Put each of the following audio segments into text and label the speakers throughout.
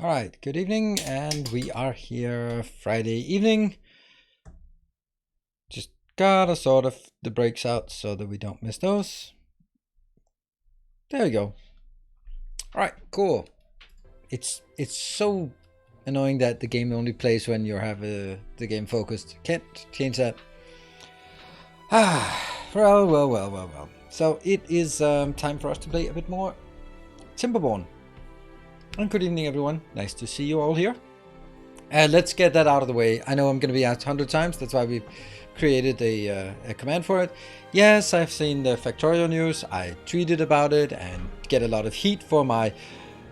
Speaker 1: All right, good evening, and we are here Friday evening. Just gotta sort of the breaks out so that we don't miss those. There we go. All right, cool. It's so annoying that the game only plays when you have the game focused. Can't change that. Well. So it is time for us to play a bit more Timberborn. And good evening, everyone. Nice to see you all here. Let's get that out of the way. I know I'm going to be asked 100 times. That's why we've created a command for it. Yes, I've seen the Factorio news. I tweeted about it and get a lot of heat for my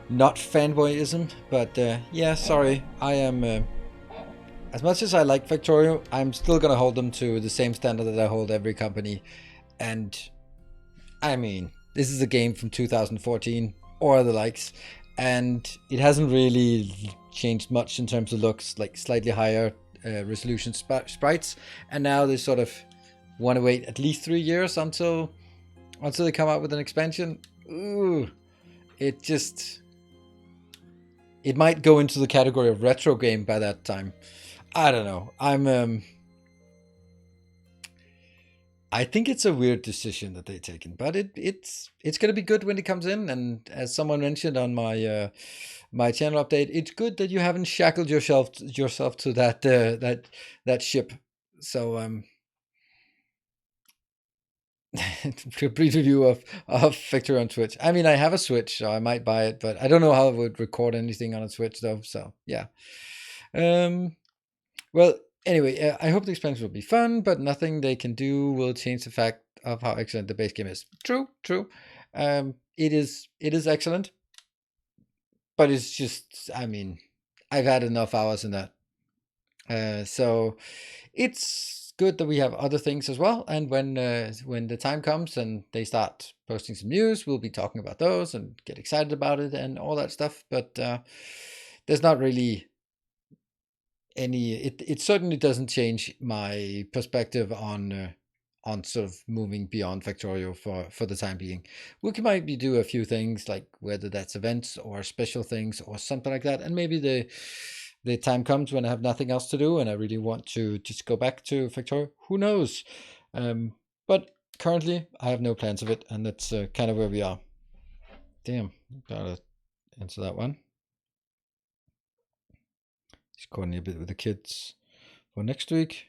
Speaker 1: not fanboyism. But yeah, sorry. I am... as much as I like Factorio, I'm still going to hold them to the same standard that I hold every company. And I mean, this is a game from 2014 or the likes. And it hasn't really changed much in terms of looks, like slightly higher resolution sprites, and now they sort of want to wait at least 3 years until they come out with an expansion. Ooh, it might go into the category of retro game by that time. I don't know. I think it's a weird decision that they've taken, but it's gonna be good when it comes in. And as someone mentioned on my my channel update, it's good that you haven't shackled yourself to that ship. So brief review of Victor on Twitch. I mean, I have a Switch, so I might buy it, but I don't know how it would record anything on a Switch though. So yeah. Well, anyway, I hope the expansion will be fun, but nothing they can do will change the fact of how excellent the base game is. True. It is excellent, but it's just, I mean, I've had enough hours in that. So it's good that we have other things as well. And when the time comes and they start posting some news, we'll be talking about those and get excited about it and all that stuff. But there's not really any. It certainly doesn't change my perspective on sort of moving beyond Factorio for the time being. We can maybe do a few things, like whether that's events or special things or something like that, and maybe the time comes when I have nothing else to do and I really want to just go back to Factorio. Who knows? But currently I have no plans of it, and that's kind of where we are. Damn, gotta answer that one. He's coordinating a bit with the kids for next week.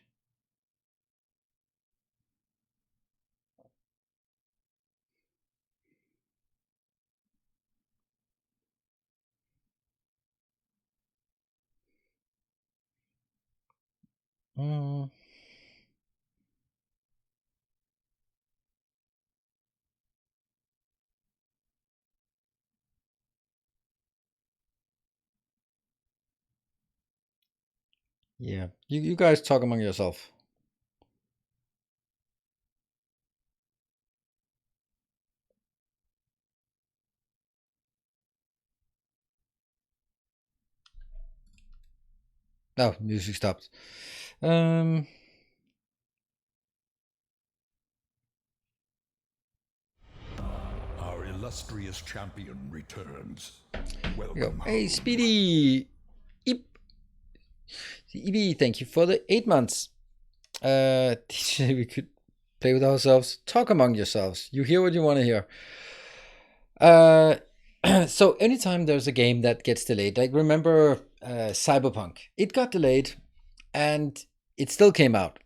Speaker 1: Yeah, you guys talk among yourself. Oh, music stopped. Our
Speaker 2: illustrious champion returns.
Speaker 1: Welcome. Hey, Speedy. EB, thank you for the 8 months. We could play with ourselves. Talk among yourselves. You hear what you want to hear. So anytime there's a game that gets delayed, like remember Cyberpunk, it got delayed and it still came out.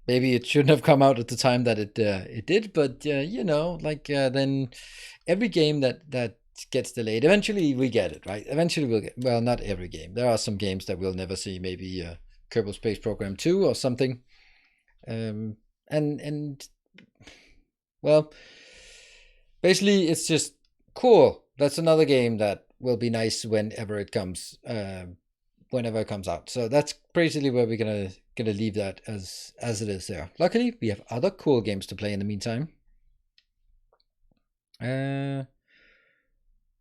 Speaker 1: Maybe it shouldn't have come out at the time that it did, but then every game that gets delayed, eventually we get it, right? Eventually we'll get, well, not every game. There are some games that we'll never see, maybe Kerbal Space Program 2 or something. And well, basically it's just cool. That's another game that will be nice whenever it comes out. So that's basically where we're gonna leave that as it is there. Luckily, we have other cool games to play in the meantime.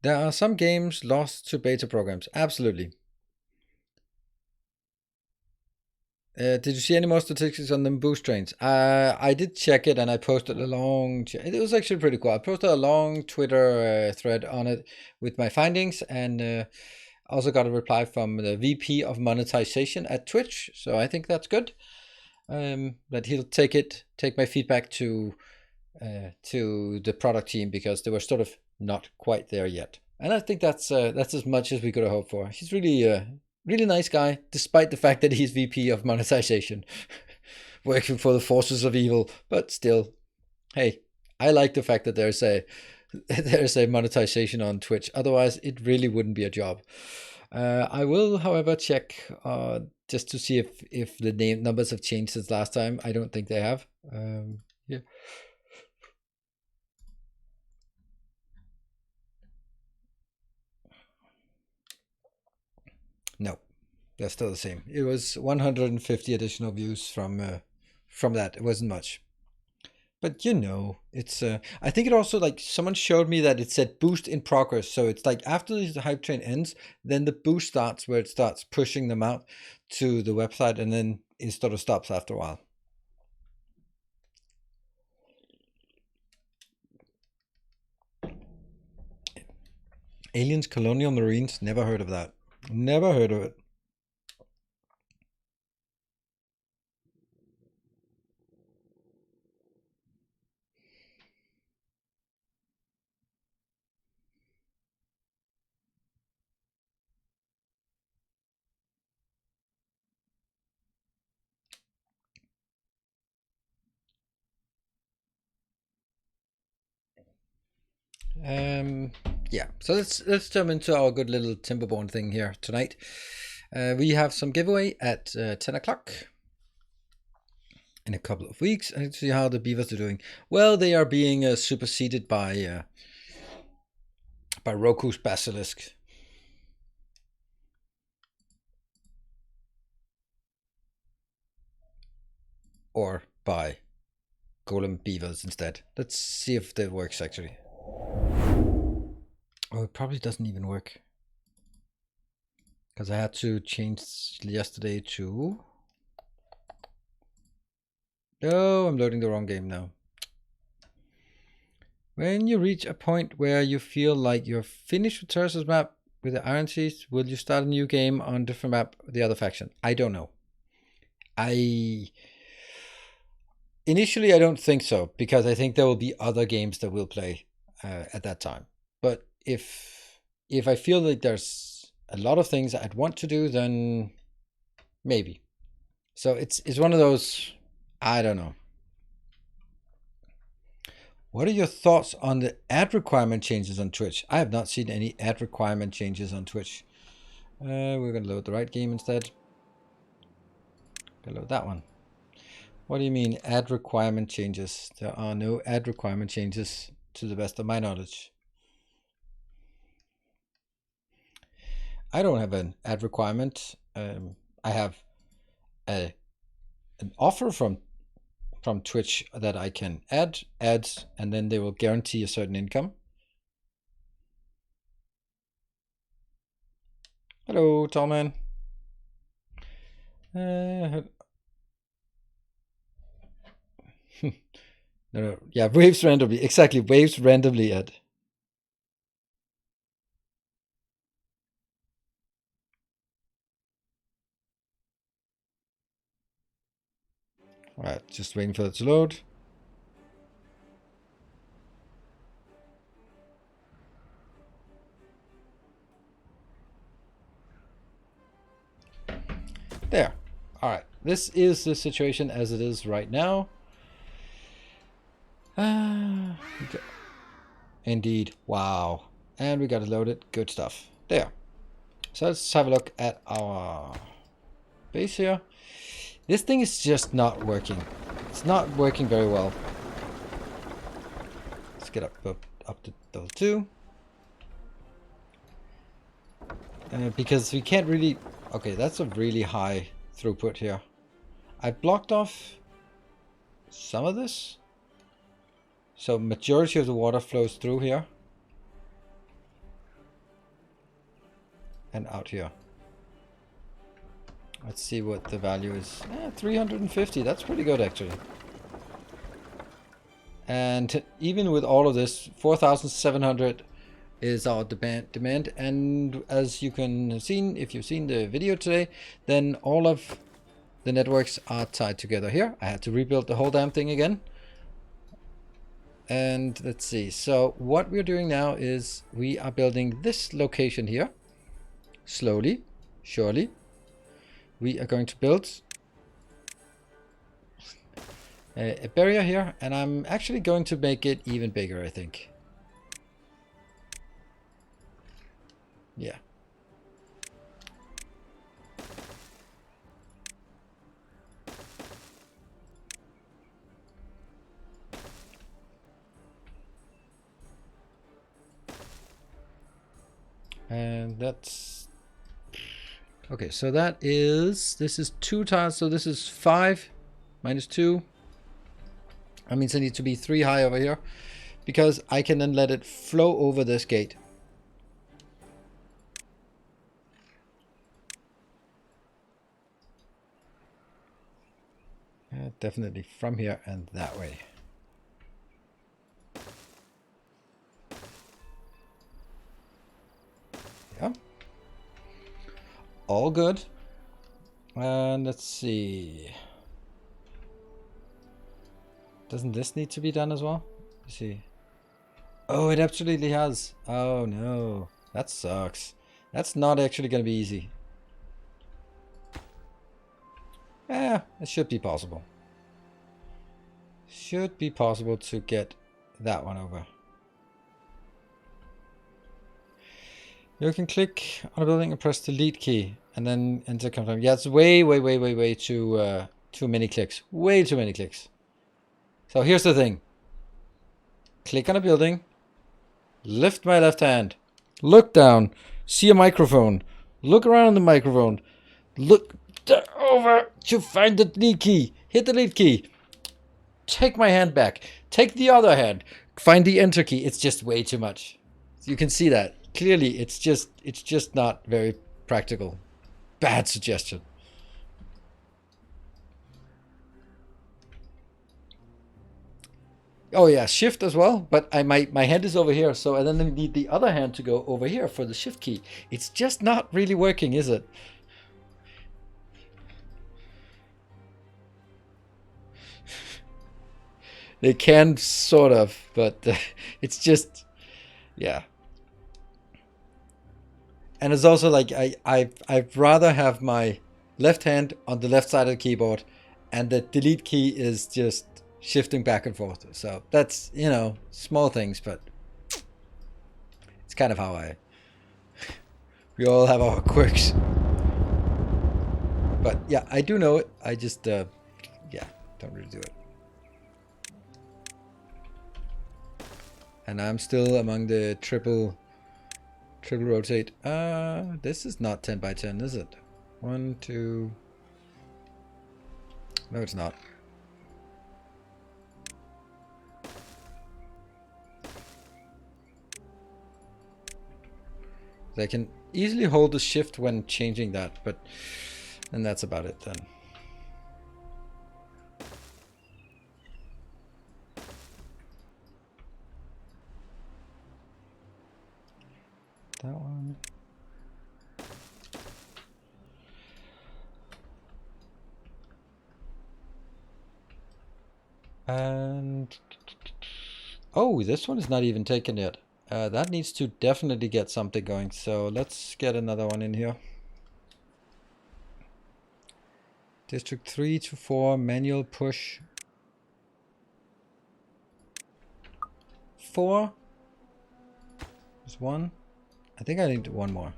Speaker 1: There are some games lost to beta programs. Absolutely. Did you see any more statistics on them boost trains? I did check it, and I posted a long. It was actually pretty cool. I posted a long Twitter thread on it with my findings, and also got a reply from the VP of monetization at Twitch. So I think that's good. That he'll take my feedback to the product team, because they were sort of not quite there yet. And I think that's as much as we could have hoped for. He's really nice guy, despite the fact that he's VP of monetization, working for the forces of evil. But still, hey, I like the fact that there's a monetization on Twitch. Otherwise, it really wouldn't be a job. I will, however, check just to see if the numbers have changed since last time. I don't think they have. Yeah. No, they're still the same. It was 150 additional views from that. It wasn't much. But it's I think it also, like, someone showed me that it said boost in progress. So it's like after the hype train ends, then the boost starts, where it starts pushing them out to the website, and then it sort of stops after a while. Aliens, Colonial Marines, never heard of that. Never heard of it. Yeah, so let's jump into our good little Timberborn thing here tonight. We have some giveaway at 10 o'clock in a couple of weeks. I need to see how the beavers are doing. Well, they are being superseded by Roku's Basilisk. Or by Golem Beavers instead. Let's see if that works actually. Oh, it probably doesn't even work. Because I had to change yesterday to... Oh, I'm loading the wrong game now. When you reach a point where you feel like you're finished with Terrace's map with the Iron Seas, will you start a new game on a different map with the other faction? I don't know. Initially, I don't think so, because I think there will be other games that we'll play at that time. But if I feel like there's a lot of things I'd want to do, then maybe. So it's one of those, I don't know. What are your thoughts on the ad requirement changes on Twitch? I have not seen any ad requirement changes on Twitch. We're going to load the right game instead. Gonna load that one. What do you mean ad requirement changes? There are no ad requirement changes to the best of my knowledge. I don't have an ad requirement. I have an offer from Twitch that I can add ads, and then they will guarantee a certain income. Hello, Tallman. No, yeah, waves randomly. Exactly, waves randomly ad. All right, just waiting for it to load. There. All right, this is the situation as it is right now. Okay. Indeed. Wow. And we got it loaded. Good stuff. There. So let's have a look at our base here. This thing is just not working. It's not working very well. Let's get up to level 2. Because we can't really... Okay, that's a really high throughput here. I blocked off some of this. So majority of the water flows through here. And out here. Let's see what the value is. 350, that's pretty good actually. And even with all of this, 4,700 is our demand. And as you can have seen, if you've seen the video today, then all of the networks are tied together here. I had to rebuild the whole damn thing again. And let's see. So what we're doing now is we are building this location here. Slowly, surely. We are going to build a barrier here, and I'm actually going to make it even bigger, I think. Yeah. And that's okay. So that is, this is 2 tiles. So this is 5 minus 2. That means I need to be 3 high over here, because I can then let it flow over this gate. Definitely from here and that way. Yeah. All good. And let's see. Doesn't this need to be done as well? Let's see. Oh, it absolutely has. Oh no. That sucks. That's not actually going to be easy. It should be possible. Should be possible to get that one over. You can click on a building and press the delete key and then enter confirm. Yeah, it's way too many clicks. Way too many clicks. So here's the thing. Click on a building, lift my left hand, look down, see a microphone, look around the microphone, look over to find the delete key, hit the delete key, take my hand back, take the other hand, find the enter key. It's just way too much. You can see that. Clearly, it's just not very practical. Bad suggestion. Oh yeah, shift as well, but my hand is over here, so I then need the other hand to go over here for the shift key. It's just not really working, is it? They can sort of, but it's just, yeah. And it's also like I'd rather have my left hand on the left side of the keyboard, and the delete key is just shifting back and forth. So that's, you know, small things, but it's kind of how we all have our quirks. But yeah, I do know it. I just, yeah, don't really do it. And I'm still among the triple rotate. This is not 10 by 10, is it? 1, 2. No, it's not. I can easily hold the shift when changing that, but and that's about it then. That one. And oh, this one is not even taken yet. That needs to definitely get something going. So let's get another one in here. District 3 to 4, manual push. 4. There's 1. I think I need 1 more.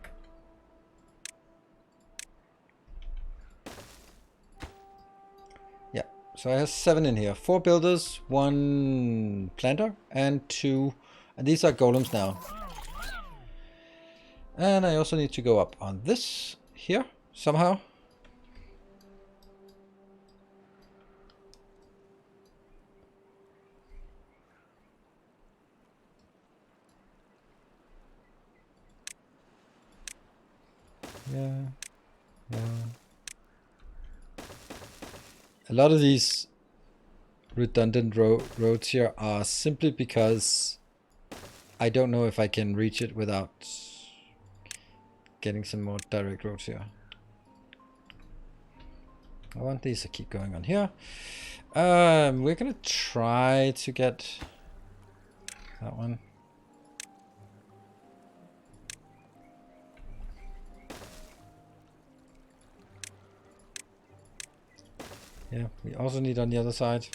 Speaker 1: Yeah, so I have 7 in here. 4 builders, 1 planter, and 2. And these are golems now. And I also need to go up on this here somehow. Yeah. lot of these redundant roads here are simply because I don't know if I can reach it without getting some more direct roads here. I want these to keep going on here. We're gonna try to get that one. Yeah, we also need on the other side.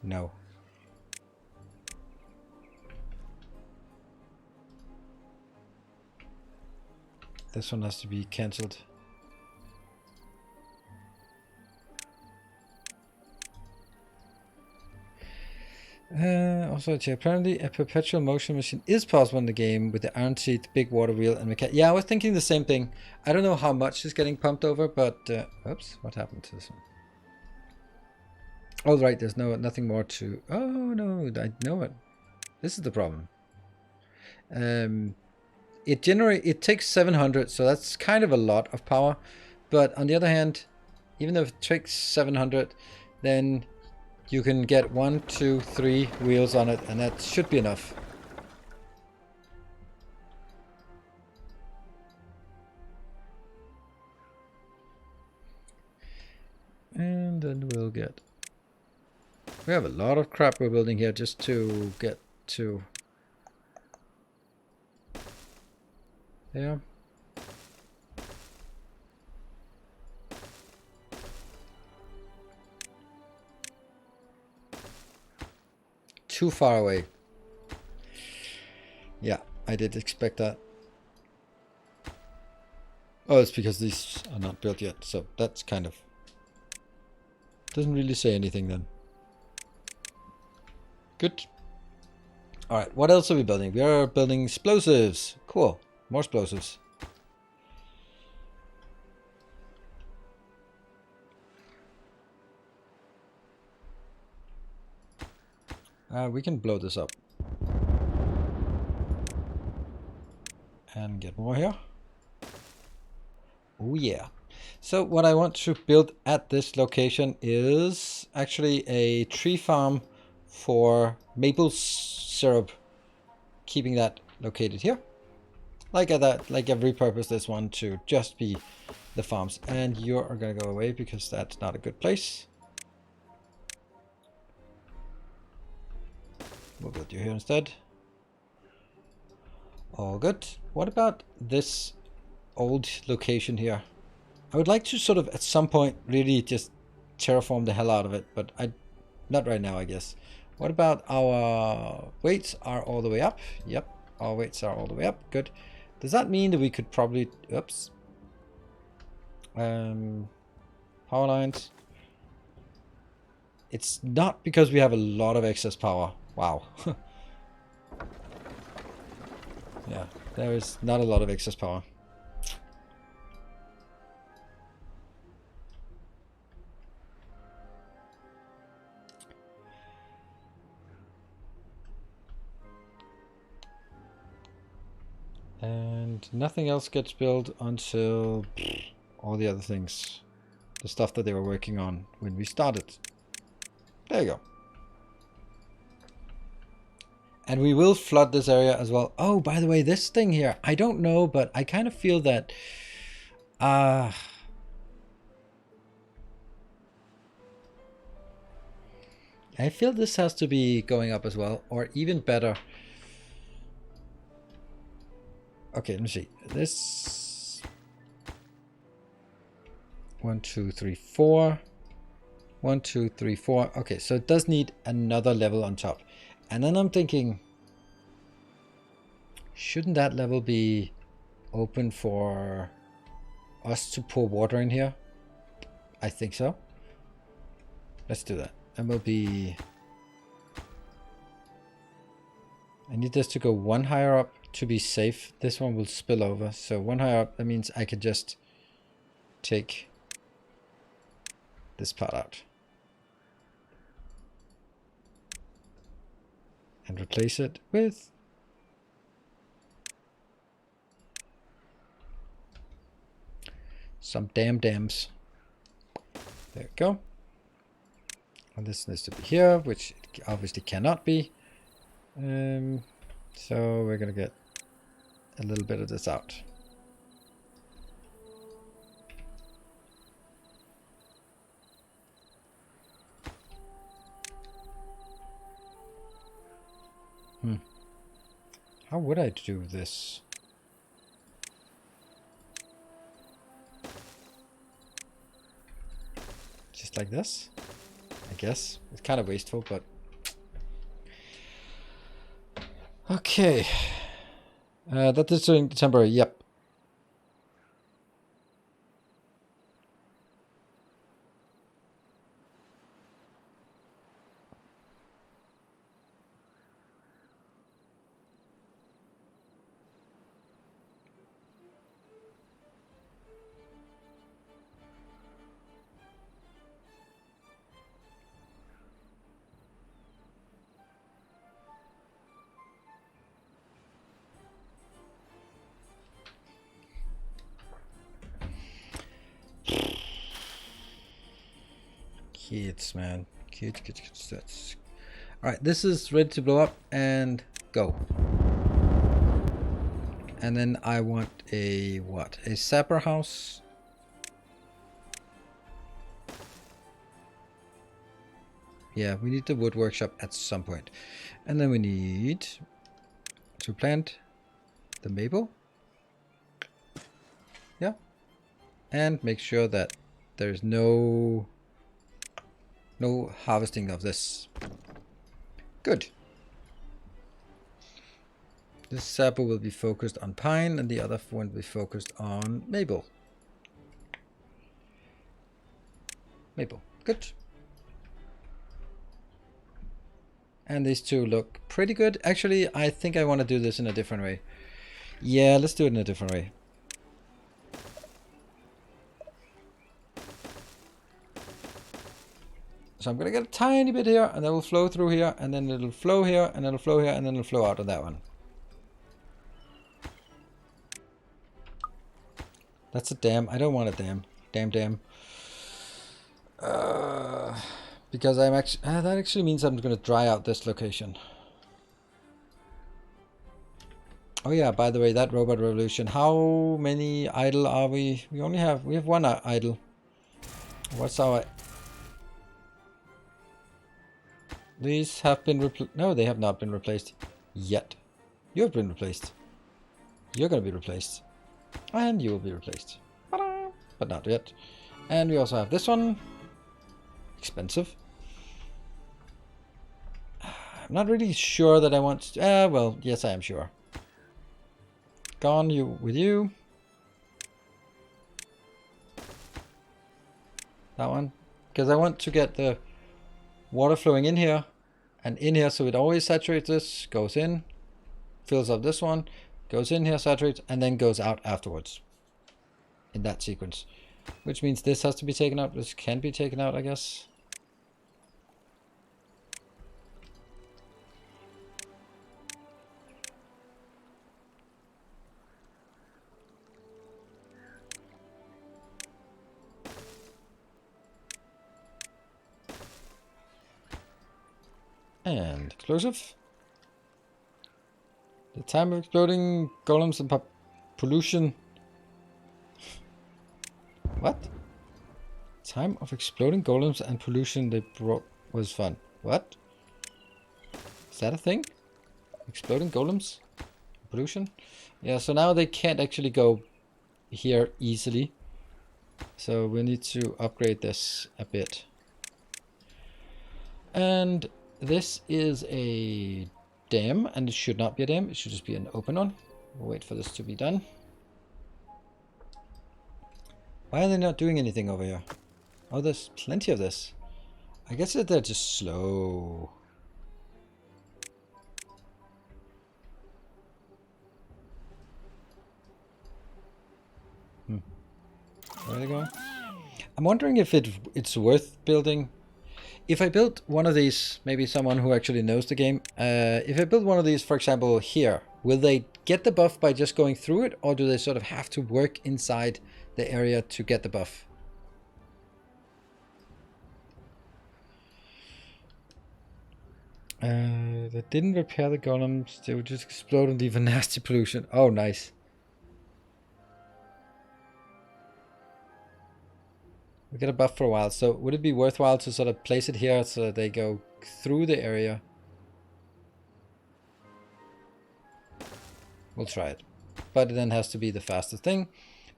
Speaker 1: No. This one has to be cancelled. Also, apparently a perpetual motion machine is possible in the game with the iron seat, big water wheel, and mechanic. Yeah, I was thinking the same thing. I don't know how much is getting pumped over, but oops, what happened to this one? Oh, right, there's nothing more to. Oh no, I know it. This is the problem. It takes 700, so that's kind of a lot of power. But on the other hand, even though it takes 700, then you can get 1, 2, 3 wheels on it, and that should be enough. And then we'll get... We have a lot of crap we're building here just to get to... Yeah. Too far away. Yeah, I did expect that. Oh, it's because these are not built yet, so that's kind of... Doesn't really say anything then. Good. Alright, what else are we building? We are building explosives. Cool. More explosives. We can blow this up. And get more here. Oh yeah. So what I want to build at this location is actually a tree farm for maple syrup. Keeping that located here. Like I've repurposed this one to just be the farms. And you are gonna go away because that's not a good place. We'll build you here instead. All good. What about this old location here? I would like to sort of at some point really just terraform the hell out of it, but not right now, I guess. What about our weights are all the way up? Yep, our weights are all the way up. Good. Does that mean that we could probably... Oops. Power lines. It's not because we have a lot of excess power. Wow. Yeah, there is not a lot of excess power. And nothing else gets built until all the other things. The stuff that they were working on when we started. There you go. And we will flood this area as well. Oh, by the way, this thing here, I don't know, but I kind of feel that... I feel this has to be going up as well, or even better. Okay, let me see. This... 1, 2, 3, 4. 1, 2, 3, 4. Okay, so it does need another level on top. And then I'm thinking, shouldn't that level be open for us to pour water in here? I think so. Let's do that. And we'll be... I need this to go one higher up to be safe. This one will spill over. So one higher up, that means I could just take this part out. And replace it with Some damn dams. There we go. And this needs to be here, which it obviously cannot be. So we're gonna get a little bit of this out. How would I do this? Just like this? I guess. It's kind of wasteful, but... Okay. That is doing temporary, yep. Kids, man. Kids. That's... Alright, this is ready to blow up and go. And then I want a what? A sapper house. Yeah, we need the wood workshop at some point. And then we need to plant the maple. Yeah. And make sure that there's no harvesting of this. Good. This sapper will be focused on pine and the other one will be focused on maple. Maple. Good. And these two look pretty good. Actually, I think I want to do this in a different way. Yeah, let's do it in a different way. So I'm going to get a tiny bit here, and that will flow through here, and then it'll flow here, and it'll flow here, and then it'll flow out of that one. That's a dam. I don't want a dam. Dam. Because I'm actually... that actually means I'm going to dry out this location. Oh yeah, by the way, that robot revolution. How many idle are we? We have one idle. What's our... These have been replaced. No, they have not been replaced yet. You have been replaced. You're going to be replaced. And you will be replaced. Ta-da! But not yet. And we also have this one. Expensive. I'm not really sure that I want to... well, yes, I am sure. Gone with you. That one. Because I want to get the water flowing in here and in here, so it always saturates this, goes in, fills up this one, goes in here, saturates, and then goes out afterwards in that sequence, which means this has to be taken out. This can be taken out, I guess. And explosive. The time of exploding golems and pollution. What? Time of exploding golems and pollution they brought was fun. What? Is that a thing? Exploding golems? Pollution? Yeah, so now they can't actually go here easily. So we need to upgrade this a bit. And this is a dam, and it should not be a dam. It should just be an open one. We'll wait for this to be done. Why are they not doing anything over here? Oh, there's plenty of this. I guess that they're just slow. Where are they going? I'm wondering if it's worth building. If I built one of these, maybe someone who actually knows the game, if I built one of these, for example, here, Will they get the buff by just going through it, or do they sort of have to work inside the area to get the buff? They didn't repair the golems. They would just explode and leave a nasty pollution. Oh, nice. We get a buff for a while. So would it be worthwhile to sort of place it here so that they go through the area? We'll try it. But it then has to be the fastest thing.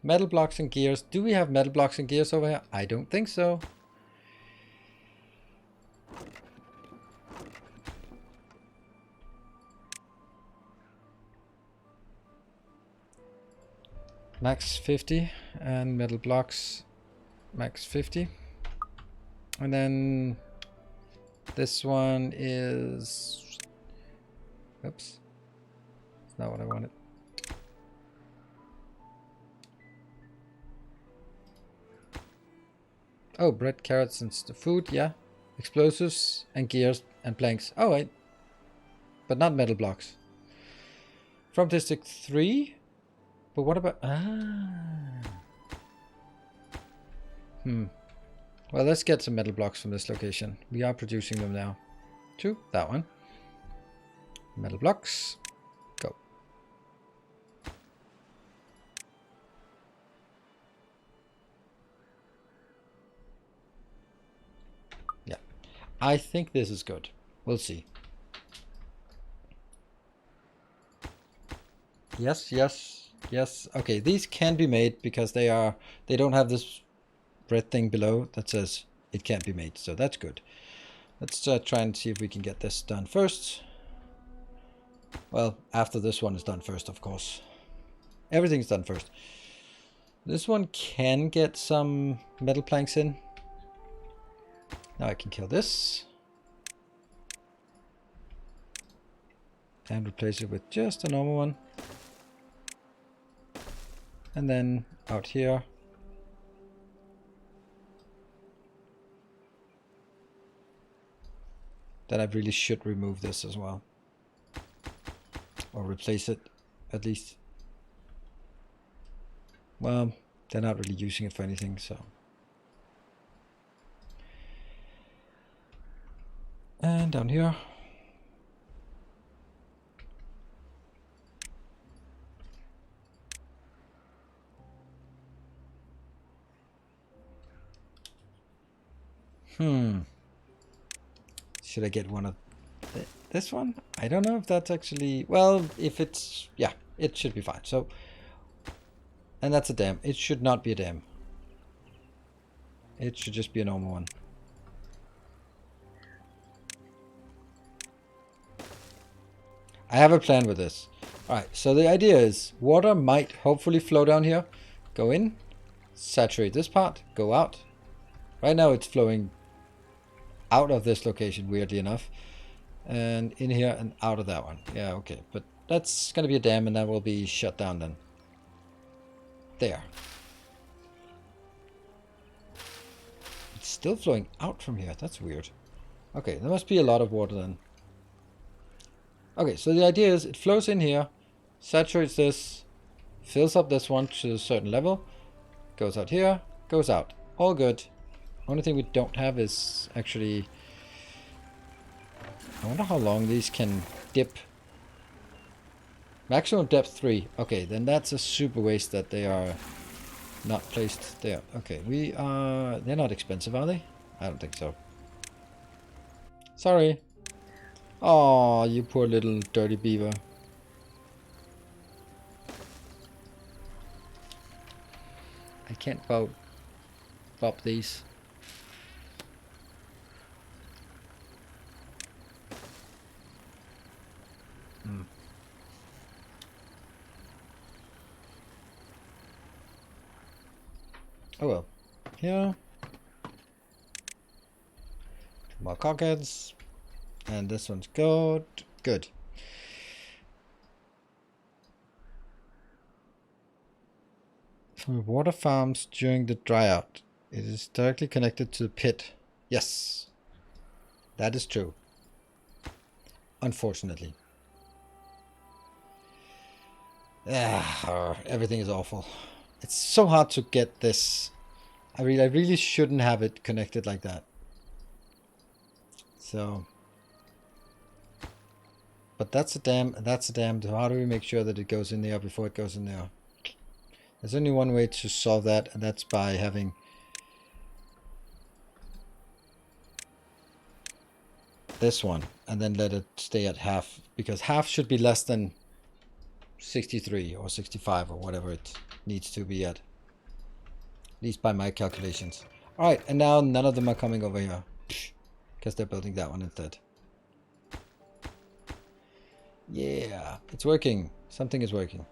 Speaker 1: Metal blocks and gears. Do we have metal blocks and gears over here? I don't think so. Max 50 and metal blocks max 50. And then this one is, oops, it's not what I wanted. Oh, bread, carrots, and the food, yeah. Explosives and gears and planks. Oh, wait. But not metal blocks. From District 3. But what about... Well, let's get some metal blocks from this location. We are producing them now. 2, that one. Metal blocks. Go. Yeah. I think this is good. We'll see. Yes, yes, yes. Okay, these can be made because they don't have this red thing below that says it can't be made. So that's good. Let's try and see if we can get this done first. Well, after this one is done first, of course. Everything's done first. This one can get some metal planks in. Now I can kill this. And replace it with just a normal one. And then out here. Then I really should remove this as well. Or replace it, at least. Well, they're not really using it for anything, so. And down here. Should I get one of this one? I don't know if that's actually... Well, if it's... Yeah, it should be fine. So, and that's a dam. It should not be a dam. It should just be a normal one. I have a plan with this. Alright, so the idea is water might hopefully flow down here. Go in, saturate this part, go out. Right now it's flowing out of this location, weirdly enough. And in here and out of that one. Yeah, okay. But that's going to be a dam and that will be shut down then. There. It's still flowing out from here. That's weird. Okay, there must be a lot of water then. Okay, so the idea is it flows in here, saturates this, fills up this one to a certain level, goes out here, goes out. All good. Only thing we don't have is actually... I wonder how long these can dip. Maximum depth 3. Okay, then that's a super waste that they are not placed there. Okay, we are... They're not expensive, are they? I don't think so. Sorry. Oh, you poor little dirty beaver. I can't bop these. Oh well. Here. More cockheads. And this one's good. Good. For water farms during the dryout. It is directly connected to the pit. Yes. That is true. Unfortunately. Everything is awful. It's so hard to get this. I really shouldn't have it connected like that. So, but that's a dam. So how do we make sure that it goes in there before it goes in there? There's only one way to solve that, and that's by having this one, and then let it stay at half, because half should be less than 63 or 65 or whatever it needs to be at least by my calculations. Alright, and now none of them are coming over here, because they're building that one instead. Yeah, it's working. Something is working.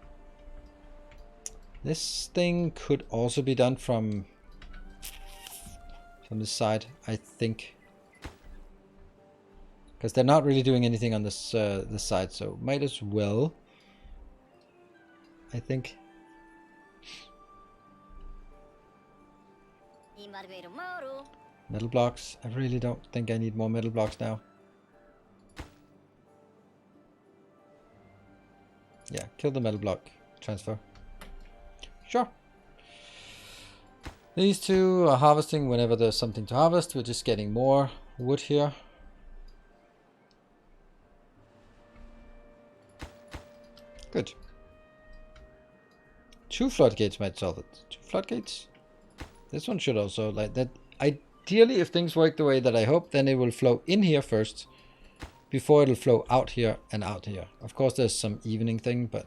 Speaker 1: This thing could also be done from this side, I think. Because they're not really doing anything on this this side, so might as well, I think. Metal blocks. I really don't think I need more metal blocks now. Yeah, kill the metal block. Transfer. Sure. These two are harvesting whenever there's something to harvest. We're just getting more wood here. Good. 2 floodgates might solve it. 2 floodgates? This one should also, like that. Ideally, if things work the way that I hope, then it will flow in here first before it'll flow out here and out here. Of course, there's some evening thing, but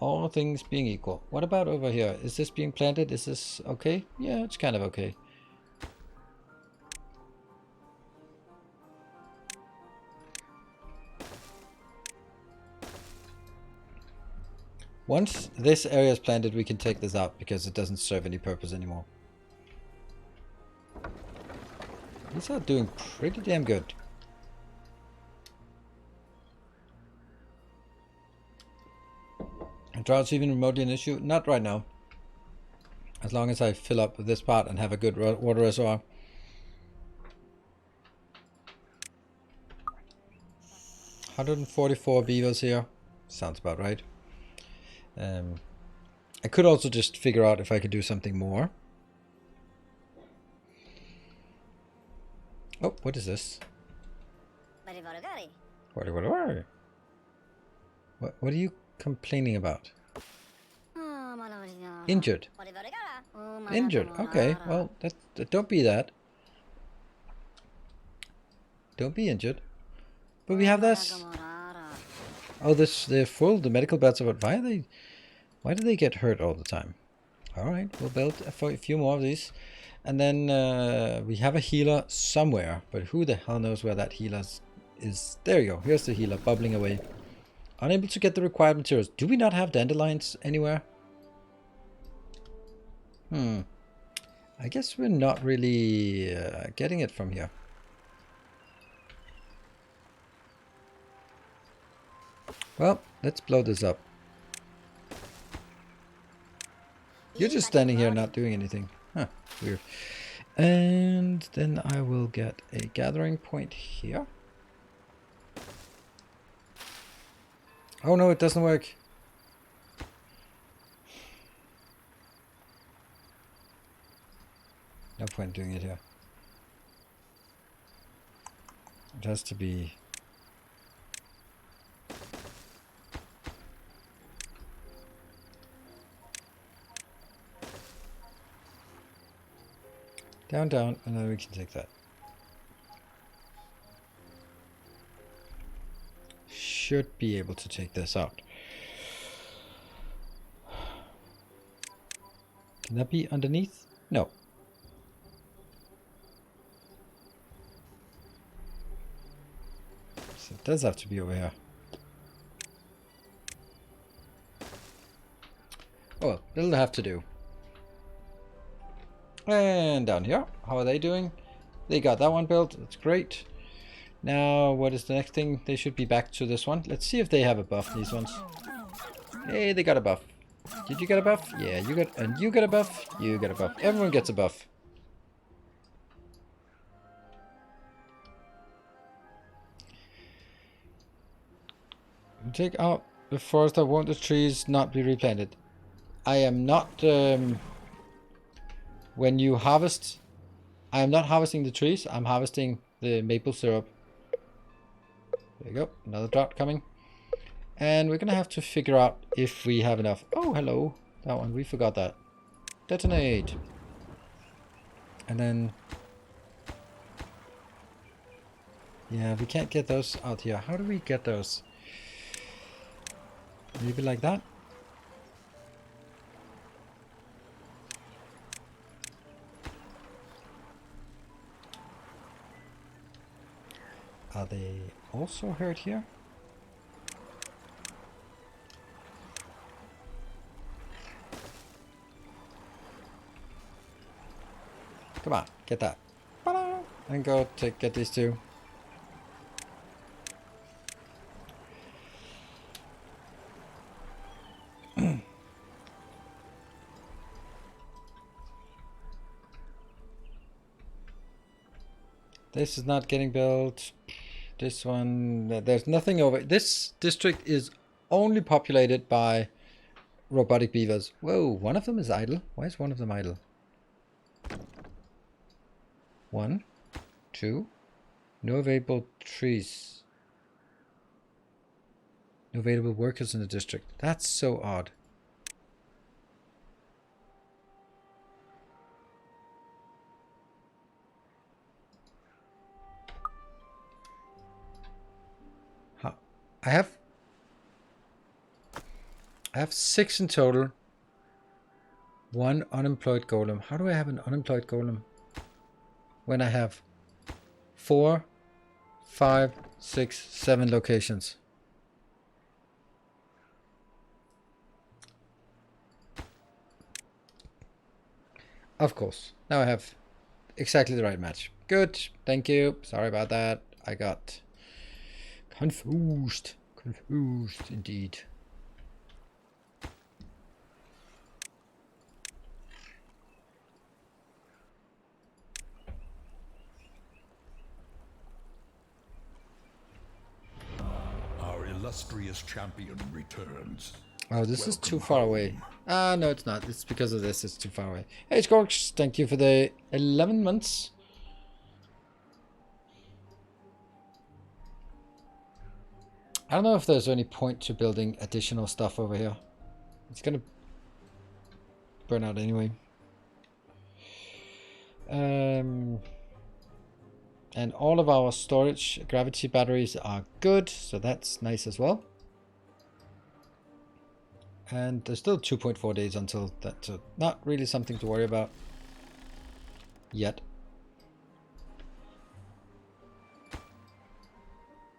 Speaker 1: all things being equal. What about over here? Is this being planted? Is this okay? Yeah, it's kind of okay. Once this area is planted, we can take this out because it doesn't serve any purpose anymore. These are doing pretty damn good. Drought's even remotely an issue? Not right now. As long as I fill up this part and have a good water reservoir. $144 beavers here. Sounds about right. I could also just figure out if I could do something more. Oh, what is this? What are you complaining about? Injured. Injured. Okay, well, don't be that. Don't be injured. But we have this. Oh, they're full. The medical beds are. Why do they get hurt all the time? All right, we'll build a few more of these. And then we have a healer somewhere, but who the hell knows where that healer is? There you go. Here's the healer bubbling away. Unable to get the required materials. Do we not have dandelions anywhere? I guess we're not really getting it from here. Well, let's blow this up. You're just standing here not doing anything. Huh, weird. And then I will get a gathering point here. Oh no, it doesn't work. No point doing it here. It has to be... down, down, and then we can take that. Should be able to take this out. Can that be underneath? No. So it does have to be over here. Oh well, it'll have to do. And down here, how are they doing? They got that one built. That's great. Now, what is the next thing? They should be back to this one. Let's see if they have a buff, these ones. Hey, they got a buff. Did you get a buff? Yeah, you got, and you got a buff. You got a buff. Everyone gets a buff. Take out The forester, won't the trees not be replanted? I am not... when you harvest... I am not harvesting the trees. I'm harvesting the maple syrup. There you go. Another drought coming. And we're going to have to figure out if we have enough. Oh, hello. That one. We forgot that. Detonate. And then... yeah, we can't get those out here. How do we get those? Maybe like that? Are they also heard here? Come on, get that. And go get these two. This is not getting built. This one, there's nothing over. This district is only populated by robotic beavers. Whoa, one of them is idle. Why is one of them idle? 1, 2, no available trees. No available workers in the district. That's so odd. I have 6 in total. 1 unemployed golem. How do I have an unemployed golem when I have 4, 5, 6, 7 locations? Of course. Now I have exactly the right match. Good. Thank you. Sorry about that. I got confused. Confused indeed.
Speaker 2: Our illustrious champion returns.
Speaker 1: Oh, this is too far away. Ah, no, it's not. It's because of this. It's too far away. Hey, Scorch, thank you for the 11 months. I don't know if there's any point to building additional stuff over here. It's gonna burn out anyway. And all of our storage gravity batteries are good, so that's nice as well. And there's still 2.4 days until that, so not really something to worry about yet.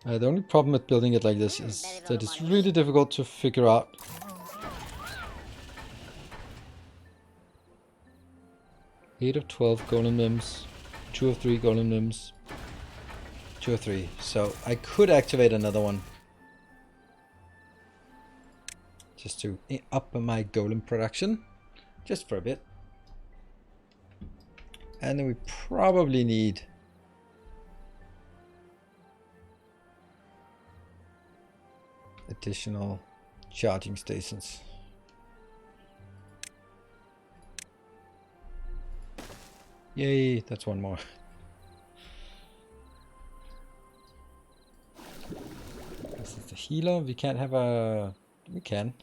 Speaker 1: The only problem with building it like this is that it's really difficult to figure out eight of 12 golem limbs, 2 of 3 golem limbs, 2 of 3. So I could activate another one just to up my golem production, just for a bit. And then we probably need additional charging stations. Yay, that's one more. This is the healer. We can't have a... we can.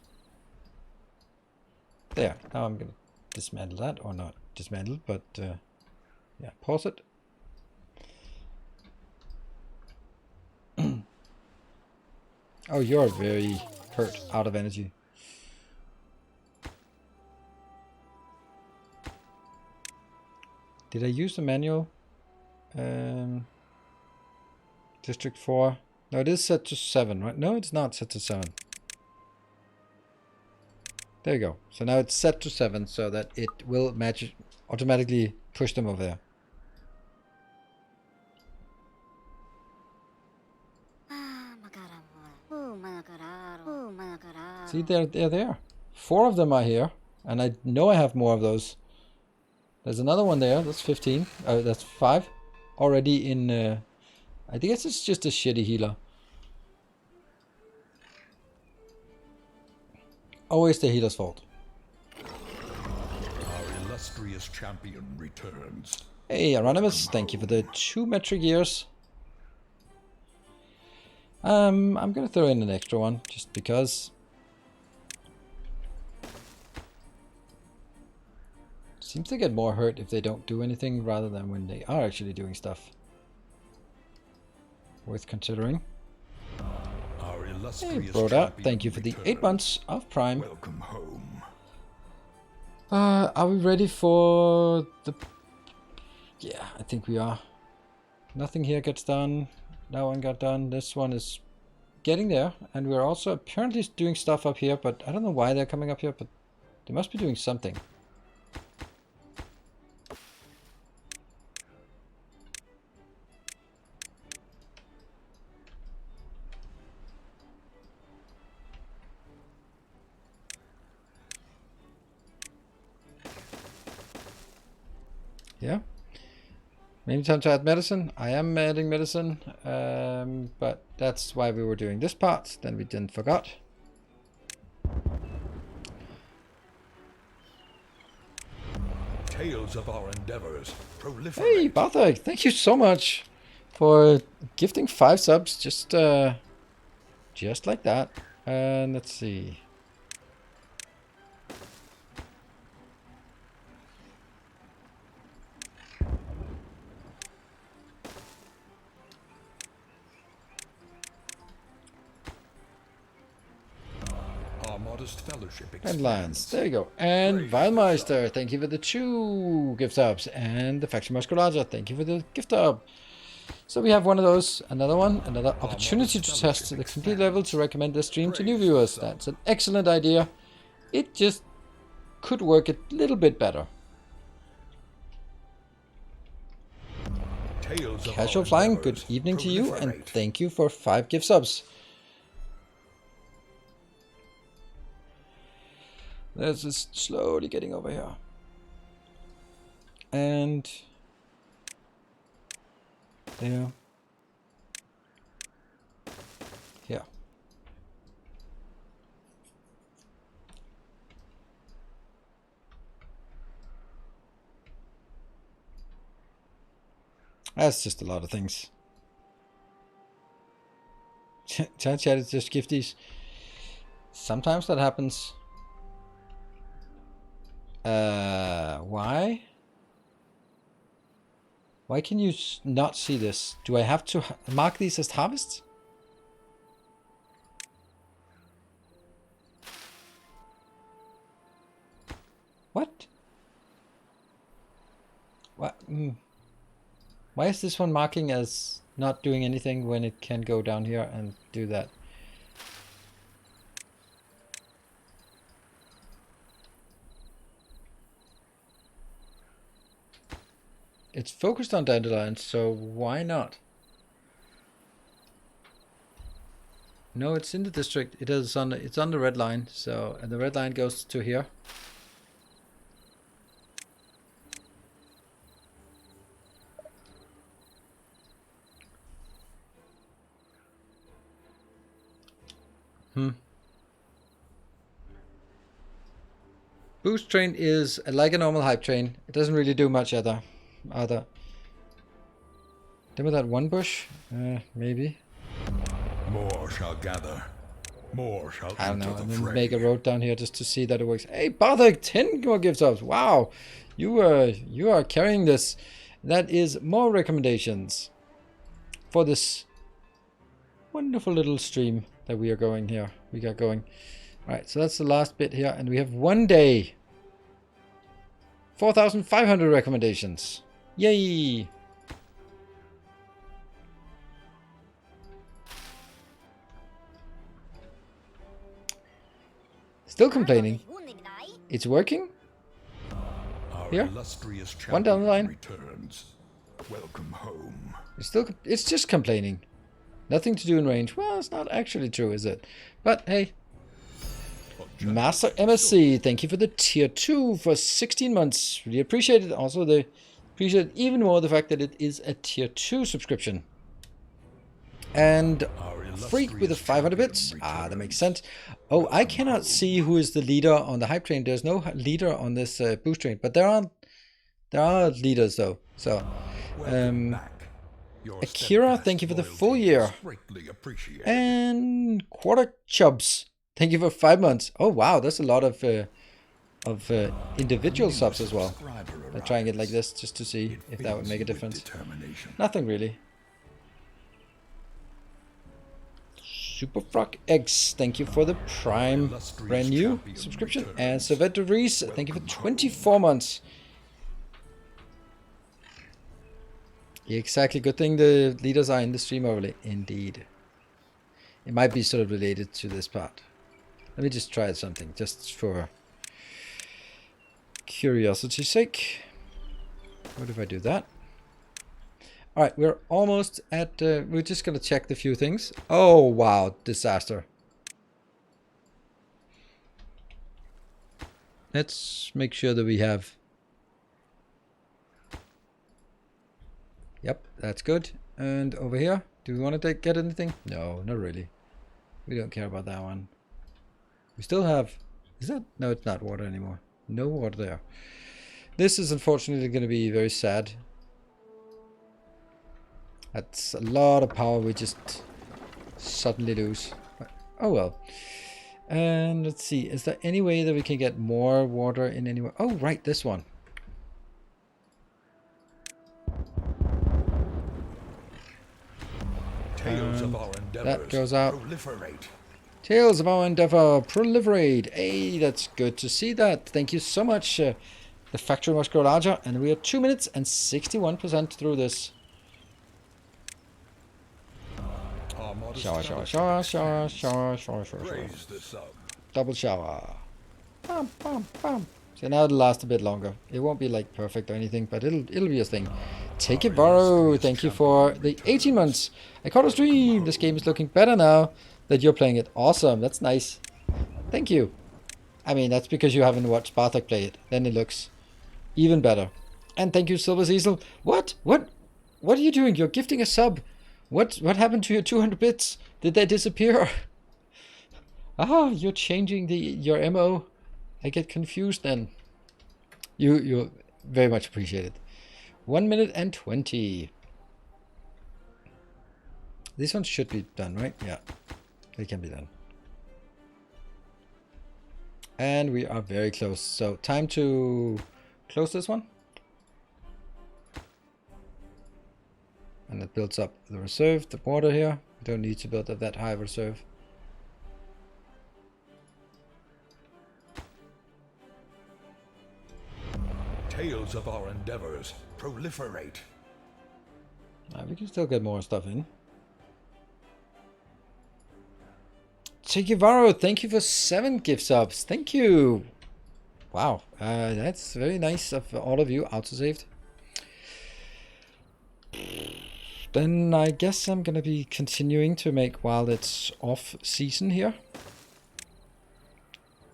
Speaker 1: There. Now I'm gonna dismantle that, or not dismantle, but yeah, pause it. Oh, you're very hurt, out of energy. Did I use the manual? District 4. No, it is set to 7, right? No, it's not set to 7. There you go. So now it's set to 7 so that it will match, automatically push them over there. See, they're there. 4 of them are here, and I know I have more of those. There's another one there. That's 15. That's 5 already in. I guess it's just a shitty healer. always the healer's fault.
Speaker 2: Our illustrious champion returns.
Speaker 1: Hey, Anonymous, thank you for the 2 metric years. I'm gonna throw in an extra one, just because. Seems to get more hurt if they don't do anything, rather than when they are actually doing stuff. Worth considering.
Speaker 2: Our
Speaker 1: Hey,
Speaker 2: illustrious
Speaker 1: Broda, thank you for the 8 months of Prime.
Speaker 2: Welcome home.
Speaker 1: Are we ready for the... Yeah, I think we are. Nothing here gets done. That one got done. This one is getting there. And we're also apparently doing stuff up here, but I don't know why they're coming up here, but they must be doing something. Yeah. Maybe time to add medicine. I am adding medicine, but that's why we were doing this part. Then we didn't forgot.
Speaker 2: Tales of our endeavors proliferate.
Speaker 1: Hey, Barthak, thank you so much for gifting 5 subs. Just like that. And let's see.
Speaker 2: Fellowship
Speaker 1: And Lions, there you go. And Weilmeister, thank you for the 2 gift subs. And the Faction Musculaja, thank you for the gift sub. So we have one of those, another one, another opportunity to test the complete level to recommend this stream to new viewers. That's an excellent idea. It just could work a little bit better. Casual Flying, good evening to you, and thank you for 5 gift subs. This is slowly getting over here. And there. Here. That's just a lot of things. Chat is just gifties. Sometimes that happens. Why? Why can you not see this? Do I have to mark these as harvests? What? What? Why is this one marking as not doing anything when it can go down here and do that? It's focused on dandelions, so why not? No, it's in the district. It is on. It's on the red line. So, and the red line goes to here. Boost train is like a normal hype train. It doesn't really do much either. Then with that one bush, maybe.
Speaker 2: More shall gather. More shall
Speaker 1: I don't know.
Speaker 2: enter
Speaker 1: And
Speaker 2: the
Speaker 1: then
Speaker 2: fray.
Speaker 1: make a road down here just to see that it works. Hey, Barthak, 10 more gift subs. Wow, you are carrying this. That is more recommendations for this wonderful little stream that we are going here. We got going. All right, so that's the last bit here, and we have 1 day. 4,500 recommendations. Yay! Still complaining. It's working. Here. One down the line.
Speaker 2: Returns. Welcome home.
Speaker 1: It's just complaining. Nothing to do in range. Well, it's not actually true, is it? But hey. Master MSC, thank you for the tier 2 for 16 months. Really appreciate it. Also, they appreciate even more the fact that it is a tier 2 subscription. And Freak with the 500 bits. Ah, that makes sense. Oh, I cannot see who is the leader on the hype train. There's no leader on this boost train, but there are leaders though. So, Akira, thank you for the full year. And Quarter Chubs, thank you for 5 months. Oh wow, that's a lot of individual subs as well. I'm trying it like this just to see if that would make a difference. Nothing really. Superfrog X, thank you for the Prime brand new subscription. And Saveto Reese, thank you for 24 months. Yeah, exactly, good thing the leaders are in the stream overlay. Indeed. It might be sort of related to this part. Let me just try something, just for curiosity's sake. What if I do that? Alright, we're almost at... we're just going to check the few things. Oh, wow. Disaster. Let's make sure that we have... Yep, that's good. And over here, do we want to get anything? No, not really. We don't care about that one. We still have... Is that... No, it's not water anymore. No water there. This is unfortunately going to be very sad. That's a lot of power we just suddenly lose. Oh well. And let's see, is there any way that we can get more water in anywhere? Oh right, this one.
Speaker 2: Tales of our endeavors
Speaker 1: that goes out.
Speaker 2: Proliferate.
Speaker 1: Tales of our endeavor proliferate. Hey, that's good to see that. Thank you so much. The factory must grow larger, and we are 2 minutes and 61% through this. Shower, shower, shower, shower, shower, shower, shower. Double shower. Bam, bam, bam. So now it'll last a bit longer. It won't be like perfect or anything, but it'll be a thing. Take it, Borrow. Thank you for the 18 months. I caught a stream. This game is looking better now that you're playing it. Awesome. That's nice. Thank you. I mean, that's because you haven't watched Bartek play it. Then it looks even better. And thank you, Silver Cecil. What? What are you doing? You're gifting a sub. What happened to your 200 bits? Did they disappear? Ah, you're changing your MO. I get confused then. You very much appreciate it. 1 minute and 20. This one should be done, right? Yeah, they can be done. And we are very close. So time to close this one. And it builds up the reserve, the water here. We don't need to build up that high reserve.
Speaker 2: Tales of our endeavors proliferate.
Speaker 1: We can still get more stuff in. Chikivaro, thank you for 7 gift subs. Thank you. Wow, that's very nice of all of you. Autosaved. Then I guess I'm gonna be continuing to make while it's off season here.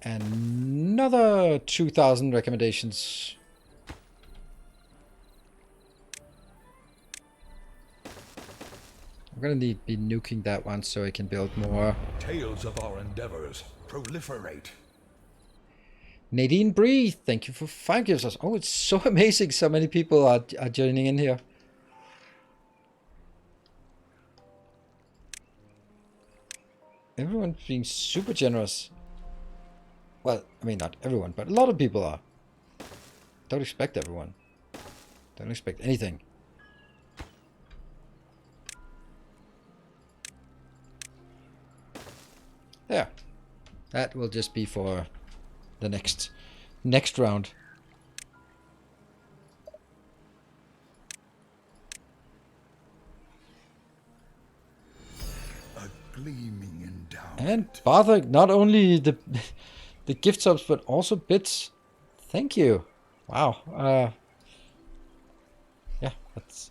Speaker 1: Another 2,000 recommendations. I'm gonna be nuking that one so I can build more.
Speaker 2: Tales of our endeavors proliferate.
Speaker 1: Nadine Breathe, thank you for 5 gifts us. Oh, it's so amazing so many people are joining in here. Everyone's being super generous. Well, I mean, not everyone, but a lot of people are. Don't expect everyone. Don't expect anything. There. That will just be for the next round.
Speaker 2: A gleaming endowment.
Speaker 1: And Bartek, not only the gift subs, but also bits. Thank you. Wow. Yeah, that's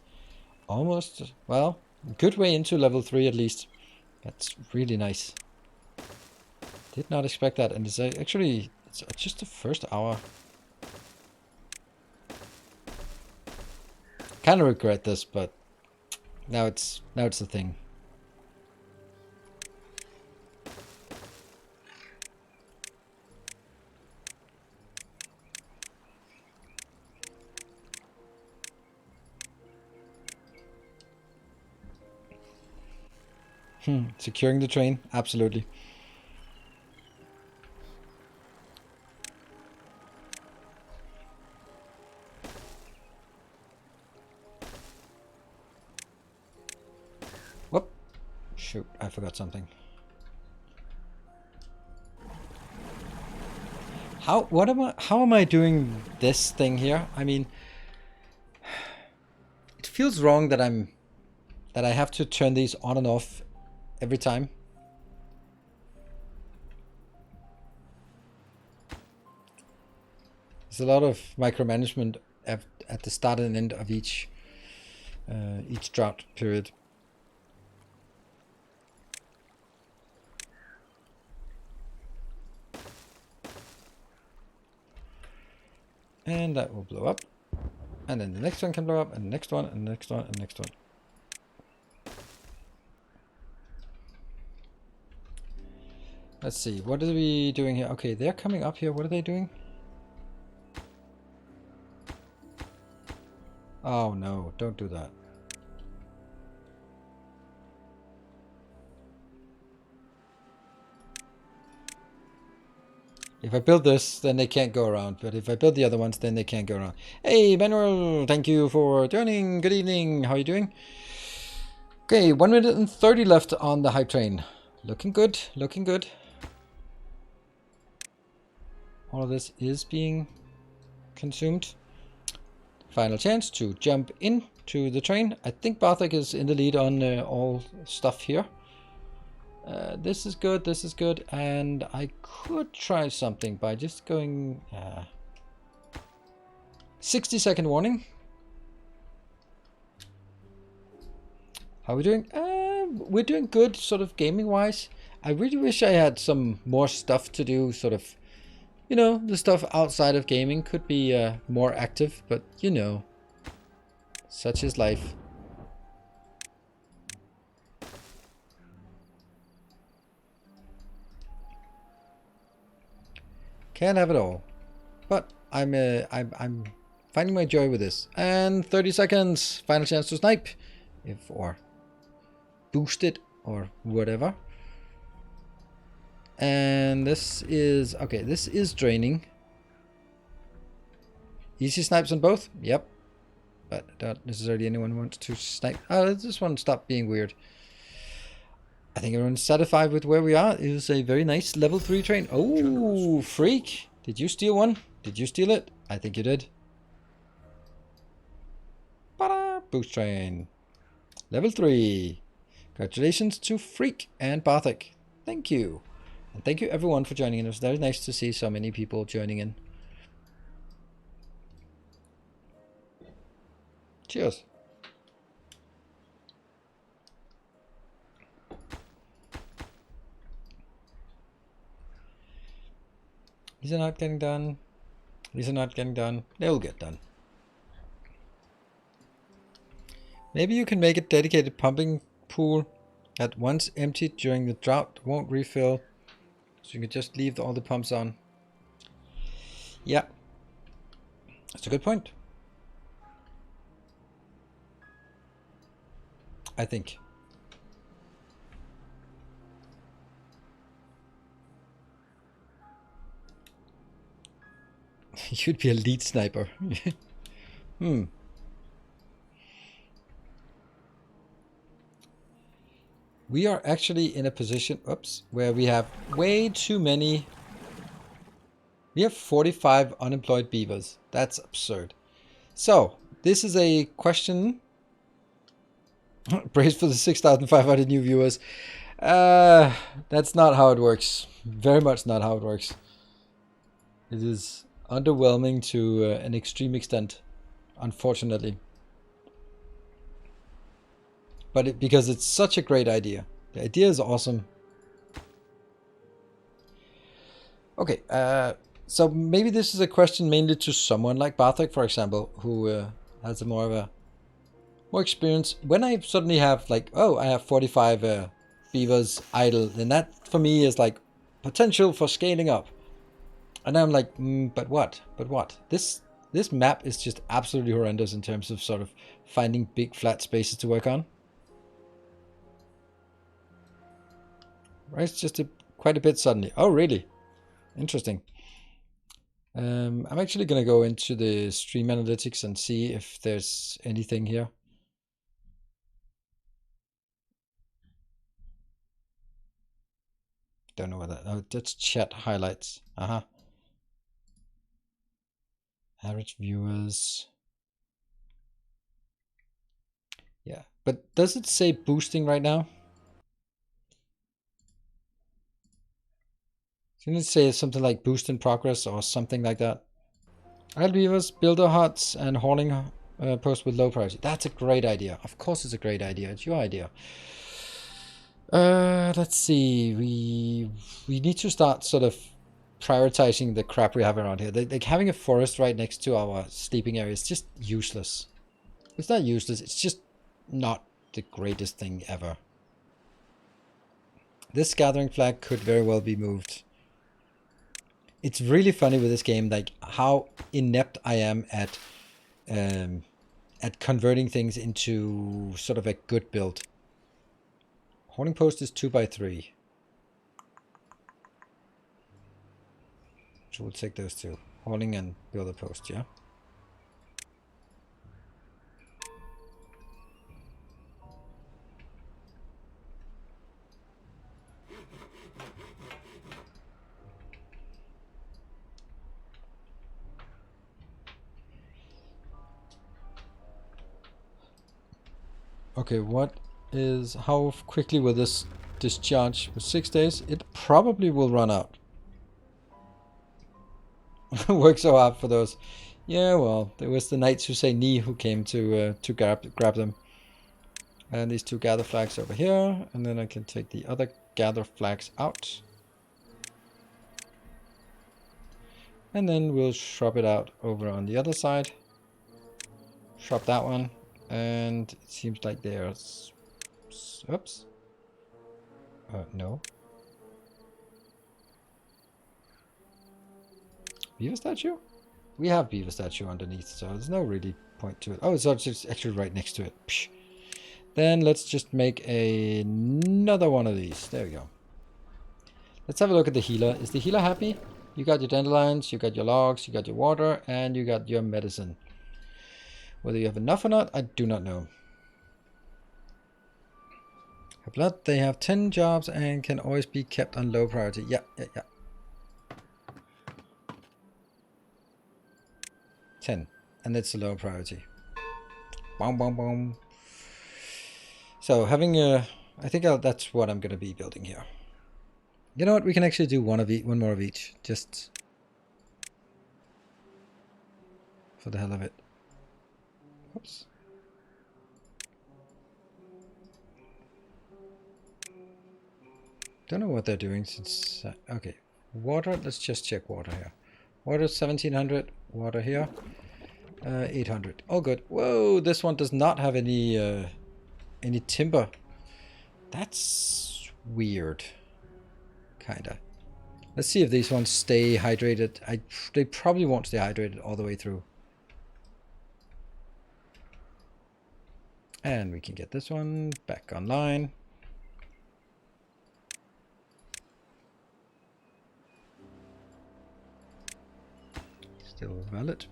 Speaker 1: almost, well, good way into level 3 at least. That's really nice. Did not expect that, and it's actually it's just the first hour. Kind of regret this, but now it's a thing. Securing the train, absolutely. Whoop. Shoot, I forgot something. How am I doing this thing here? I mean, it feels wrong that I have to turn these on and off every time. There's a lot of micromanagement at the start and end of each drought period. And that will blow up. And then the next one can blow up, and the next one, and the next one, and the next one. Let's see, what are we doing here? Okay, they're coming up here. What are they doing? Oh no, don't do that. If I build this, then they can't go around. But if I build the other ones, then they can't go around. Hey, Manuel, thank you for joining. Good evening. How are you doing? Okay, 1 minute and 30 left on the hype train. Looking good, looking good. All of this is being consumed. Final chance to jump into the train. I think Bartek is in the lead on all stuff here. This is good, and I could try something by just going 60-second warning. How are we doing? We're doing good, sort of gaming-wise. I really wish I had some more stuff to do, sort of, you know, the stuff outside of gaming could be more active, but you know, such is life. Can't have it all, but I'm finding my joy with this. And 30 seconds, final chance to snipe, or boost it or whatever. And this is okay. This is draining. Easy snipes on both. Yep, but not necessarily anyone wants to snipe. Oh, let's just want to stop being weird. I think everyone's satisfied with where we are. It is a very nice level 3 train. Oh, freak. Did you steal one? Did you steal it? I think you did. Ta-da! Boost train. Level 3. Congratulations to Freak and Bartek. Thank you. And thank you everyone for joining in. It was very nice to see so many people joining in. Cheers. These are not getting done. These are not getting done. They'll get done. Maybe you can make a dedicated pumping pool that once emptied during the drought won't refill. So you can just leave all the pumps on. Yeah. That's a good point. I think. You'd be a lead sniper. We are actually in a position, where we have way too many. We have 45 unemployed beavers. That's absurd. So, this is a question. Praise for the 6,500 new viewers. That's not how it works. Very much not how it works. It is underwhelming to an extreme extent, unfortunately. But because it's such a great idea. The idea is awesome. Okay, so maybe this is a question mainly to someone like Bartek, for example, who has more experience. When I suddenly have like, oh, I have 45 beavers idle, then that for me is like potential for scaling up. And I'm like, but what? But what? This map is just absolutely horrendous in terms of sort of finding big flat spaces to work on. Rise just quite a bit suddenly. Oh, really? Interesting. I'm actually going to go into the stream analytics and see if there's anything here. Don't know what that. Oh, that's chat highlights. Average viewers. Yeah, but does it say boosting right now? Didn't it say something like boost in progress or something like that? Add viewers, builder huts, and hauling posts with low priority. That's a great idea. Of course, it's a great idea. It's your idea. Let's see. We need to start sort of prioritizing the crap we have around here. Like having a forest right next to our sleeping area is just useless. It's not useless. It's just not the greatest thing ever. This gathering flag could very well be moved. It's really funny with this game, like how inept I am at converting things into sort of a good build. Hoarding post is 2x3. So we'll take those two. Hoarding and build a post, yeah? Okay, how quickly will this discharge? With 6 days? It probably will run out. Work so hard for those. Yeah, well, there was the Knights who say knee who came to grab them. And these two gather flags over here, and then I can take the other gather flags out. And then we'll shrub it out over on the other side. Shrub that one. And it seems like there's... Oops. No. Beaver statue? We have beaver statue underneath, so there's no really point to it. Oh, it's actually right next to it. Psh. Then let's just make another one of these. There we go. Let's have a look at the healer. Is the healer happy? You got your dandelions, you got your logs, you got your water, and you got your medicine. Whether you have enough or not, I do not know. Her blood, they have 10 jobs and can always be kept on low priority. Yeah. 10. And it's a low priority. Boom, boom, boom. So having I think that's what I'm going to be building here. You know what? We can actually do one more of each. Just for the hell of it. Oops. Don't know what they're doing since... okay. Water. Let's just check water here. Water 1700. Water here. 800. All good. Whoa, this one does not have any timber. That's weird. Kinda. Let's see if these ones stay hydrated. They probably won't stay hydrated all the way through. And we can get this one back online. Still valid.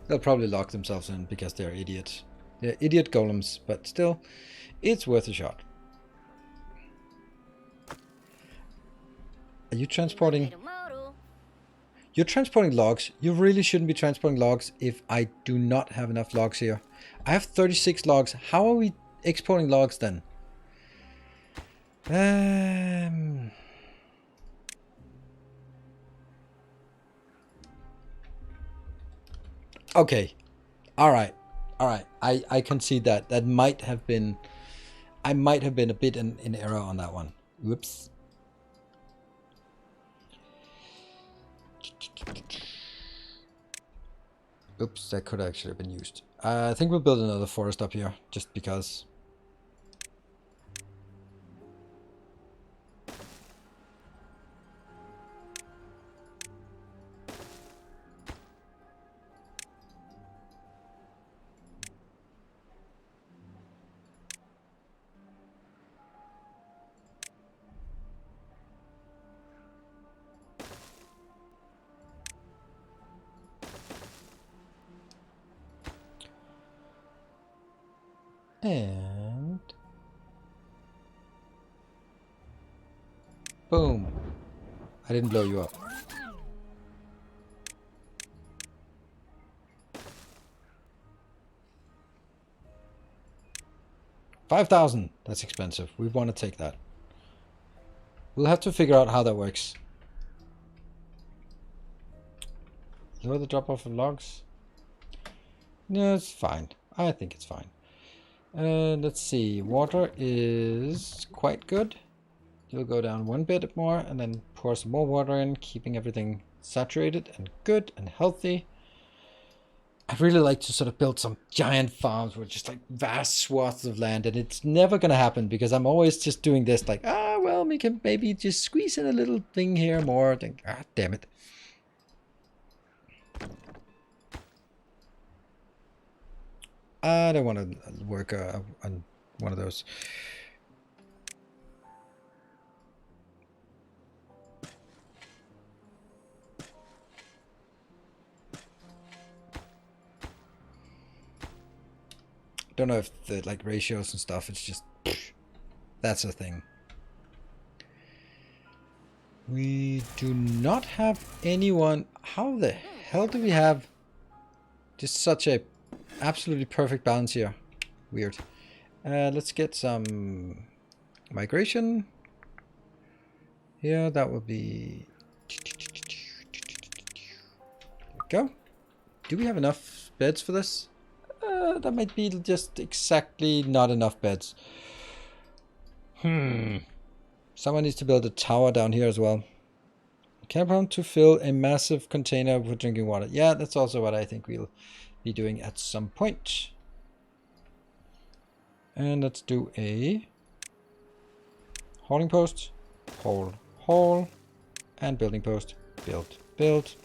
Speaker 1: They'll probably lock themselves in because they're idiots. They're idiot golems, but still, it's worth a shot. Are you transporting? You're transporting logs. You really shouldn't be transporting logs if I do not have enough logs here. I have 36 logs. How are we exporting logs then? Okay. All right. I concede that. That might have been... I might have been a bit in error on that one. Whoops. Oops, that could actually have been used. I think we'll build another forest up here, just because. And boom. I didn't blow you up. $5,000. That's expensive. We want to take that. We'll have to figure out how that works. Lower the drop off of logs. No, it's fine. I think it's fine. Let's see. Water is quite good. You'll go down one bit more and then pour some more water in, keeping everything saturated and good and healthy. I'd really like to sort of build some giant farms with just like vast swaths of land, and it's never going to happen because I'm always just doing this like, well, we can maybe just squeeze in a little thing here more. Then, damn it. I don't want to work on one of those. Don't know if the like ratios and stuff, it's just that's a thing. We do not have anyone. How the hell do we have just such a absolutely perfect balance here? Weird. Let's get some migration here. That would be there we go. Do we have enough beds for this? That might be just exactly not enough beds. Someone needs to build a tower down here as well. Campground to fill a massive container for drinking water. Yeah, that's also what I think we'll be doing at some point. And let's do a hauling post, haul, and building post, build.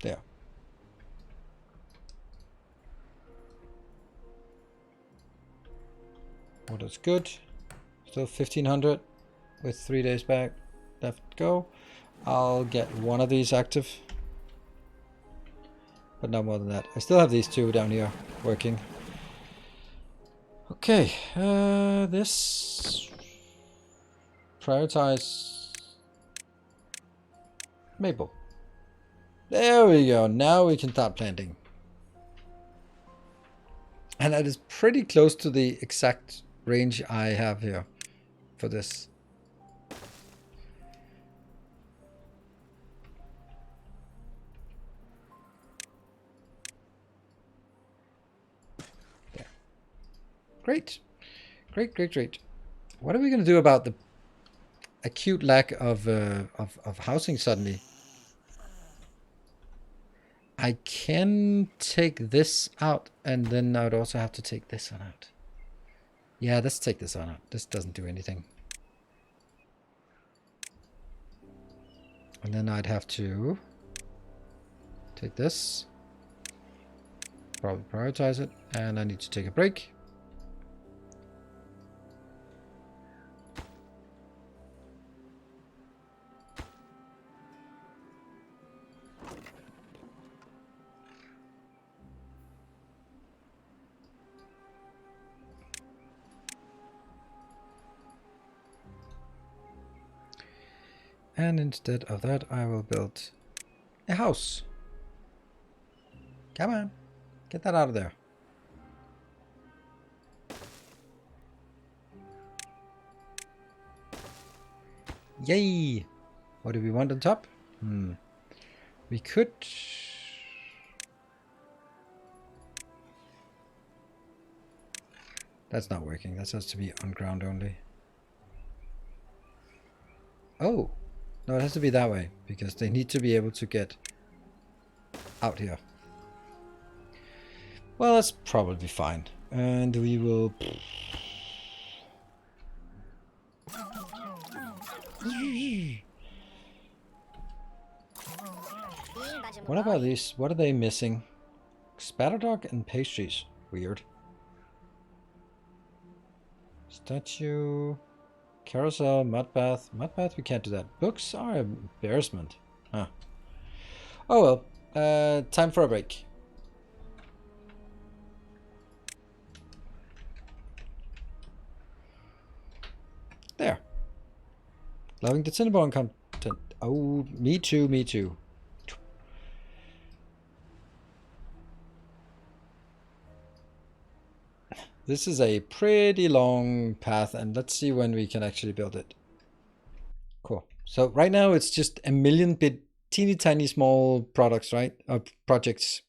Speaker 1: There. Water's good. Still 1500 with 3 days back left to go. I'll get one of these active, but not more than that. I still have these two down here working. Okay, this prioritize maple. There we go. Now we can start planting. And that is pretty close to the exact range I have here for this. There. Great. Great. What are we going to do about the acute lack of housing suddenly? I can take this out, and then I would also have to take this one out. Yeah, let's take this one out. This doesn't do anything. And then I'd have to take this, probably prioritize it, and I need to take a break. And instead of that, I will build a house. Come on, get that out of there. Yay! What do we want on top? We could... That's not working. That has to be on ground only. Oh! No, it has to be that way, because they need to be able to get out here. Well, that's probably fine. And we will... What about these? What are they missing? Spatterdog and pastries. Weird. Statue... Carousel, mud bath. Mud bath, we can't do that. Books are an embarrassment. Huh. Oh well. Time for a break. There. Loving the Timberborn content. Oh, me too, me too. This is a pretty long path, and let's see when we can actually build it. Cool. So right now it's just a million bit teeny tiny small products, right? Projects.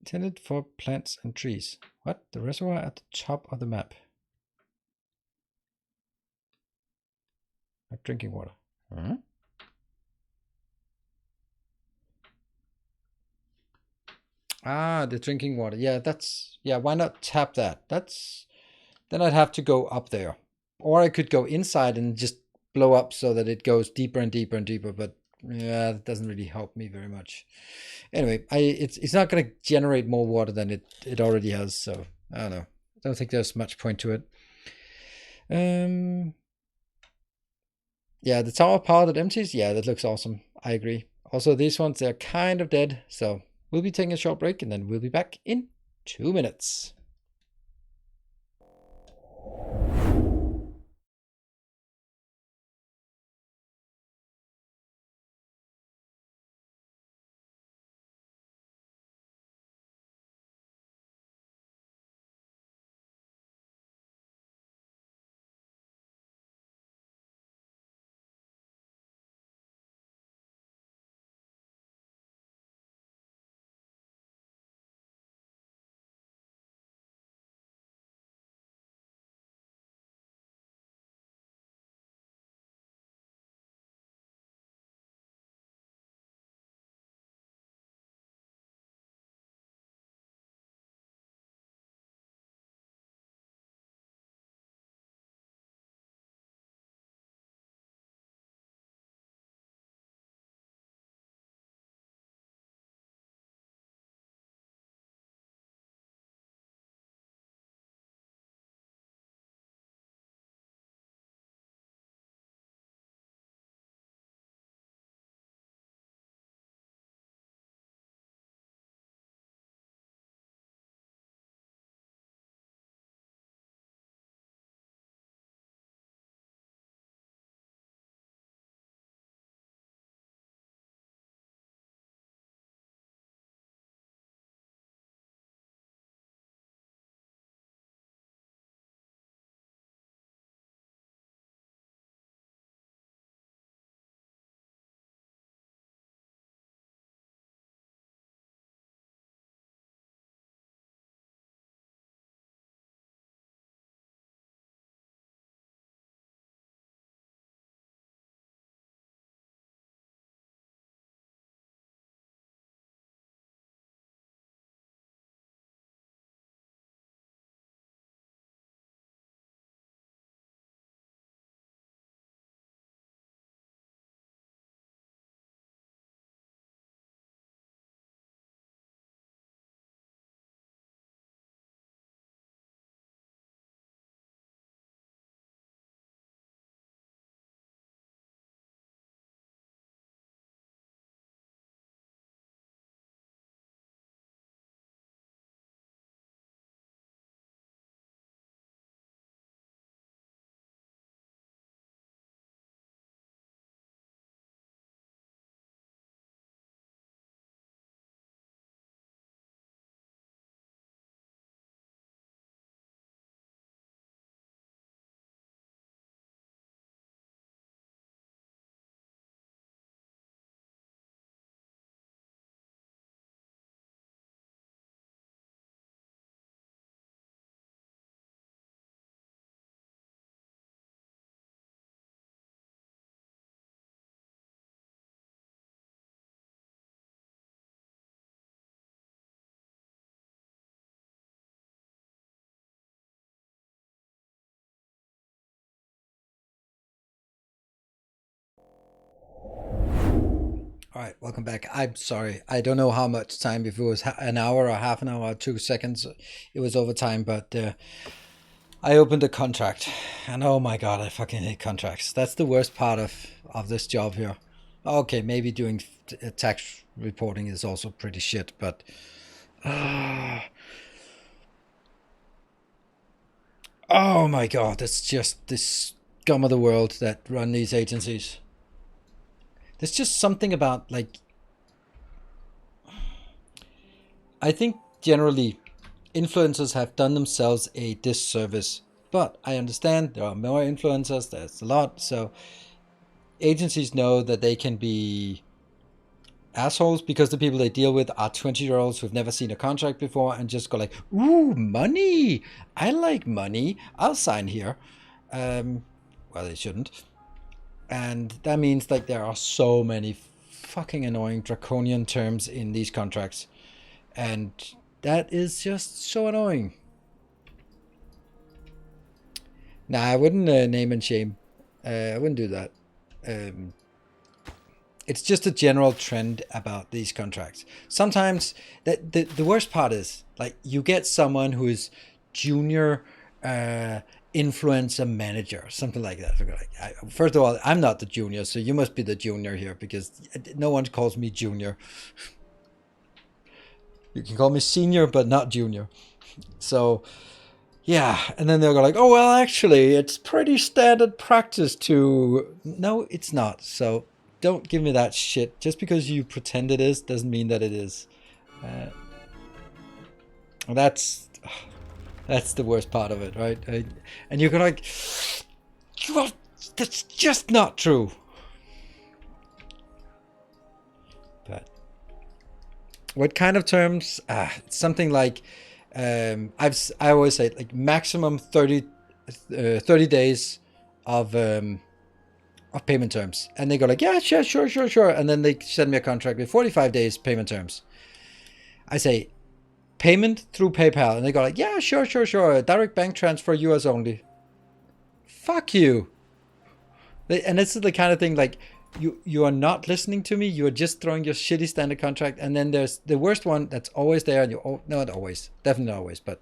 Speaker 1: Intended for plants and trees. What? The reservoir at the top of the map. Like drinking water. Huh? Ah, the drinking water. Yeah, that's... Yeah, why not tap that? That's... Then I'd have to go up there. Or I could go inside and just blow up so that it goes deeper and deeper and deeper, but yeah, that doesn't really help me very much. Anyway, it's not going to generate more water than it already has, so I don't know. I don't think there's much point to it. Yeah, the tower power that empties, yeah, that looks awesome. I agree. Also, these ones, they're kind of dead, so we'll be taking a short break and then we'll be back in 2 minutes. All right, welcome back. I'm sorry. I don't know how much time, if it was an hour or half an hour or 2 seconds. It was overtime, but I opened a contract. And oh my God, I fucking hate contracts. That's the worst part of this job here. Okay, maybe doing tax reporting is also pretty shit, but... Oh my god, it's just this scum of the world that run these agencies. There's just something about, like, I think generally influencers have done themselves a disservice, but I understand there are more influencers, there's a lot, so agencies know that they can be assholes because the people they deal with are 20-year-olds who've never seen a contract before and just go like, ooh, money, I like money, I'll sign here. Well, they shouldn't. And that means like there are so many fucking annoying draconian terms in these contracts, and that is just so annoying. Nah, I wouldn't name and shame. I wouldn't do that. It's just a general trend about these contracts. Sometimes that the worst part is like you get someone who is junior influencer manager, something like that. First of all, I'm not the junior, so you must be the junior here because no one calls me junior. You can call me senior, but not junior. So yeah, and then they'll go like, oh, well, actually, it's pretty standard practice to... No, it's not. So don't give me that shit. Just because you pretend it is doesn't mean that it is. That's the worst part of it, right? And you go like, well, that's just not true. But what kind of terms? Something like, I always say like maximum 30 days of payment terms, and they go like, yeah, sure, and then they send me a contract with 45 days payment terms. I say payment through PayPal, and they go like, yeah, sure, direct bank transfer, US only. Fuck you. And this is the kind of thing like, you are not listening to me. You are just throwing your shitty standard contract. And then there's the worst one that's always there, and not always, definitely not always, but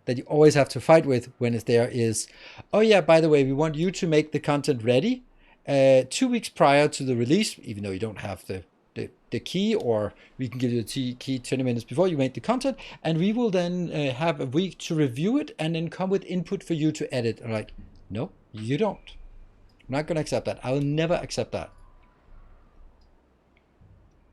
Speaker 1: that you always have to fight with when it's there is, oh yeah, by the way, we want you to make the content ready 2 weeks prior to the release, even though you don't have the key, or we can give you the key 20 minutes before you make the content, and we will then have a week to review it and then come with input for you to edit. I'm like, no, you don't. I'm not going to accept that. I will never accept that.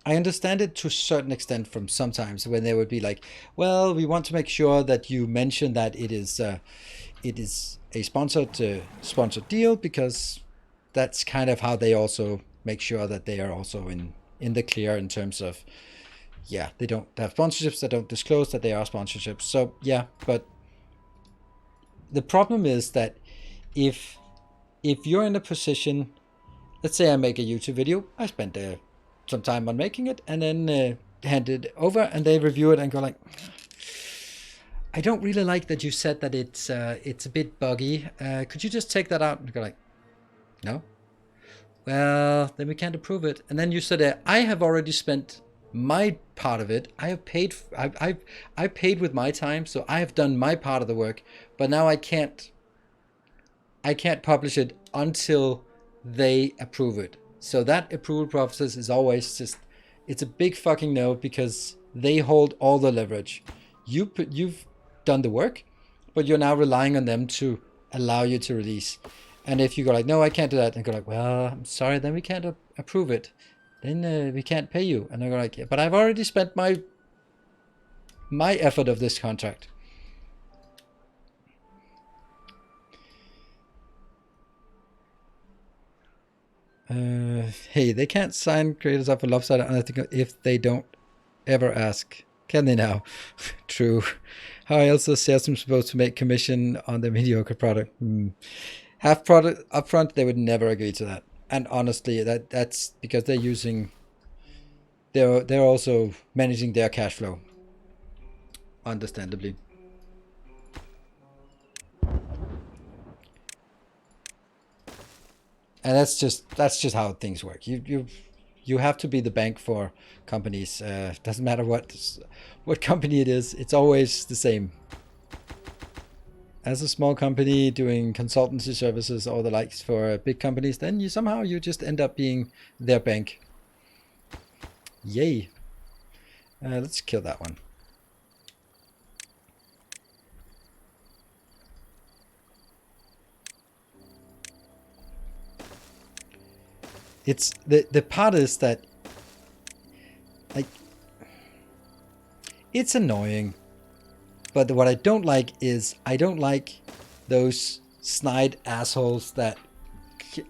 Speaker 1: I understand it to a certain extent from sometimes when they would be like, well, we want to make sure that you mention that it is a sponsored deal, because that's kind of how they also make sure that they are also in the clear in terms of, yeah, they don't have sponsorships that don't disclose that they are sponsorships. So yeah, but the problem is that if you're in a position, let's say I make a YouTube video, I spent some time on making it, and then hand it over, and they review it and go like, I don't really like that you said that it's a bit buggy. Could you just take that out? And go like, no. Well, then we can't approve it. And then you said, I have already spent my part of it. I have paid. I paid with my time, so I have done my part of the work. But now I can't publish it until they approve it. So that approval process is always just, it's a big fucking no, because they hold all the leverage. You've done the work, but you're now relying on them to allow you to release. And if you go like, no, I can't do that, and go like, well, I'm sorry, then we can't approve it. Then we can't pay you. And I go like, yeah, but I've already spent my effort of this contract. Hey, they can't sign creators up for lopsided unethical if they don't ever ask. Can they now? True. How else is salesmen supposed to make commission on their mediocre product? Half product upfront, they would never agree to that. And honestly, that's because they're also managing their cash flow. Understandably. And that's just how things work. You have to be the bank for companies. Doesn't matter what company it is. It's always the same. As a small company doing consultancy services or the likes for big companies, then you just end up being their bank. Yay. Let's kill that one. it's the part is that, like, it's annoying. But what I don't like is I don't like those snide assholes that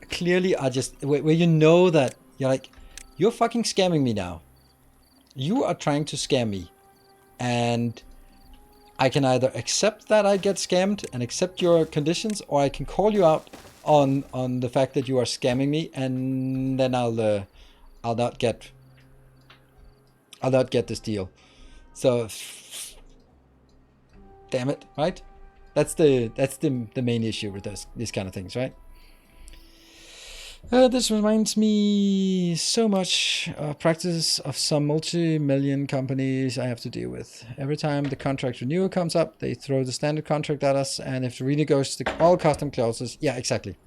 Speaker 1: clearly are just where you know that you're like, you're fucking scamming me now. You are trying to scam me, and I can either accept that I get scammed and accept your conditions, or I can call you out on the fact that you are scamming me, and then I'll not get this deal. So, damn it, right? That's the main issue with these kind of things, right? This reminds me so much of practice of some multi-million companies I have to deal with. Every time the contract renewal comes up, they throw the standard contract at us, and if it really goes to all custom clauses, yeah, exactly,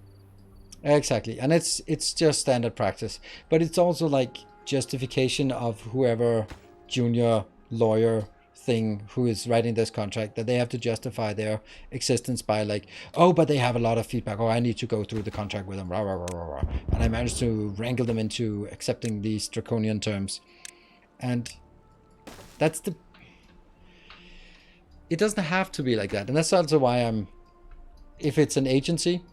Speaker 1: and it's just standard practice. But it's also like justification of whoever junior lawyer thing who is writing this contract, that they have to justify their existence by like, oh, but they have a lot of feedback, or I need to go through the contract with them, rah, rah, rah, rah, rah. And I managed to wrangle them into accepting these draconian terms. And that's it doesn't have to be like that. And that's also why if it's an agency,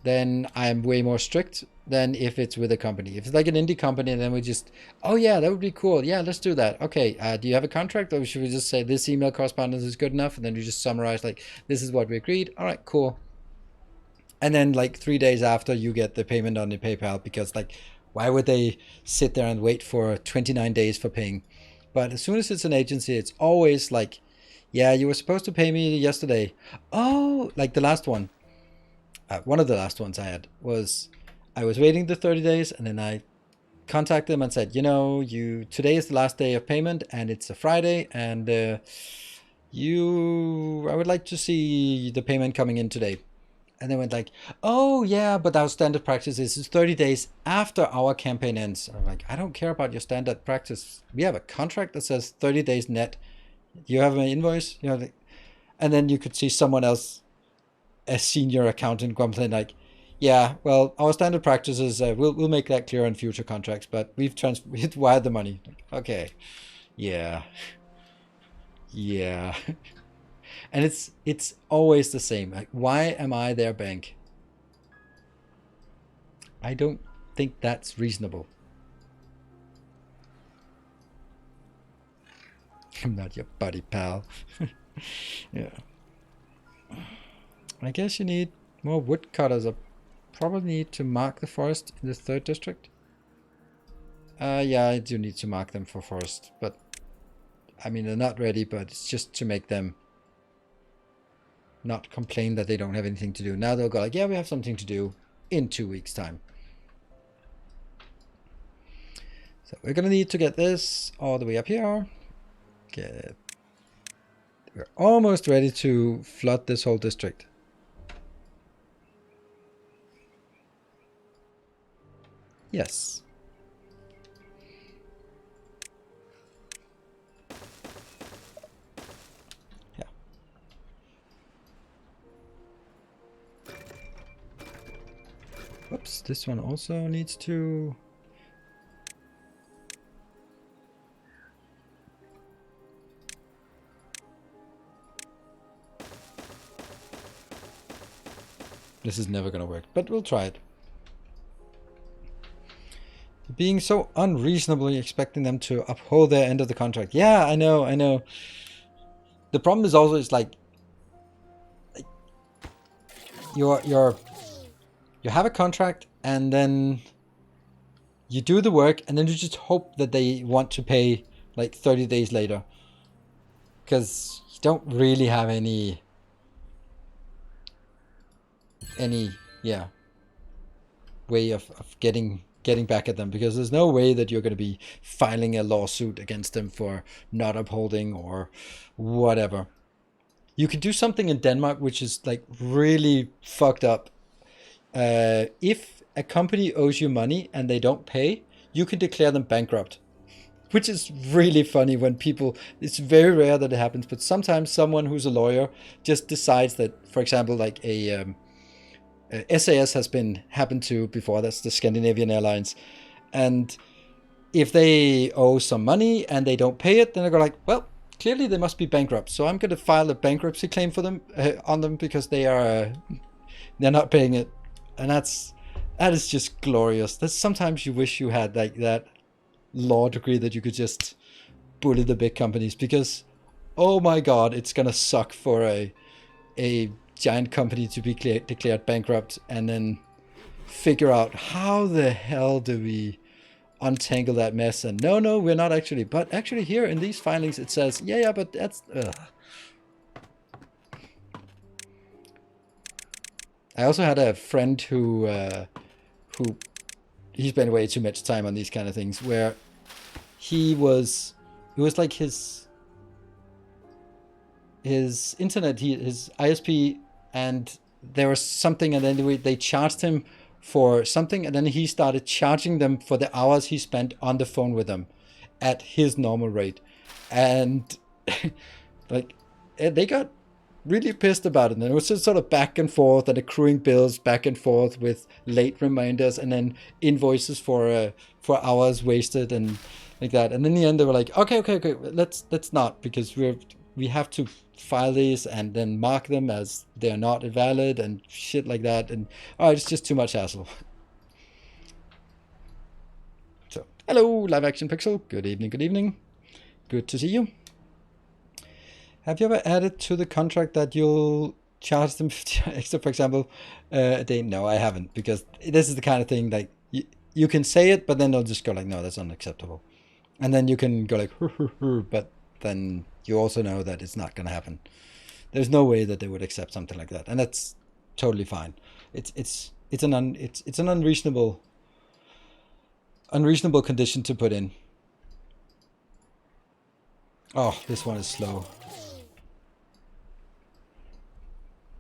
Speaker 1: then I'm way more strict than if it's with a company. If it's like an indie company, then we just, oh yeah, that would be cool. Yeah, let's do that. Okay, do you have a contract, or should we just say this email correspondence is good enough, and then you just summarize like, this is what we agreed. All right, cool. And then like 3 days after, you get the payment on the PayPal, because like, why would they sit there and wait for 29 days for paying? But as soon as it's an agency, it's always like, yeah, you were supposed to pay me yesterday. Oh, like the last one. One of the last ones I had was, I was waiting the 30 days, and then I contacted them and said, today is the last day of payment, and it's a Friday, and I would like to see the payment coming in today. And they went like, oh yeah, but our standard practice is 30 days after our campaign ends. I'm like, I don't care about your standard practice. We have a contract that says 30 days net. You have an invoice, and then you could see someone else, a senior accountant, grumbling like, yeah, well, our standard practice is we'll make that clear in future contracts, but we've wired the money. Like, okay, yeah, and it's always the same. Like, why am I their bank? I don't think that's reasonable. I'm not your buddy pal. Yeah. I guess you need more woodcutters. I probably need to mark the forest in the 3rd district. Yeah, I do need to mark them for forest, but I mean, they're not ready, but it's just to make them not complain that they don't have anything to do. Now they'll go like, yeah, we have something to do in 2 weeks' time. So we're gonna need to get this all the way up here. We're almost ready to flood this whole district. Yes. Yeah. Whoops, this one also needs to... This is never gonna work, but we'll try it. Being so unreasonably expecting them to uphold their end of the contract. Yeah, I know. The problem is also, it's like you have a contract, and then you do the work, and then you just hope that they want to pay like 30 days later, because you don't really have any way of getting back at them, because there's no way that you're going to be filing a lawsuit against them for not upholding or whatever. You can do something in Denmark which is like really fucked up. If a company owes you money and they don't pay, you can declare them bankrupt, which is really funny when people, it's very rare that it happens, but sometimes someone who's a lawyer just decides that, for example, like SAS has been happened to before. That's the Scandinavian Airlines, and if they owe some money and they don't pay it, then they go like, well, clearly they must be bankrupt. So I'm going to file a bankruptcy claim for them on them because they're not paying it, and that is just glorious. That's sometimes you wish you had like that law degree that you could just bully the big companies because, oh my god, it's gonna suck for a giant company to be declared bankrupt and then figure out how the hell do we untangle that mess. And no, we're not actually, but actually here in these filings it says yeah, but that's I also had a friend who he spent way too much time on these kind of things where it was like his internet, his ISP, and there was something, and then they charged him for something, and then he started charging them for the hours he spent on the phone with them at his normal rate, and like they got really pissed about it, and it was just sort of back and forth and accruing bills back and forth with late reminders and then invoices for hours wasted and like that. And in the end they were like, okay, let's not, because we have to file these and then mark them as they're not invalid and shit like that, and it's just too much hassle. So hello Live Action Pixel, good evening, good to see you. Have you ever added to the contract that you'll charge them 50 extra, for example, a day? No, I haven't, because this is the kind of thing like you can say it, but then they'll just go like, no, that's unacceptable. And then you can go like, but then you also know that it's not going to happen. There's no way that they would accept something like that, and that's totally fine. It's an unreasonable condition to put in. Oh, this one is slow.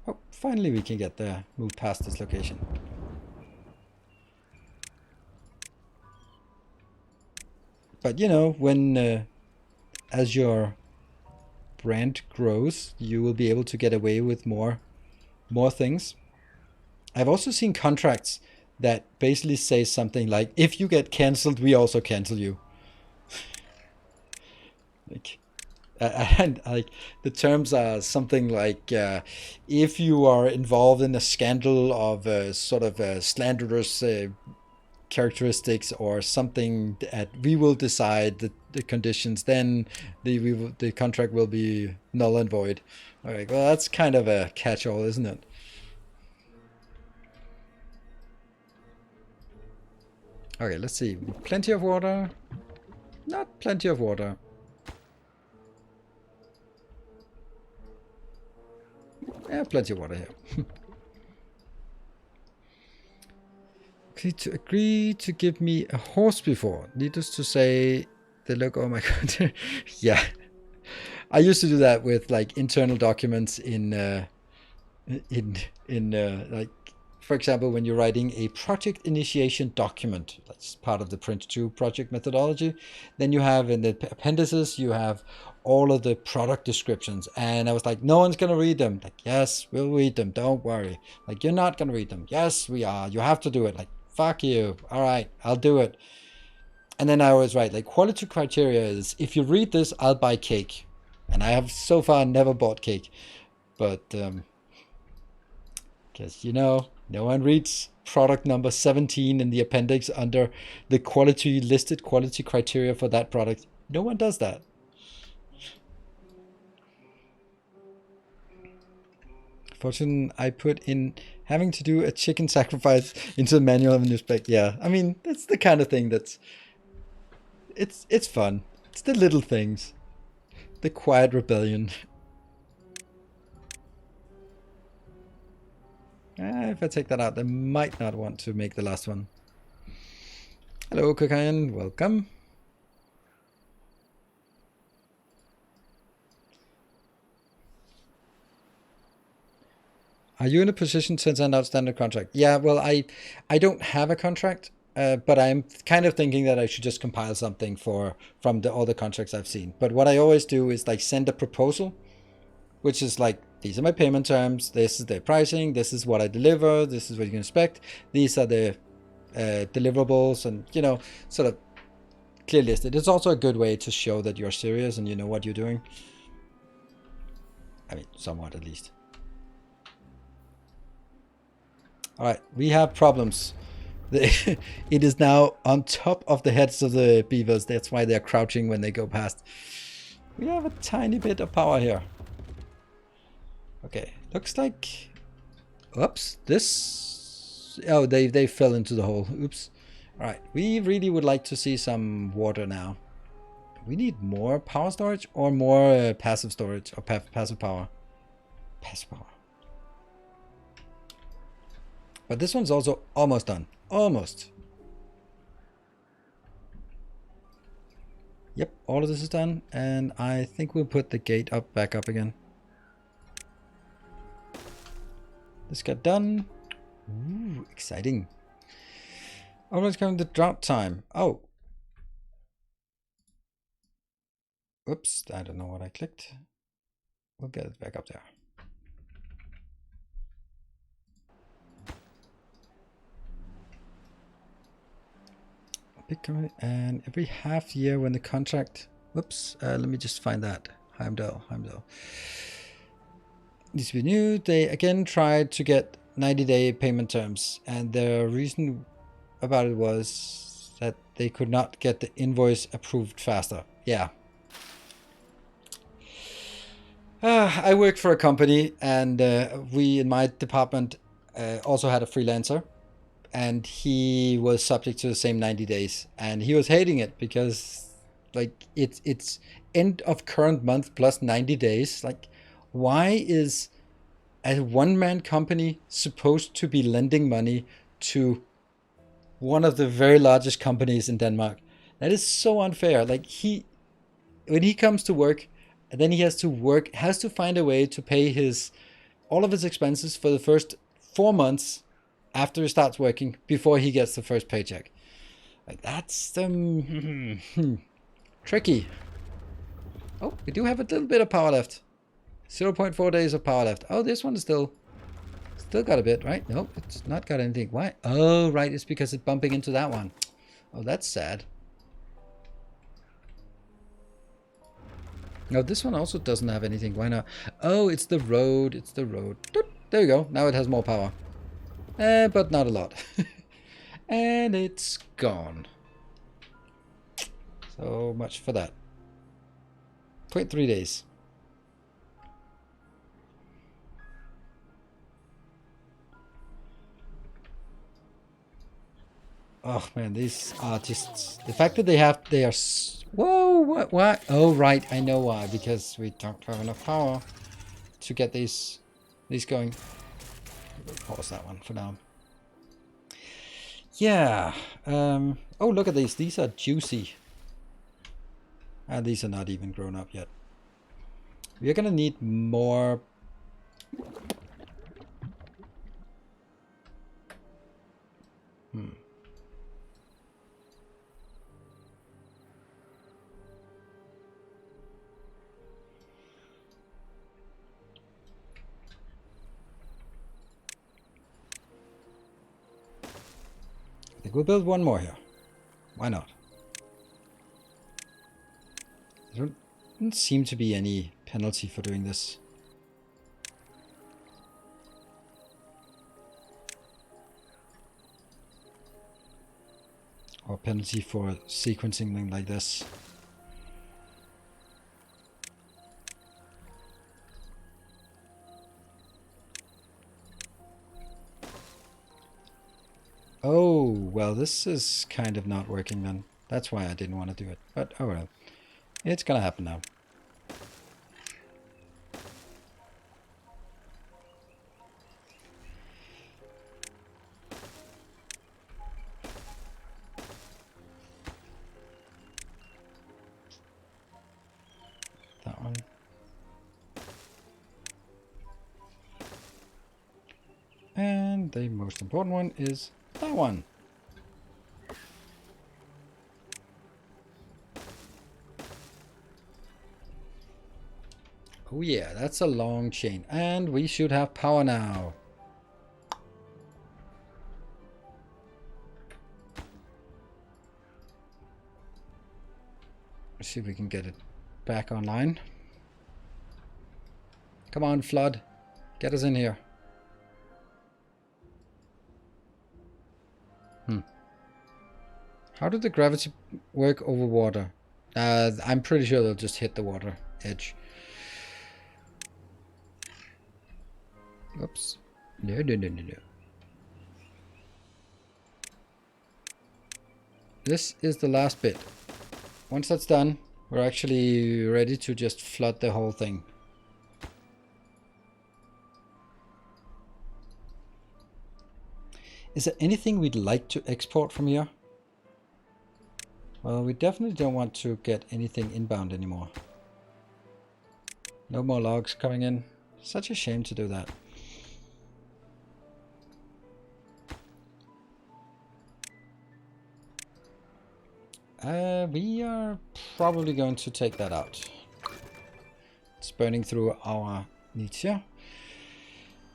Speaker 1: Oh, finally we can get there, move past this location. But you know, when as your brand grows, you will be able to get away with more things. I've also seen contracts that basically say something like, if you get cancelled, we also cancel you. Like, and like the terms are something like, if you are involved in a scandal of sort of slanderous characteristics or something, that we will decide the conditions, then the contract will be null and void. All right, well, that's kind of a catch-all, isn't it? Okay, let's see. Plenty of water. Not plenty of water. Yeah, plenty of water here. Agree to give me a horse before. Needless to say, they look, oh my god. Yeah. I used to do that with like internal documents in like, for example, when you're writing a project initiation document, that's part of the Print2 project methodology, then you have in the appendices, you have all of the product descriptions. And I was like, no one's going to read them. Like, yes, we'll read them. Don't worry. Like, you're not going to read them. Yes, we are. You have to do it. Like, fuck you. All right, I'll do it. And then I always write, like, quality criteria is, if you read this, I'll buy cake. And I have so far never bought cake. But, because, you know, no one reads product number 17 in the appendix under the listed quality criteria for that product. No one does that. Fortunately, I put in having to do a chicken sacrifice into the manual of a new spec. Yeah, I mean, that's the kind of thing that's... It's fun. It's the little things. The quiet rebellion. If I take that out, they might not want to make the last one. Hello, Kokayan. Welcome. Are you in a position to send out standard contract? Yeah, well, I don't have a contract, but I'm kind of thinking that I should just compile something from all the contracts I've seen. But what I always do is like send a proposal, which is like these are my payment terms, this is the pricing, this is what I deliver, this is what you can expect, these are the deliverables, and, you know, sort of clear listed. It's also a good way to show that you're serious and you know what you're doing. I mean, somewhat at least. All right, we have problems. It is now on top of the heads of the beavers. That's why they're crouching when they go past. We have a tiny bit of power here. Okay, looks like... Oops, this... Oh, they fell into the hole. Oops. All right, we really would like to see some water now. We need more power storage or more passive storage or passive power. Passive power. But this one's also almost done. Almost. Yep, all of this is done. And I think we'll put the gate up, back up again. This got done. Ooh, exciting. Almost coming to drought time. Oh. Oops, I don't know what I clicked. We'll get it back up there. And every half year when the contract... Whoops, let me just find that. Heimdall. Needs to be new. They again tried to get 90-day payment terms, and the reason about it was that they could not get the invoice approved faster. Yeah. I work for a company, and we in my department also had a freelancer, and he was subject to the same 90 days, and he was hating it because like it's end of current month plus 90 days. Like, why is a one-man company supposed to be lending money to one of the very largest companies in Denmark? That is so unfair. Like, when he comes to work, and then he has to find a way to pay all of his expenses for the first 4 months after he starts working before he gets the first paycheck. Like, that's tricky. Oh, we do have a little bit of power left. 0.4 days of power left. Oh, this one is still got a bit, right? Nope, it's not got anything. Why? Oh, right, it's because it's bumping into that one. Oh, that's sad. No, this one also doesn't have anything. Why not? Oh, it's the road. It's the road. There you go. Now it has more power. But not a lot. And it's gone. So much for that. 0.3 days. Oh man, these are just... The fact that they are... Whoa, what? Oh, right, I know why. Because we don't have enough power to get these going. We'll pause that one for now. Yeah. Oh, look at these. These are juicy. And these are not even grown up yet. We're gonna need more... I think we'll build one more here. Why not? There doesn't seem to be any penalty for doing this. Or penalty for sequencing them like this. Oh, well, this is kind of not working then. That's why I didn't want to do it. But, oh well. It's gonna happen now. That one. And the most important one is that one. Oh yeah, that's a long chain. And we should have power now. Let's see if we can get it back online. Come on, flood. Get us in here. How did the gravity work over water? I'm pretty sure they'll just hit the water edge. Oops. No. This is the last bit. Once that's done, we're actually ready to just flood the whole thing. Is there anything we'd like to export from here? Well, we definitely don't want to get anything inbound anymore. No more logs coming in. Such a shame to do that. We are probably going to take that out. It's burning through our needs here.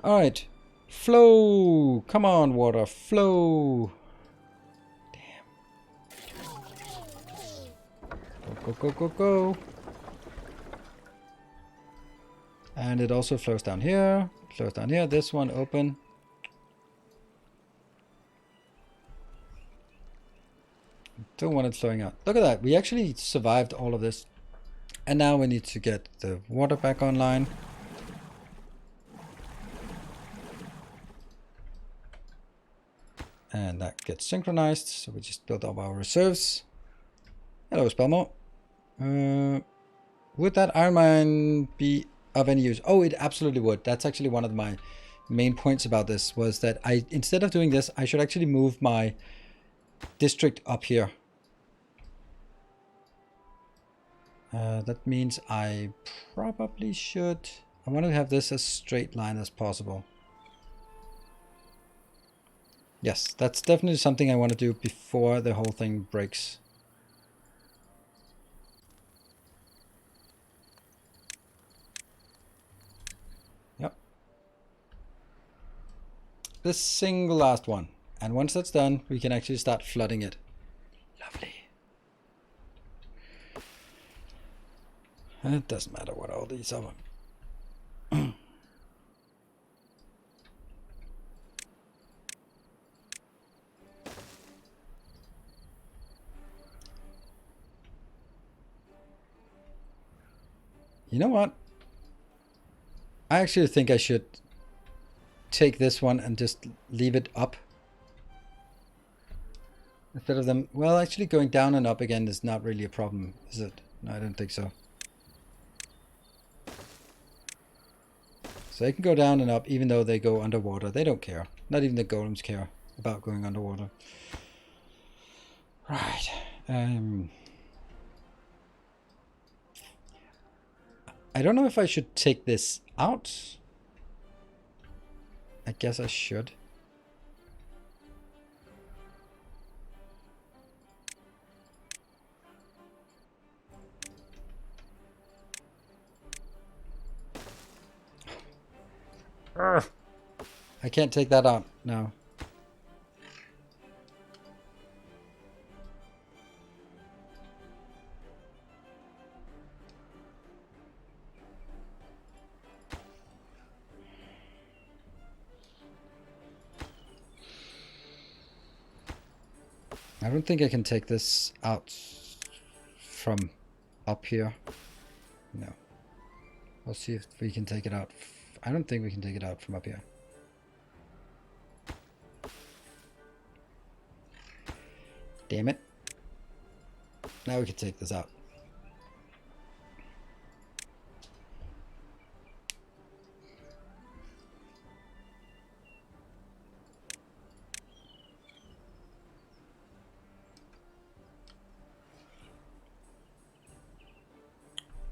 Speaker 1: Alright. Flow! Come on, water. Flow! Damn. Go. And it also flows down here. Flows down here. This one open. Don't want it flowing out. Look at that. We actually survived all of this. And now we need to get the water back online. And that gets synchronized. So we just build up our reserves. Hello, Spellmore. Would that iron mine be of any use? Oh, it absolutely would. That's actually one of my main points about this, was that instead of doing this, I should actually move my district up here. That means I probably should... I want to have this as straight line as possible. Yes, that's definitely something I want to do before the whole thing breaks. Yep. This single last one. And once that's done, we can actually start flooding it. Lovely. And it doesn't matter what all these are. You know what? I actually think I should take this one and just leave it up. Instead of them... Well, actually going down and up again is not really a problem, is it? No, I don't think so. So they can go down and up even though they go underwater. They don't care. Not even the golems care about going underwater. Right. I don't know if I should take this out. I guess I should. I can't take that out now. I don't think I can take this out from up here. No. We'll see if we can take it out. I don't think we can take it out from up here. Damn it. Now we can take this out.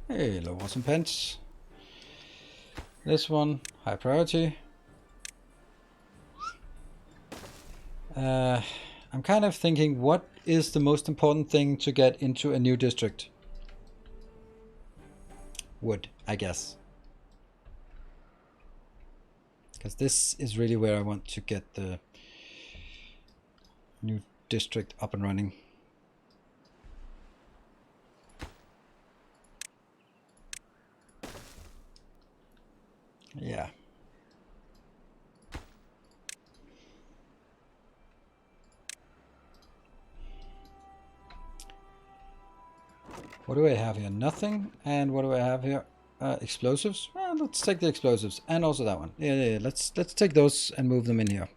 Speaker 1: Hey, low awesome pence. This one, high priority. I'm kind of thinking, what is the most important thing to get into a new district? Wood, I guess. Because this is really where I want to get the new district up and running. Yeah. What do I have here? Nothing. And what do I have here? Explosives. Well, let's take the explosives and also that one. Yeah. Let's take those and move them in here.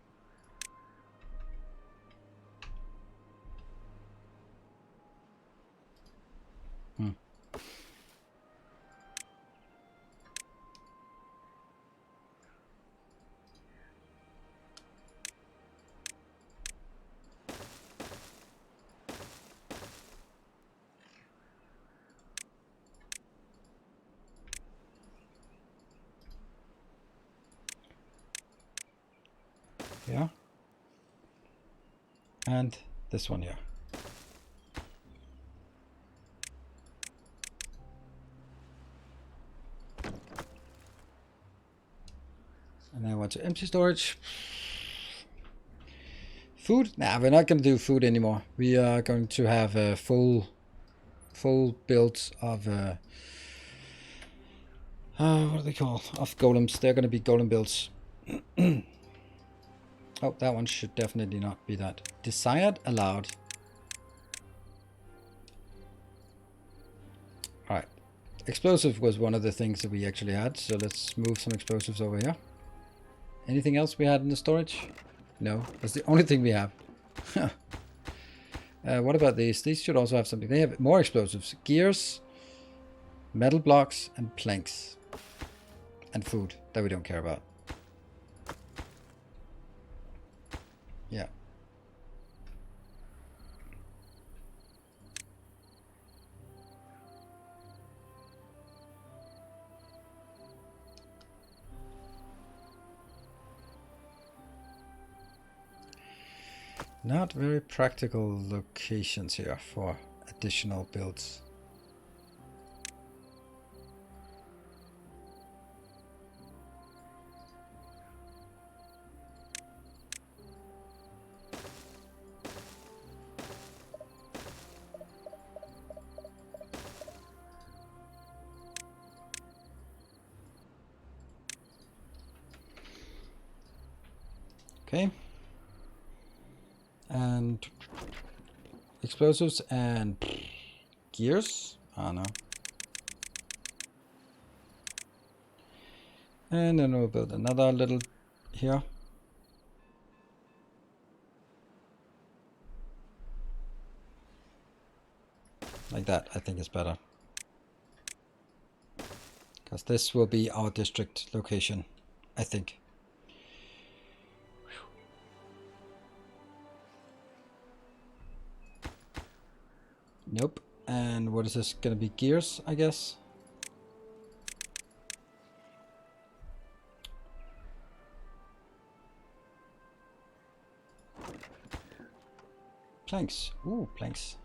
Speaker 1: Yeah. And this one here. And I want to empty storage. Food? Nah, we're not going to do food anymore. We are going to have a full builds of what are they called? Of golems. They're going to be golem builds. Oh, that one should definitely not be that. Desired, allowed. Alright. Explosive was one of the things that we actually had, so let's move some explosives over here. Anything else we had in the storage? No, that's the only thing we have. What about these? These should also have something. They have more explosives. Gears, metal blocks, and planks. And food that we don't care about. Yeah. Not very practical locations here for additional builds. Okay. And explosives and gears. I don't know. And then we'll build another little here. Like that, I think is better. Because this will be our district location, I think. Nope. And what is this gonna be? Gears, I guess. Planks. Ooh, planks.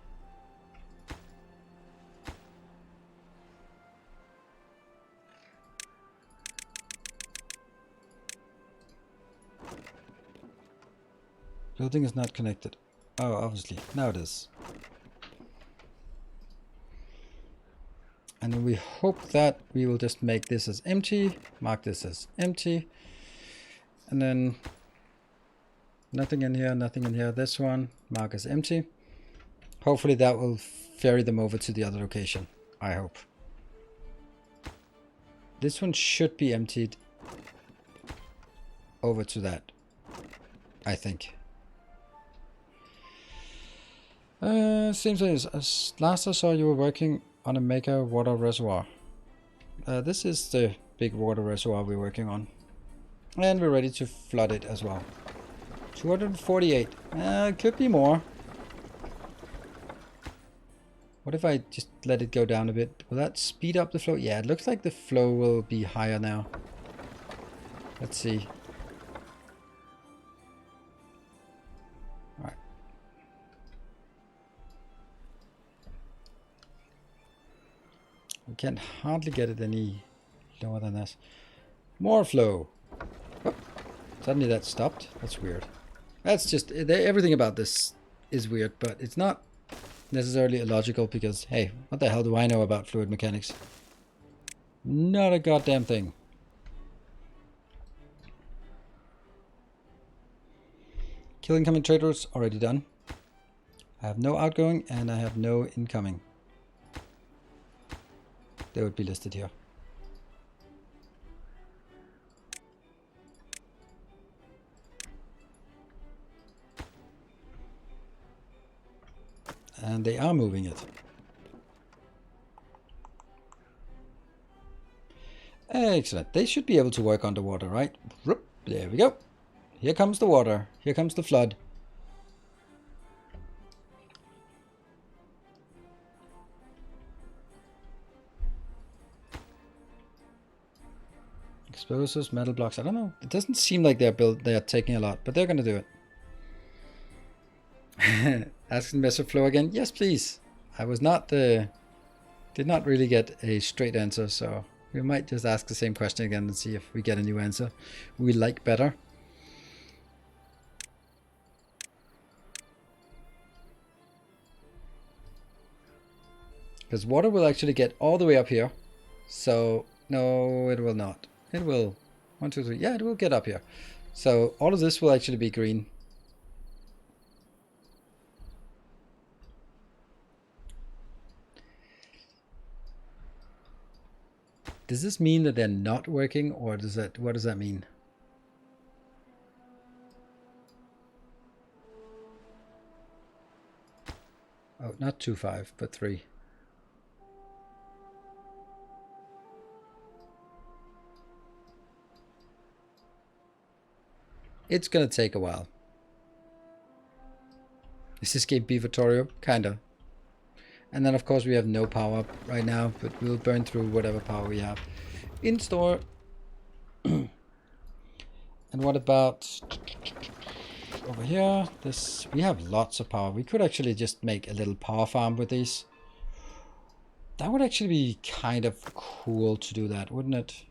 Speaker 1: Building is not connected. Oh, obviously. Now it is. And then we hope that we will just make this as empty, mark this as empty, and then nothing in here, nothing in here. This one, mark as empty. Hopefully that will ferry them over to the other location, I hope. This one should be emptied over to that, I think. Seems like as last I saw you were working on a mega water reservoir. This is the big water reservoir we're working on. And we're ready to flood it as well. 248. Could be more. What if I just let it go down a bit? Will that speed up the flow? Yeah, it looks like the flow will be higher now. Let's see. Alright. We can hardly get it any lower than this. More flow. Oh, Suddenly that stopped. That's weird. That's just... everything about this is weird, but it's not necessarily illogical because, hey, what the hell do I know about fluid mechanics? Not a goddamn thing. Kill incoming traders already done. I have no outgoing and I have no incoming. They would be listed here. And they are moving it. Excellent. They should be able to work underwater, right? There we go. Here comes the water. Here comes the flood. Explosives, metal blocks. I don't know. It doesn't seem like they're taking a lot, but they're going to do it. Ask Investor Flow again. Yes, please. I was not did not really get a straight answer, so we might just ask the same question again and see if we get a new answer we like better. Because water will actually get all the way up here. So, no, it will not. It will. 1, 2, 3. Yeah, it will get up here. So, all of this will actually be green. Does this mean that they're not working, or what does that mean? Oh, not 2, 5, but 3. It's gonna take a while. Is this game Beavertorium? Kinda. And then of course we have no power right now, but we'll burn through whatever power we have in store. And what about over here? This, we have lots of power. We could actually just make a little power farm with these. That would actually be kind of cool to do that, wouldn't it?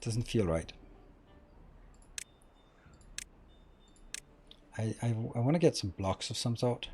Speaker 1: Doesn't feel right. I want to get some blocks of some sort.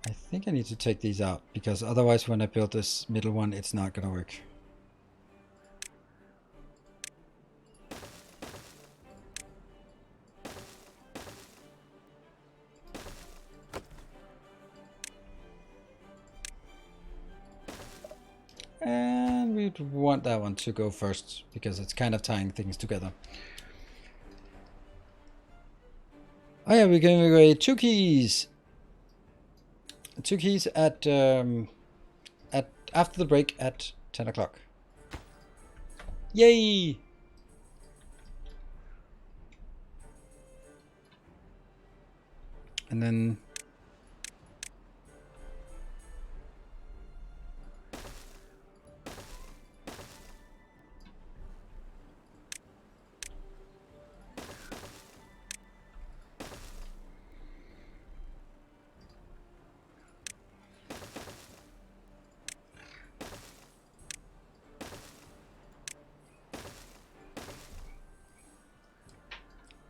Speaker 1: I think I need to take these out because otherwise when I build this middle one, it's not gonna work. And we'd want that one to go first because it's kind of tying things together. Oh yeah, we're going to go 2 keys. 2 keys at after the break at 10 o'clock. Yay! And then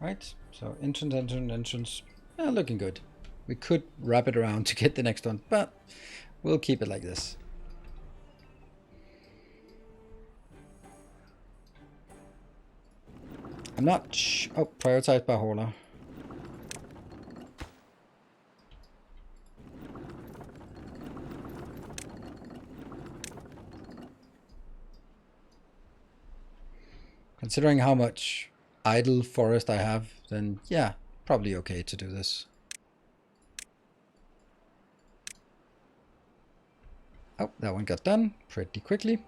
Speaker 1: right, so entrance, looking good. We could wrap it around to get the next one, but we'll keep it like this. I'm not prioritized by hauler. Considering how much idle forest I have, then yeah, probably okay to do this. Oh, that one got done pretty quickly.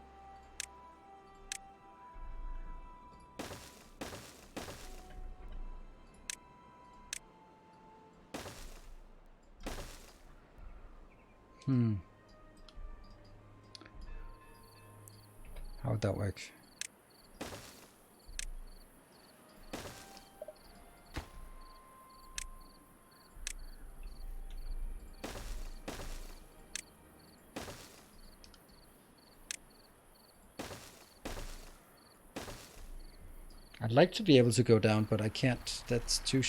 Speaker 1: How would that work? I'd like to be able to go down, but I can't. That's too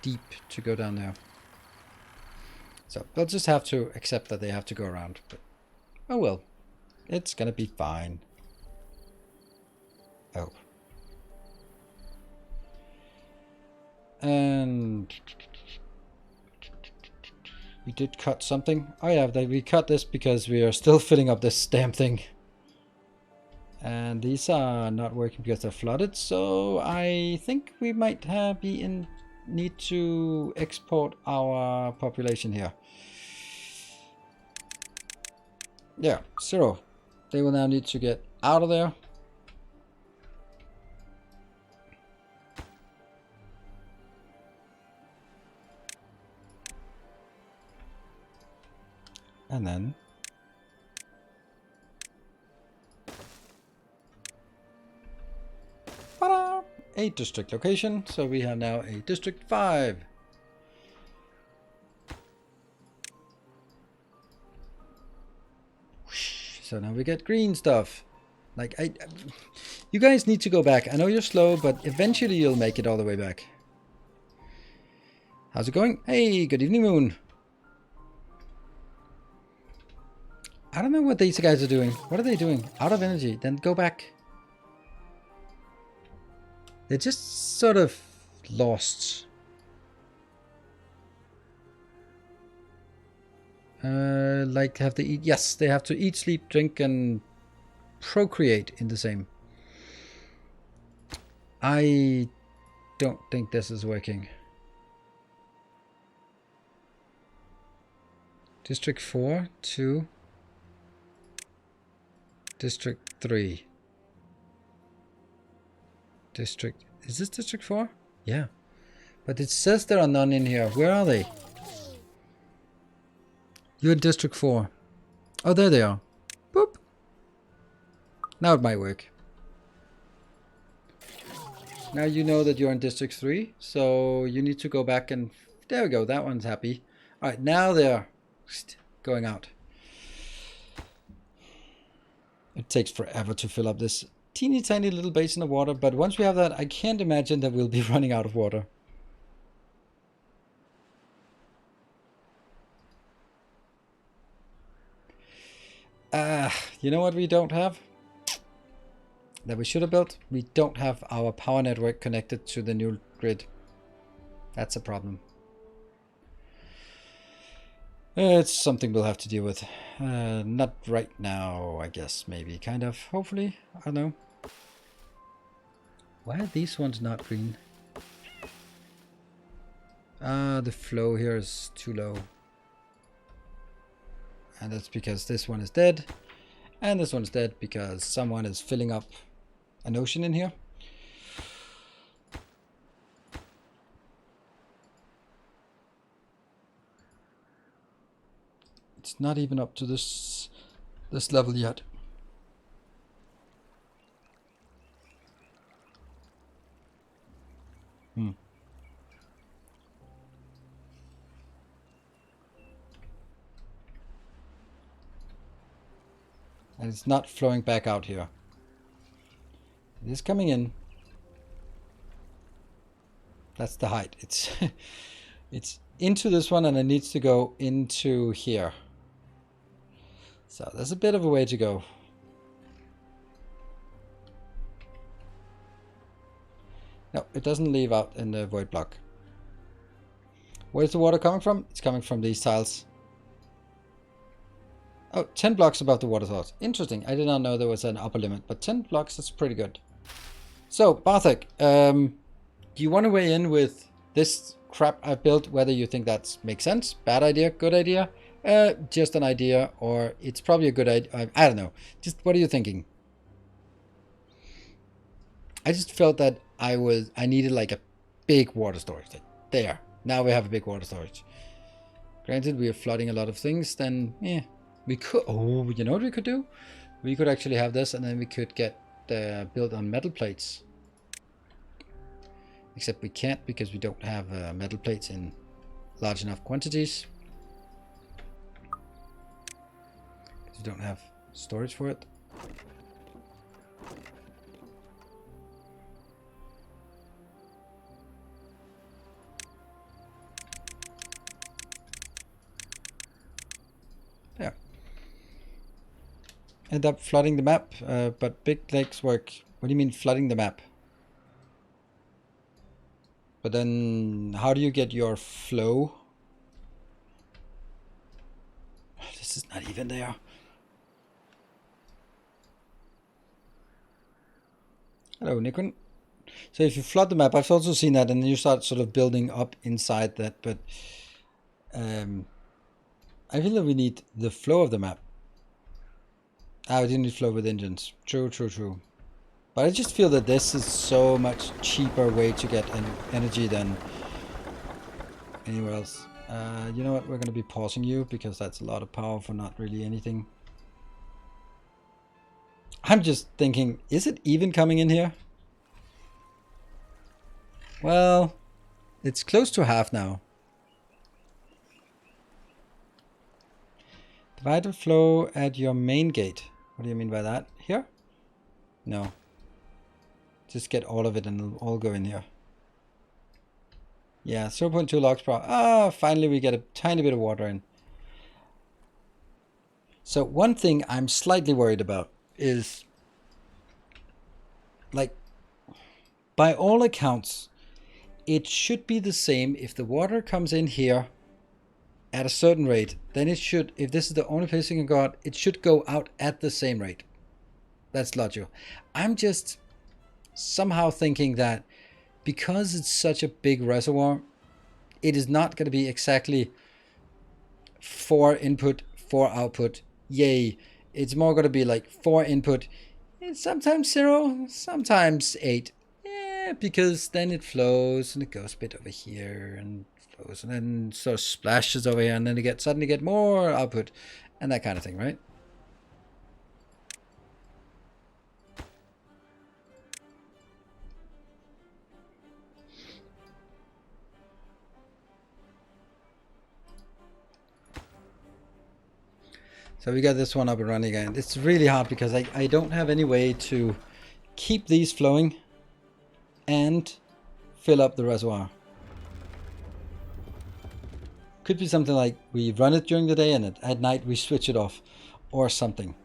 Speaker 1: deep to go down there. So they'll just have to accept that they have to go around. But oh well, it's gonna be fine. Oh. And we did cut something. Oh yeah, we cut this because we are still filling up this damn thing. And these are not working because they're flooded, so I think we might need to export our population here. Yeah, 0. They will now need to get out of there. And then a district location, so we have now a district 5. So now we get green stuff. Like you guys need to go back. I know you're slow, but eventually you'll make it all the way back. How's it going? Hey, good evening, Moon. I don't know what these guys are doing. What are they doing? Out of energy. Then go back. They're just sort of lost. Like have to eat. Yes, they have to eat, sleep, drink, and procreate in the same. I don't think this is working. District 4 to District 3. District... Is this District 4? Yeah. But it says there are none in here. Where are they? You're in District 4. Oh, there they are. Boop. Now it might work. Now you know that you're in District 3. So you need to go back and... There we go. That one's happy. Alright, now they're going out. It takes forever to fill up this teeny tiny little basin of water, but once we have that, I can't imagine that we'll be running out of water. You know what we don't have? That we should have built? We don't have our power network connected to the new grid. That's a problem. It's something we'll have to deal with. Not right now, I guess. Maybe, kind of. Hopefully. I don't know. Why are these ones not green? The flow here is too low. And that's because this one is dead. And this one's dead because someone is filling up an ocean in here. It's not even up to this level yet. And it's not flowing back out here. It is coming in. That's the height. It's into this one, and it needs to go into here. So there's a bit of a way to go. No, it doesn't leave out in the void block. Where's the water coming from? It's coming from these tiles. Oh, 10 blocks above the water source. Interesting. I did not know there was an upper limit, but 10 blocks is pretty good. So, Bartek, do you want to weigh in with this crap I've built, whether you think that makes sense? Bad idea? Good idea? Just an idea, or it's probably a good idea. I don't know. Just what are you thinking? I just felt that I needed like a big water storage. Like, there. Now we have a big water storage. Granted, we are flooding a lot of things, then, yeah. We could, oh, you know what we could do? We could actually have this, and then we could get built on metal plates. Except we can't, because we don't have metal plates in large enough quantities. We don't have storage for it. There. End up flooding the map, but big lakes work. What do you mean flooding the map? But then how do you get your flow? This is not even there. Hello, Nikon. So if you flood the map, I've also seen that, and then you start sort of building up inside that, but I feel that we need the flow of the map. We didn't need flow with engines. True. But I just feel that this is so much cheaper way to get energy than anywhere else. You know what? We're going to be pausing you because that's a lot of power for not really anything. I'm just thinking, is it even coming in here? Well, it's close to half now. Divide the flow at your main gate. What do you mean by that? Here? No. Just get all of it and it'll all go in here. Yeah, 0.2 logs per hour. Finally we get a tiny bit of water in. So one thing I'm slightly worried about is, like, by all accounts, it should be the same if the water comes in here at a certain rate, then it should, if this is the only place you can go out, it should go out at the same rate. That's logical. I'm just somehow thinking that because it's such a big reservoir, it is not going to be exactly 4 input, 4 output. Yay. It's more going to be like 4 input, sometimes 0, sometimes 8. Yeah, because then it flows and it goes a bit over here and flows and then sort of splashes over here and then it suddenly get more output and that kind of thing, right? So we got this one up and running again. It's really hard because I don't have any way to keep these flowing and fill up the reservoir. Could be something like we run it during the day and at night we switch it off or something.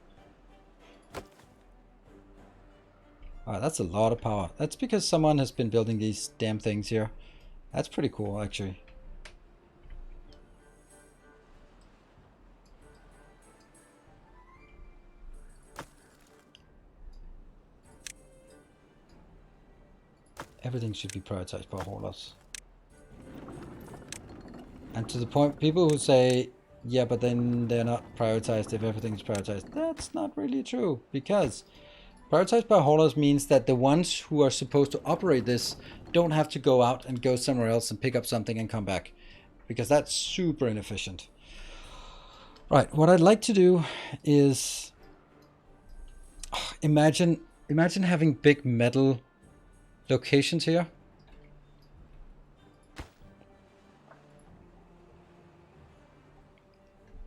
Speaker 1: Wow, that's a lot of power. That's because someone has been building these damn things here. That's pretty cool, actually. Everything should be prioritized by haulers. And to the point, people who say, yeah, but then they're not prioritized if everything's prioritized. That's not really true, because prioritized by haulers means that the ones who are supposed to operate this don't have to go out and go somewhere else and pick up something and come back, because that's super inefficient. Right, what I'd like to do is imagine having big metal locations here.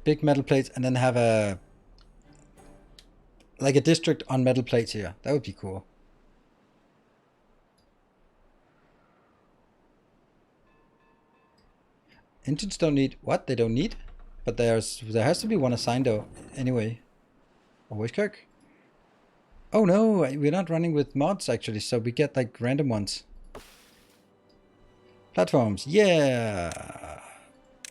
Speaker 1: Big metal plates, and then have a district on metal plates here. That would be cool. Engines don't need what? They don't need? But there has to be one assigned though anyway. Always Kirk. Oh no, we're not running with mods actually, so we get like random ones. Platforms, yeah.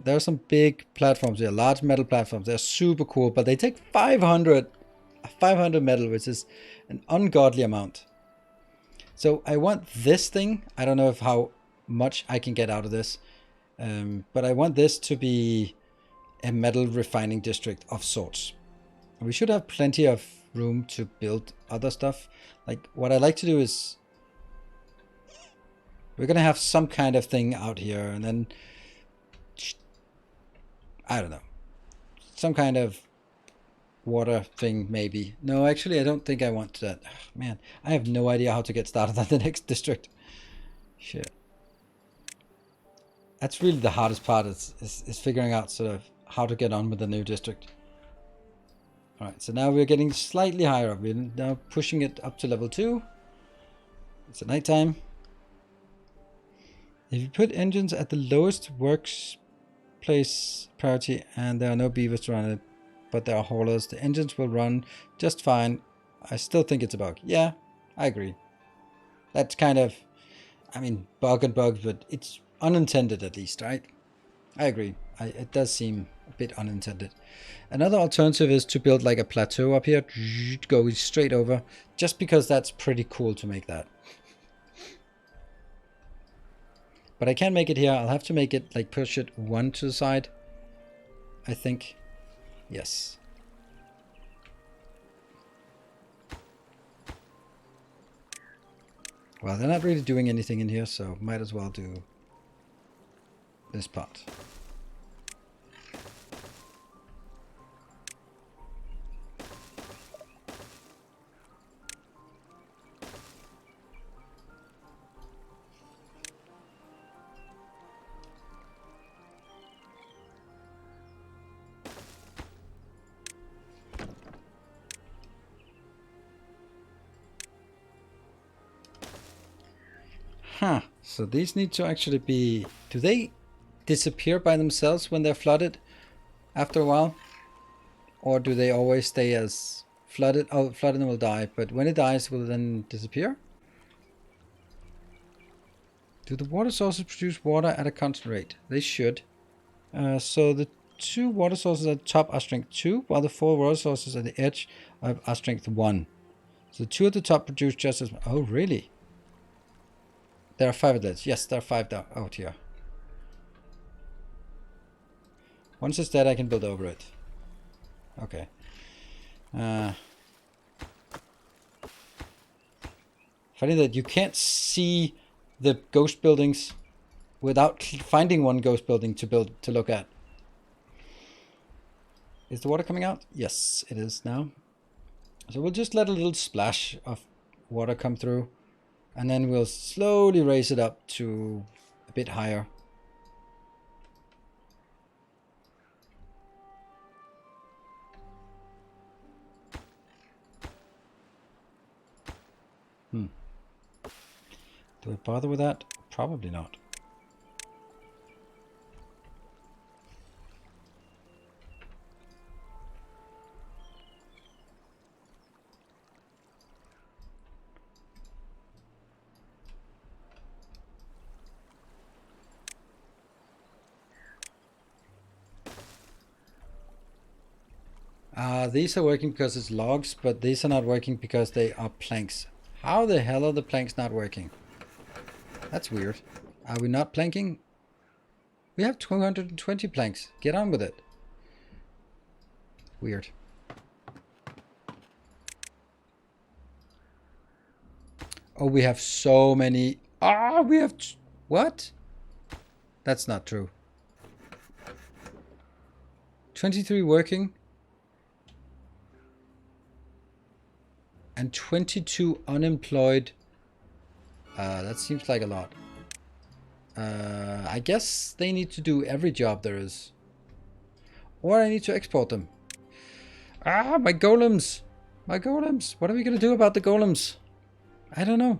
Speaker 1: There are some big platforms here, large metal platforms. They're super cool, but they take 500 metal, which is an ungodly amount. So I want this thing. I don't know how much I can get out of this, but I want this to be a metal refining district of sorts. We should have plenty of room to build other stuff. Like what I like to do is we're gonna have some kind of thing out here, and then I don't know. Some kind of water thing, maybe. No, actually, I don't think I want that. Oh, man, I have no idea how to get started on the next district. Shit. That's really the hardest part is figuring out sort of how to get on with the new district. Alright, so now we're getting slightly higher up. We're now pushing it up to level 2. It's at nighttime. If you put engines at the lowest workplace priority and there are no beavers to run it, but there are haulers, the engines will run just fine. I still think it's a bug. Yeah, I agree. That's kind of, I mean, bug and bug, but it's unintended at least, right? I agree. It does seem a bit unintended. Another alternative is to build like a plateau up here, go straight over, just because that's pretty cool to make that. But I can't make it here. I'll have to make it like push it 1 to the side, I think. Yes. Well, they're not really doing anything in here, so might as well do this part. Huh, so these need to actually be... Do they disappear by themselves when they're flooded after a while? Or do they always stay as flooded? Oh, flooded will die, but when it dies, will it then disappear? Do the water sources produce water at a constant rate? They should. So the 2 water sources at the top are strength 2, while the 4 water sources at the edge are strength 1. So the 2 at the top produce just as... Oh, really? There are 5 outlets. Yes, there are 5 down out here. Once it's dead, I can build over it. Okay. Funny that you can't see the ghost buildings without finding one ghost building to look at. Is the water coming out? Yes, it is now. So we'll just let a little splash of water come through. And then we'll slowly raise it up to a bit higher. Do I bother with that? Probably not. These are working because it's logs, but these are not working because they are planks. How the hell are the planks not working? That's weird. Are we not planking? We have 220 planks. Get on with it. Weird. Oh, we have so many. We have... What? That's not true. 23 working. And 22 unemployed. That seems like a lot. I guess they need to do every job there is. Or I need to export them. My golems! My golems! What are we gonna do about the golems? I don't know.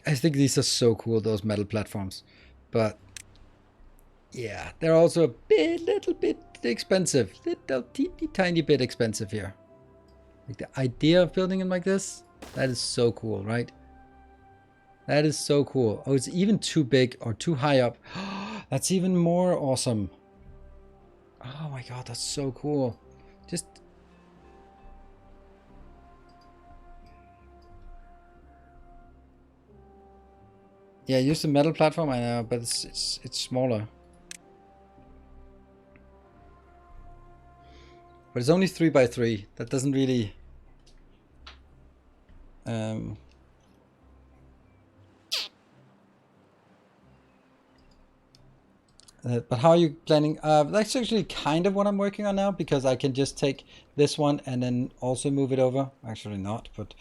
Speaker 1: I think these are so cool, those metal platforms. But yeah, they're also a little bit expensive. Little teeny tiny bit expensive here. Like the idea of building them like this, that is so cool, right? That is so cool. Oh, it's even too big or too high up. That's even more awesome. Oh my god, that's so cool. Just... Yeah, use the metal platform, I know, but it's smaller. But it's only 3x3. That doesn't really... but how are you planning? That's actually kind of what I'm working on now, because I can just take this one and then also move it over. Actually not, but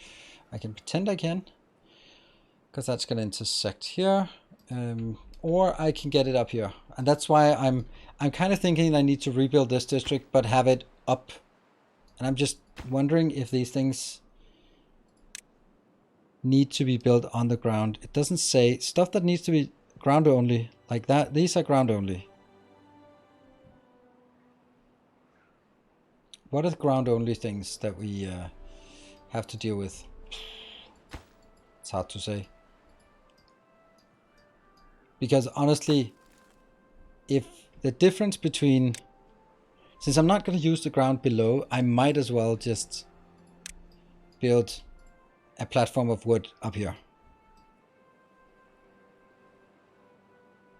Speaker 1: I can pretend I can. Because that's going to intersect here. Or I can get it up here. And that's why I'm kind of thinking I need to rebuild this district, but have it up. And I'm just wondering if these things need to be built on the ground. It doesn't say stuff that needs to be ground only, like that. These are ground only. What are the ground only things that we have to deal with? It's hard to say. Because honestly, if the difference between... Since I'm not going to use the ground below, I might as well just build a platform of wood up here.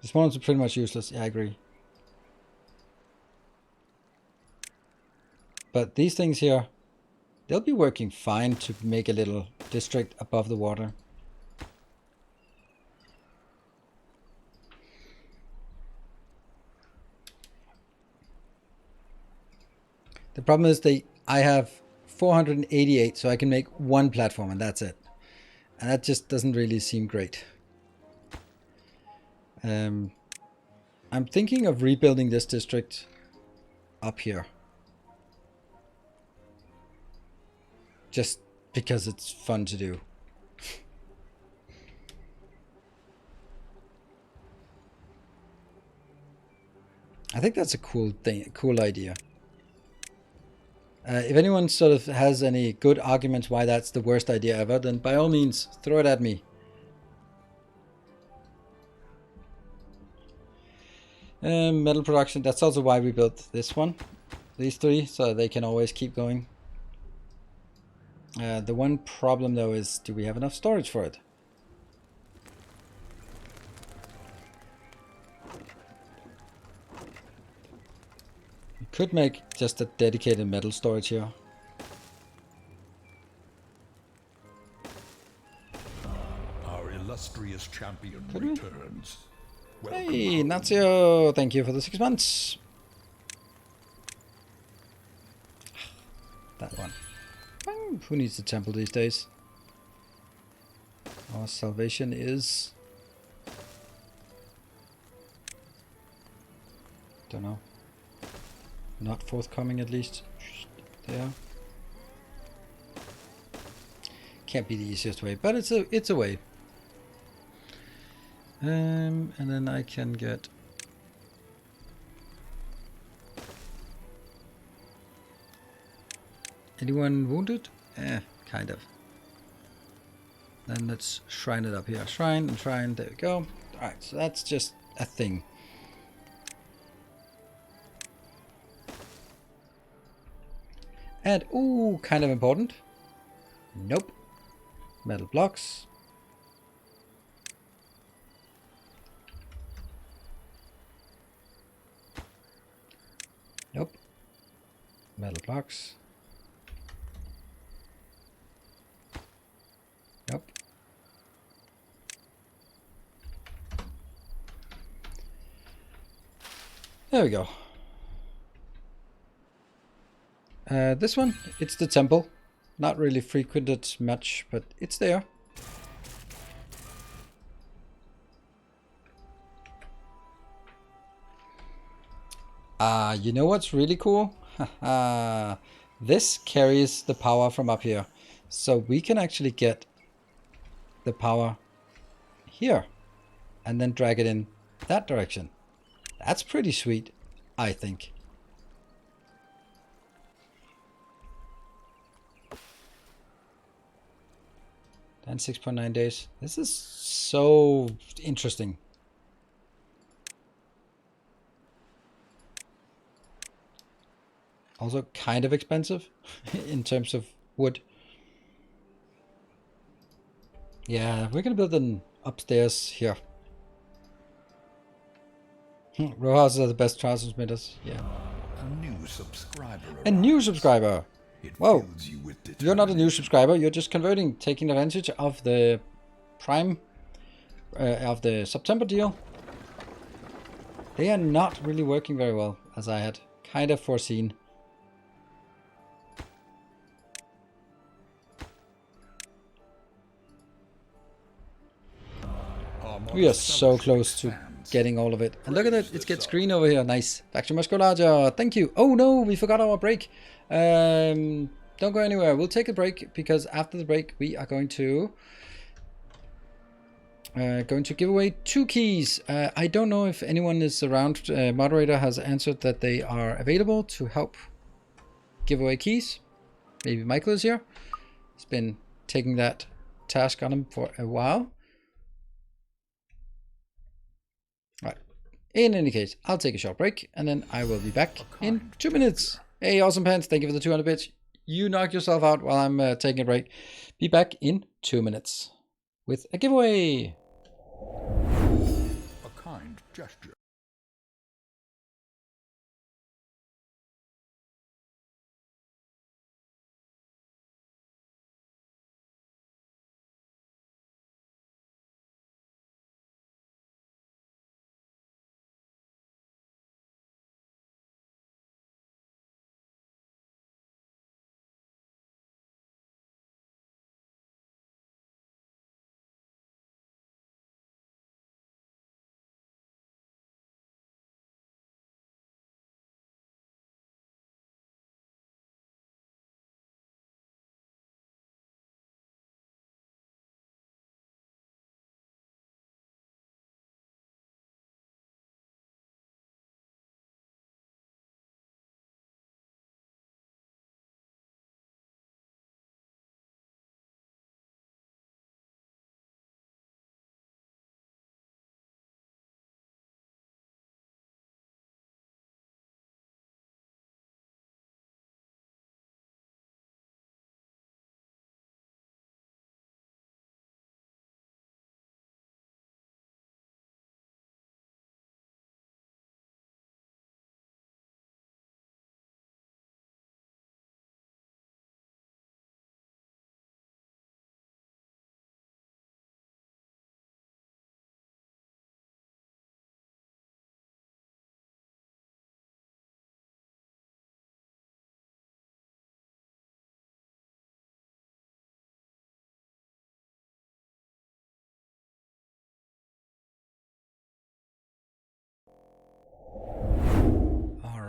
Speaker 1: This one's pretty much useless. Yeah, I agree. But these things here, they'll be working fine to make a little district above the water. The problem is I have 488, so I can make one platform and that's it. And that just doesn't really seem great. I'm thinking of rebuilding this district up here. Just because it's fun to do. I think that's a cool thing, a cool idea. If anyone sort of has any good arguments why that's the worst idea ever, then by all means, throw it at me. Metal production, that's also why we built this one. These three, so they can always keep going. The one problem though is, do we have enough storage for it? We could make just a dedicated metal storage here.
Speaker 2: Our illustrious champion returns.
Speaker 1: Hey, Nazio! Thank you for the 6 months. That one. Who needs the temple these days? Our salvation is... Don't know. Not forthcoming, at least. There. Can't be the easiest way, but it's a way. And then I can get... Anyone wounded? Kind of. Then let's shrine it up here. Shrine and shrine. There we go. Alright, so that's just a thing. And, ooh, kind of important. Nope. Metal blocks. Nope. Metal blocks. Nope. There we go. This one, it's the temple. Not really frequented much, but it's there. You know what's really cool? This carries the power from up here. So we can actually get the power here and then drag it in that direction. That's pretty sweet, I think. And 6.9 days. This is so interesting. Also kind of expensive in terms of wood. Yeah, we're gonna build an upstairs here. Row houses are the best transmitters. Yeah.
Speaker 2: A new subscriber.
Speaker 1: A new subscriber.
Speaker 2: It
Speaker 1: Whoa.
Speaker 2: fills you with
Speaker 1: You're not a new subscriber. You're just converting, taking advantage of the Prime, of the September deal. They are not really working very well, as I had kind of foreseen. We are so close to getting all of it. And look at it, it gets green over here. Nice. Faction must go larger. Thank you. Oh no, we forgot our break. Don't go anywhere. We'll take a break because after the break we are going to give away 2 keys. I don't know if anyone is around. Moderator has answered that they are available to help give away keys. Maybe Michael is here. He's been taking that task on him for a while. Right. In any case, I'll take a short break and then I will be back in 2 minutes. Hey, Awesome Pants, thank you for the 200 bits. You knock yourself out while I'm taking a break. Be back in 2 minutes with a giveaway.
Speaker 2: A kind gesture.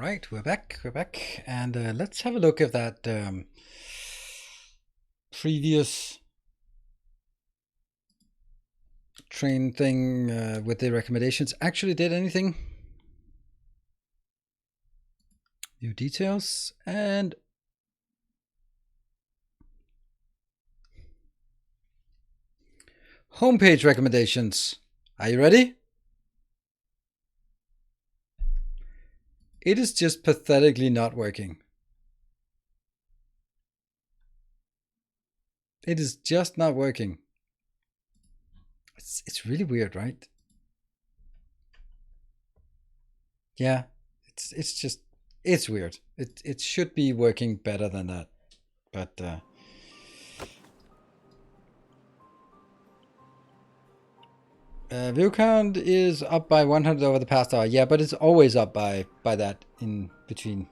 Speaker 1: Right, we're back, and let's have a look at that previous train thing with the recommendations. Actually did anything. New details and homepage recommendations. Are you ready? It is just pathetically not working. It is just not working. It's really weird, right? Yeah, it's weird. It should be working better than that, but view count is up by 100 over the past hour. Yeah, but it's always up by that in between.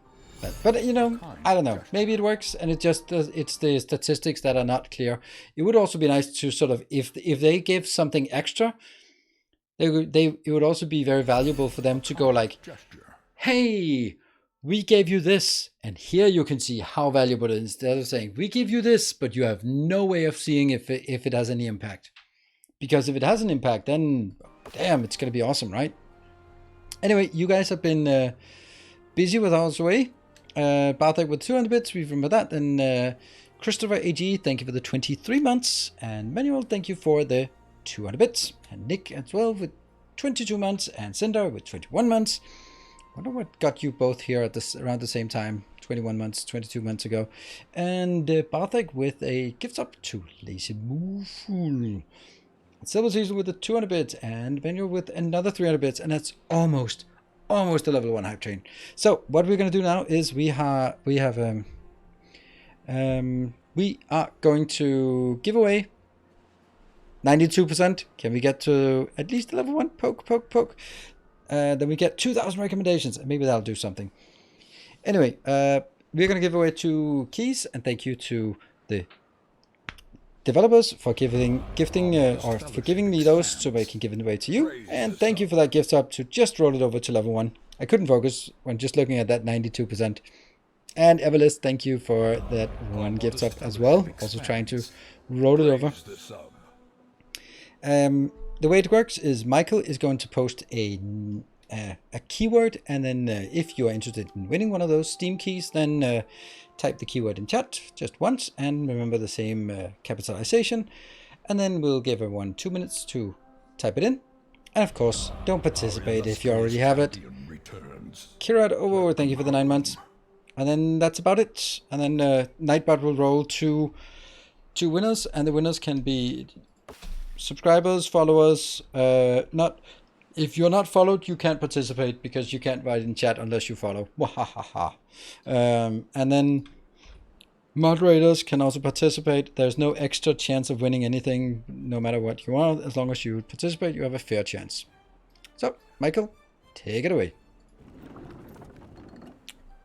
Speaker 1: But you know, I don't know. Maybe it works, and it just it's the statistics that are not clear. It would also be nice to sort of if they give something extra, it would also be very valuable for them to go like, hey, we gave you this, and here you can see how valuable it is. Instead of saying we give you this, but you have no way of seeing if it has any impact. Because if it has an impact, then damn, it's gonna be awesome, right? Anyway, you guys have been busy with Hours Away. Bartek with 200 bits, we remember that. And Christopher AG, thank you for the 23 months. And Manuel, thank you for the 200 bits. And Nick as well with 22 months. And Cinder with 21 months. I wonder what got you both here at this around the same time. 21 months, 22 months ago. And Bartek with a gift up to Lazy Mooful. Silver Season with the 200 bits, and Benjo with another 300 bits, and that's almost a level 1 hype train. So what we're going to do now is we are going to give away 92%. Can we get to at least a level 1? Poke. Then we get 2,000 recommendations, and maybe that'll do something. Anyway, we're going to give away 2 keys, and thank you to the developers for giving me those so I can give it away to you. And thank you for that gift sub to just roll it over to level 1. I couldn't focus when just looking at that 92%. And Everlist, thank you for that 1 gift sub as well. Also trying to roll it over. The way it works is Michael is going to post a keyword, and then if you are interested in winning one of those Steam keys, then type the keyword in chat just once, and remember the same capitalization, and then we'll give everyone 2 minutes to type it in. And of course, don't participate if you already have it. Kirat Ovo, thank you for the 9 months. And then that's about it. And then Nightbot will roll two winners, and the winners can be subscribers, followers. If you're not followed, you can't participate because you can't write in chat unless you follow. And then moderators can also participate. There's no extra chance of winning anything, no matter what you are. As long as you participate, you have a fair chance. So, Michael, take it away.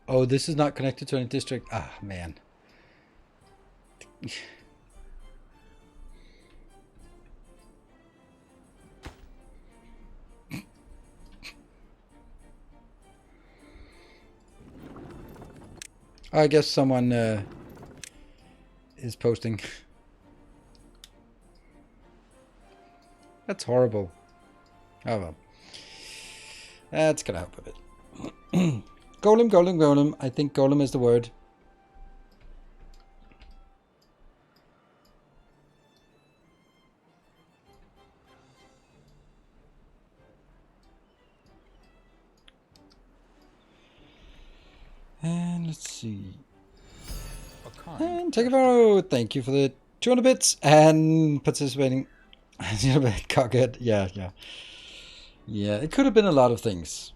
Speaker 1: Oh, this is not connected to any district. Ah, man. I guess someone is posting. That's horrible. Oh well. That's gonna help a bit. Golem. I think golem is the word. And let's see. And Takavaro, thank you for the 200 bits and participating. Cockhead. Yeah. Yeah, it could have been a lot of things.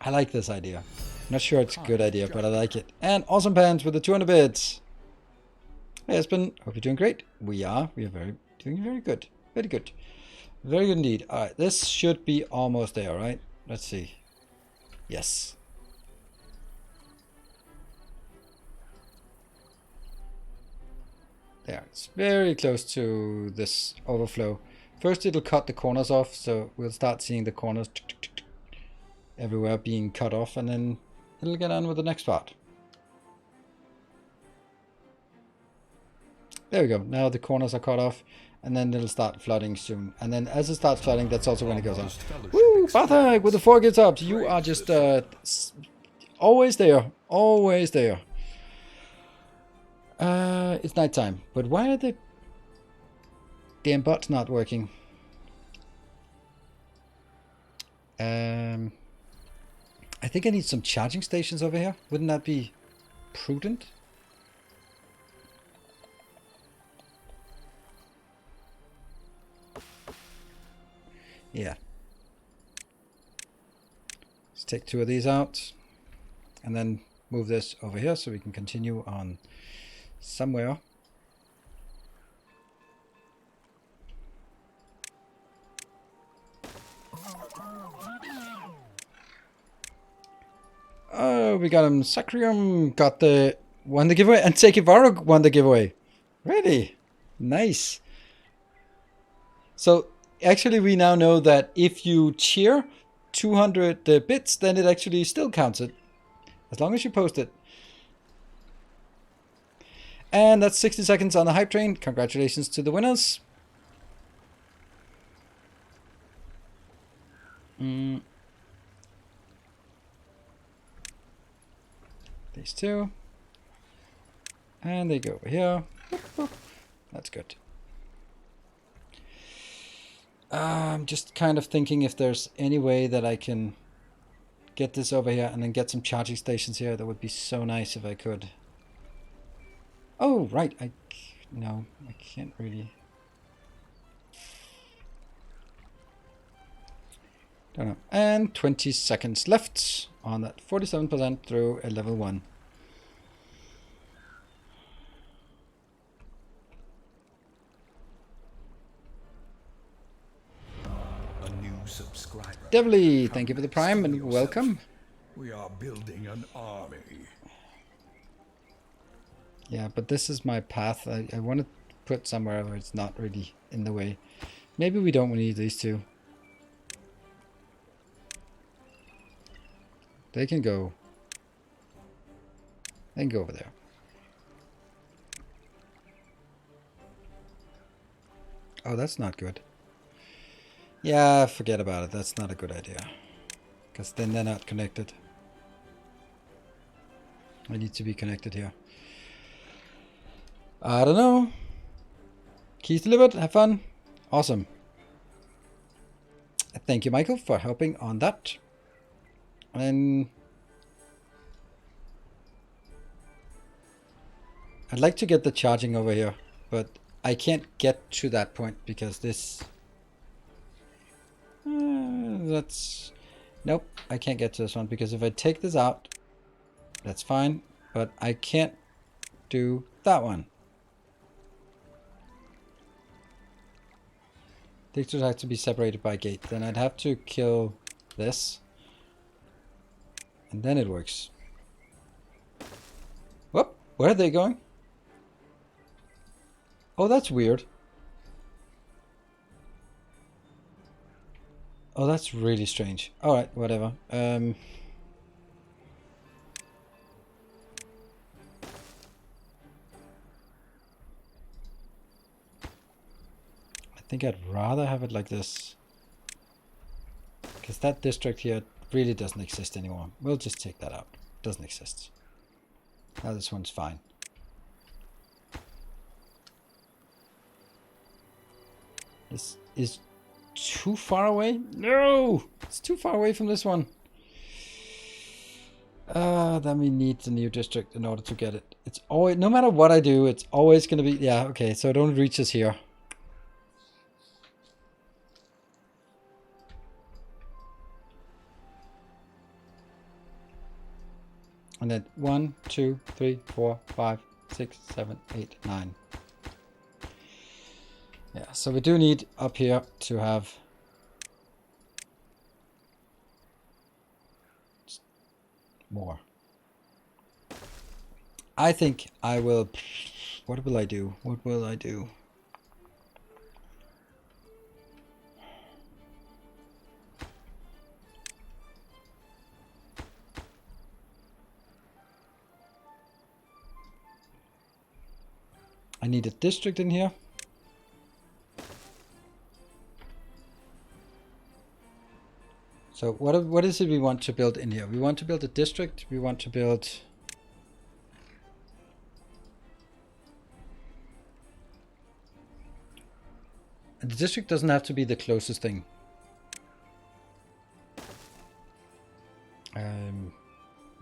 Speaker 1: I like this idea. Not sure it's a good idea, but I like it. And Awesome Pants with the 200 bits. Hey, Espen. Hope you're doing great. We are doing very good. Very good. Very good indeed. Alright, this should be almost there, right? Let's see. Yes. There. It's very close to this overflow. First it'll cut the corners off, so we'll start seeing the corners everywhere being cut off, and then it'll get on with the next part. There we go. Now the corners are cut off, and then it'll start flooding soon. And then as it starts flooding, that's also when it goes on. Woo! Bathag with the 4 gifts up. You are just always there. Always there. It's nighttime. But why are the damn bots not working? I think I need some charging stations over here. Wouldn't that be prudent? Yeah. Let's take 2 of these out and then move this over here so we can continue on somewhere. Oh, we got him. Sacrium got won the giveaway, and Sekivaro won the giveaway. Really? Nice. So actually we now know that if you cheer 200 bits, then it actually still counts it. As long as you post it. And that's 60 seconds on the hype train. Congratulations to the winners. These 2. And they go over here. That's good. I'm just kind of thinking if there's any way that I can get this over here and then get some charging stations here. That would be so nice if I could. Oh, right. No, I can't really. Don't know. And 20 seconds left on that 47% through a level 1.
Speaker 2: A new subscriber.
Speaker 1: Devilly,
Speaker 2: Come,
Speaker 1: thank you for the prime
Speaker 2: steel
Speaker 1: and
Speaker 2: yourself.
Speaker 1: welcome.
Speaker 2: We are building an army.
Speaker 1: Yeah, but this is my path. I want to put somewhere where it's not really in the way. Maybe we don't need these two. They can go. They can go over there. Oh, that's not good. Yeah, forget about it. That's not a good idea. Because then they're not connected. I need to be connected here. I don't know. Keys delivered. Have fun. Awesome. Thank you, Michael, for helping on that. And I'd like to get the charging over here, but I can't get to that point because this... that's... Nope, I can't get to this one because if I take this out, that's fine, but I can't do that one. These would have to be separated by a gate. Then I'd have to kill this. And then it works. Whoop! Where are they going? Oh, that's weird. Oh, that's really strange. Alright, whatever. I think I'd rather have it like this. Because that district here really doesn't exist anymore. We'll just take that out. Doesn't exist. Now this one's fine. This is too far away? No! It's too far away from this one. Then we need the new district in order to get it. It's always, no matter what I do, it's always going to be... Yeah, okay, so it only reaches here. And then 1, 2, 3, 4, 5, 6, 7, 8, 9. Yeah, so we do need up here to have more. I think I will... What will I do? What will I do? I need a district in here. So what is it we want to build in here? We want to build a district. We want to build... And the district doesn't have to be the closest thing.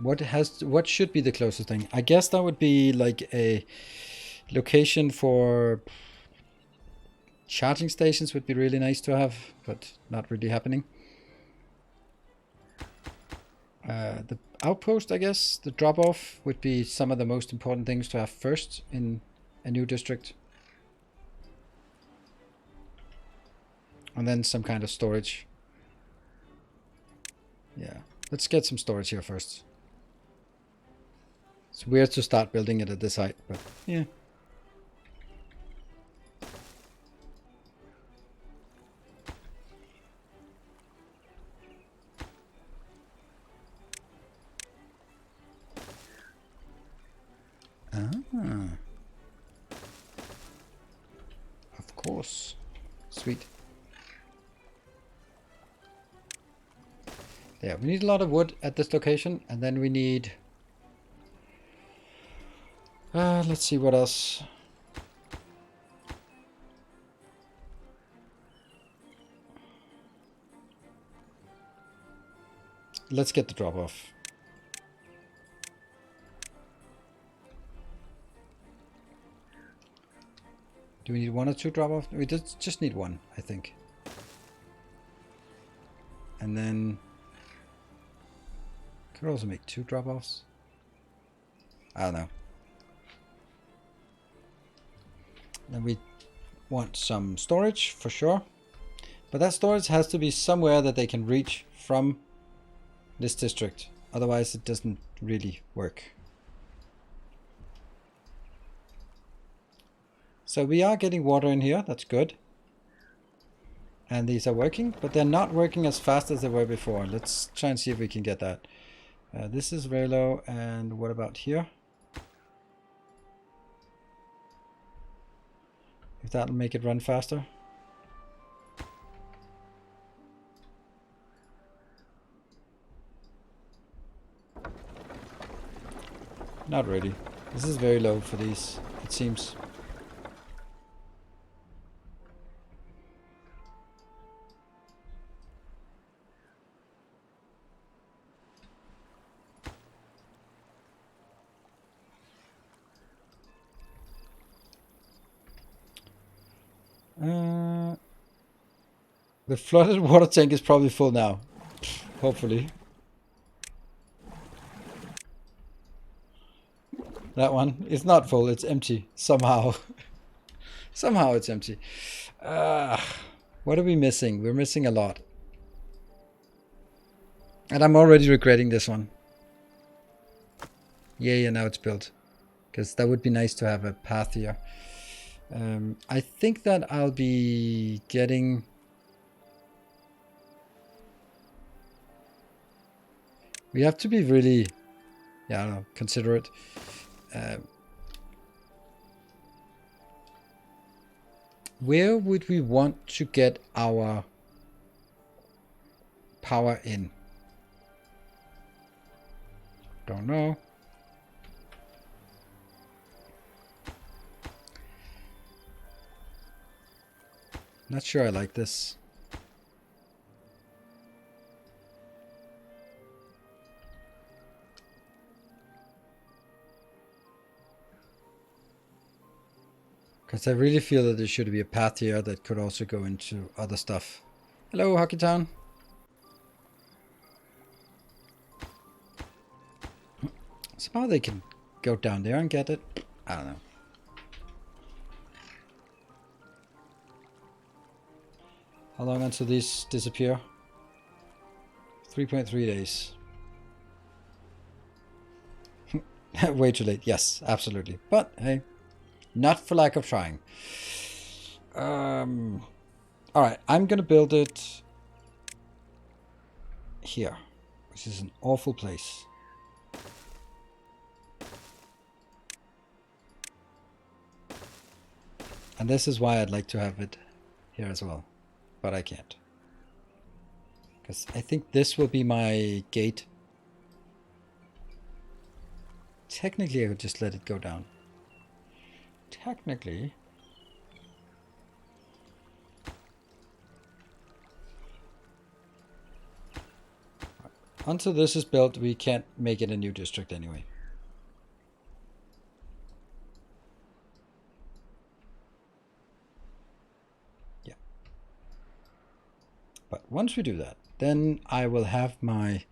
Speaker 1: What should be the closest thing? I guess that would be like a location for charging stations would be really nice to have, but not really happening. The outpost, I guess, the drop-off would be some of the most important things to have first in a new district. And then some kind of storage. Yeah, let's get some storage here first. It's weird to start building it at this height, but yeah. Ah. Of course. Sweet. Yeah, we need a lot of wood at this location, and then we need... let's see what else. Let's get the drop-off. Do we need 1 or 2 drop-off? We just need 1, I think. And then could also make 2 drop-offs. I don't know. Then we want some storage for sure. But that storage has to be somewhere that they can reach from this district. Otherwise it doesn't really work. So we are getting water in here, that's good. And these are working, but they're not working as fast as they were before. Let's try and see if we can get that. This is very low, and what about here? If that'll make it run faster. Not really. This is very low for these, it seems. The flooded water tank is probably full now. Hopefully. That one is not full, it's empty. Somehow. Somehow it's empty. What are we missing? We're missing a lot. And I'm already regretting this one. Yeah, now it's built. Because that would be nice to have a path here. I think that I'll be getting... We have to be really, I don't know, considerate. Where would we want to get our power in? Don't know. Not sure I like this. Because I really feel that there should be a path here that could also go into other stuff. Hello, Hockey Town. Somehow they can go down there and get it. I don't know. How long until these disappear? 3.3 days. Way too late. Yes, absolutely. But hey. Not for lack of trying. Alright, I'm gonna build it here, which is an awful place. And this is why I'd like to have it here as well, but I can't. Because I think this will be my gate. Technically, I could just let it go down. Technically. Until this is built, we can't make it a new district anyway. Yeah. But once we do that, then I will have my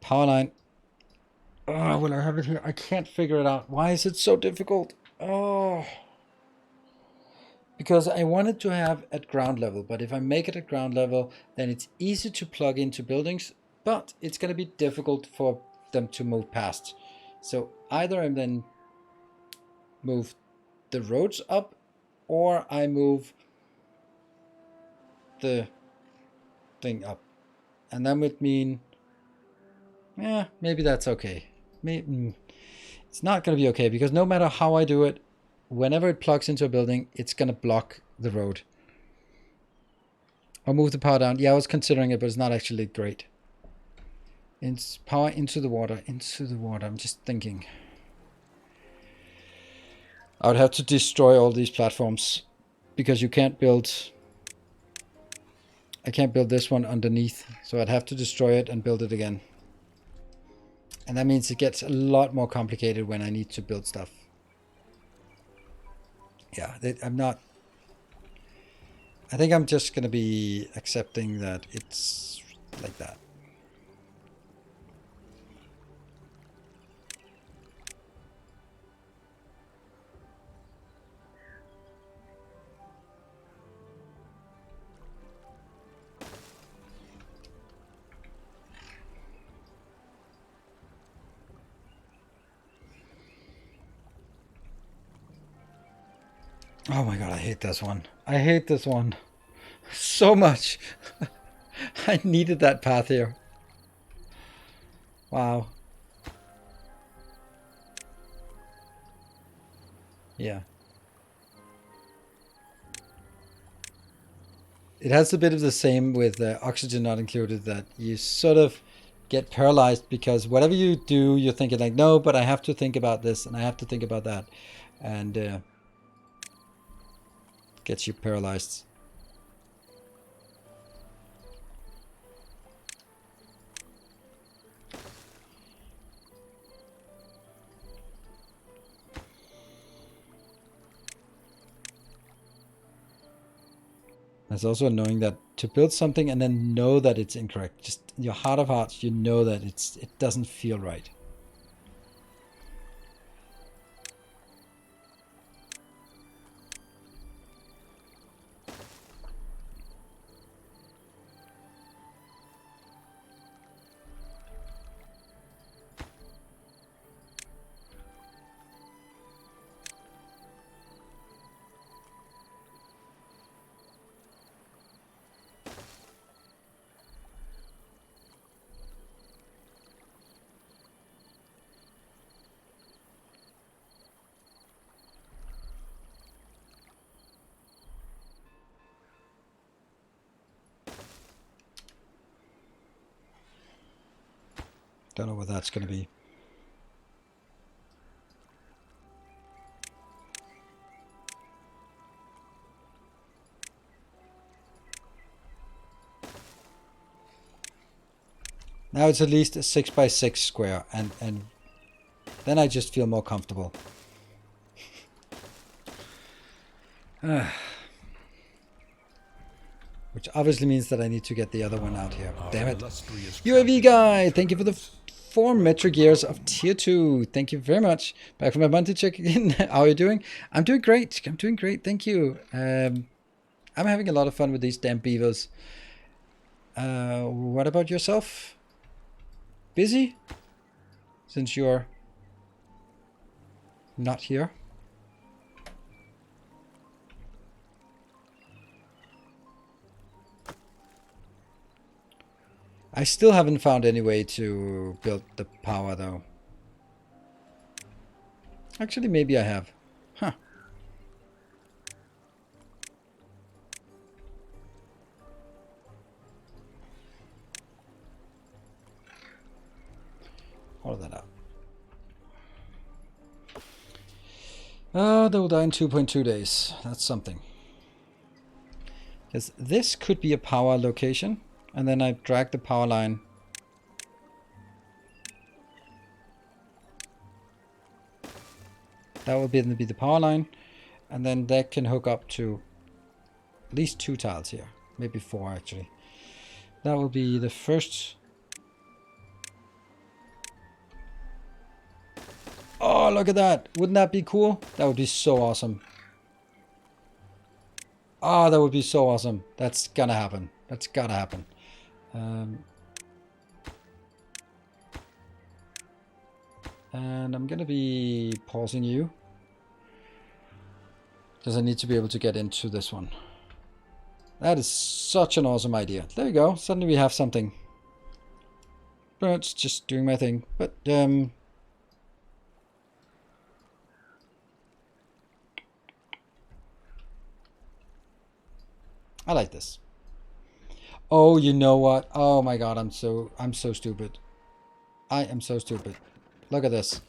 Speaker 1: power line. Oh, will I have it here? I can't figure it out. Why is it so difficult? Oh, because I wanted to have at ground level, but if I make it at ground level, then it's easy to plug into buildings, but it's going to be difficult for them to move past. So either I then move the roads up, or I move the thing up. And that would mean, yeah, maybe that's okay. Maybe it's not going to be okay, because no matter how I do it, whenever it plugs into a building, it's going to block the road. I'll move the power down. Yeah, I was considering it, but it's not actually great. It's power into the water. Into the water. I'm just thinking. I would have to destroy all these platforms, because you can't build... I can't build this one underneath, so I'd have to destroy it and build it again. And that means it gets a lot more complicated when I need to build stuff. Yeah, I'm not I think I'm just gonna be accepting that it's like that. Oh my god, I hate this one. I hate this one so much. I needed that path here. Wow. Yeah. It has a bit of the same with oxygen not included, that you sort of get paralyzed because whatever you do, you're thinking like, no, but I have to think about this and I have to think about that. And gets you paralyzed. It's also annoying that to build something and then know that it's incorrect. Just in your heart of hearts, you know that it doesn't feel right. Don't know what that's going to be. Now it's at least a 6x6 square, and then I just feel more comfortable. Which obviously means that I need to get the other one out here. Damn it. UAV guy, thank you for the 4 metric years of tier 2. Thank you very much. Back from my monthly check-in. How are you doing? I'm doing great. I'm doing great. Thank you. I'm having a lot of fun with these damn beavers. What about yourself? Busy? Since you're not here. I still haven't found any way to build the power though. Actually, maybe I have. Huh. Hold that up. They will die in 2.2 days. That's something. Because this could be a power location. And then I drag the power line. That will be the power line. And then that can hook up to at least 2 tiles here. Maybe 4 actually. That will be the first. Oh, look at that. Wouldn't that be cool? That would be so awesome. Oh, that would be so awesome. That's gonna happen. That's gotta happen. And I'm gonna be pausing you because I need to be able to get into this one. That is such an awesome idea. There you go. Suddenly we have something. But it's just doing my thing. But I like this. Oh, you know what? Oh my god, I'm so stupid. I am so stupid. Look at this.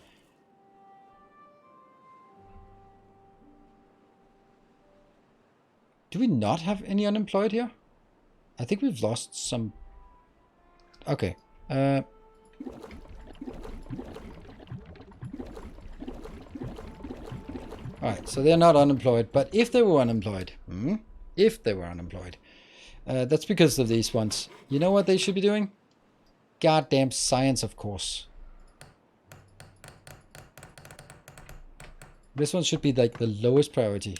Speaker 1: Do we not have any unemployed here? I think we've lost some. Okay. Alright, so they're not unemployed, but if they were unemployed, if they were unemployed. That's because of these ones. You know what they should be doing? Goddamn science, of course. This one should be like the lowest priority.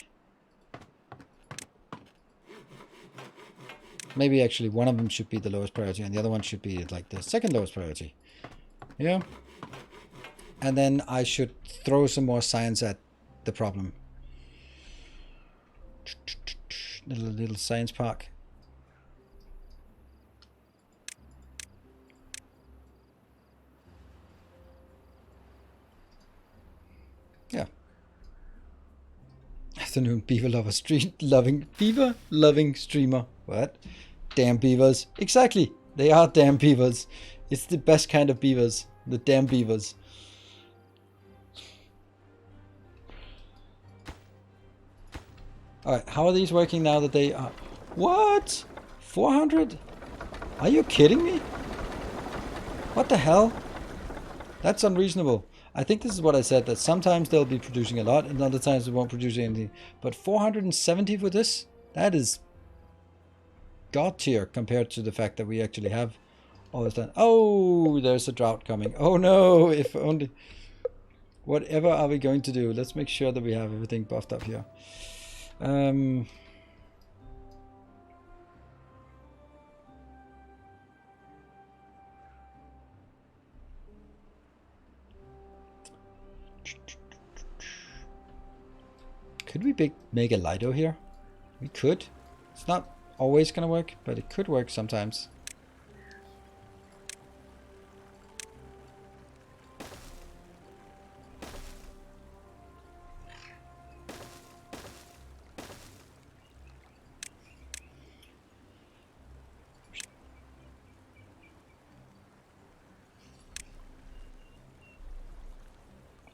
Speaker 1: Maybe actually one of them should be the lowest priority and the other one should be like the second lowest priority. Yeah. And then I should throw some more science at the problem. Little science park. Yeah. Afternoon beaver lover beaver loving streamer. What? Damn beavers. Exactly. They are damn beavers. It's the best kind of beavers. The damn beavers. Alright, how are these working now that they are... What? 400? Are you kidding me? What the hell? That's unreasonable. I think this is what I said, that sometimes they'll be producing a lot and other times they won't produce anything. But 470 for this? That is god tier compared to the fact that we actually have all this done. Oh, there's a drought coming. Oh no, if only... Whatever are we going to do? Let's make sure that we have everything buffed up here. Could we make a Lido here? We could. It's not always gonna work, but it could work sometimes.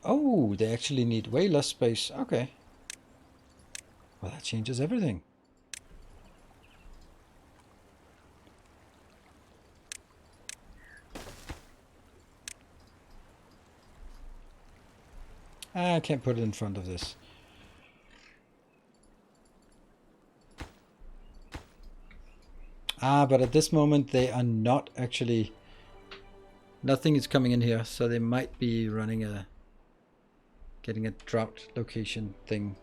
Speaker 1: Oh, they actually need way less space. Okay. Well, that changes everything. I can't put it in front of this. But at this moment they are not actually... Nothing is coming in here, so they might be running a... Getting a drought location thing.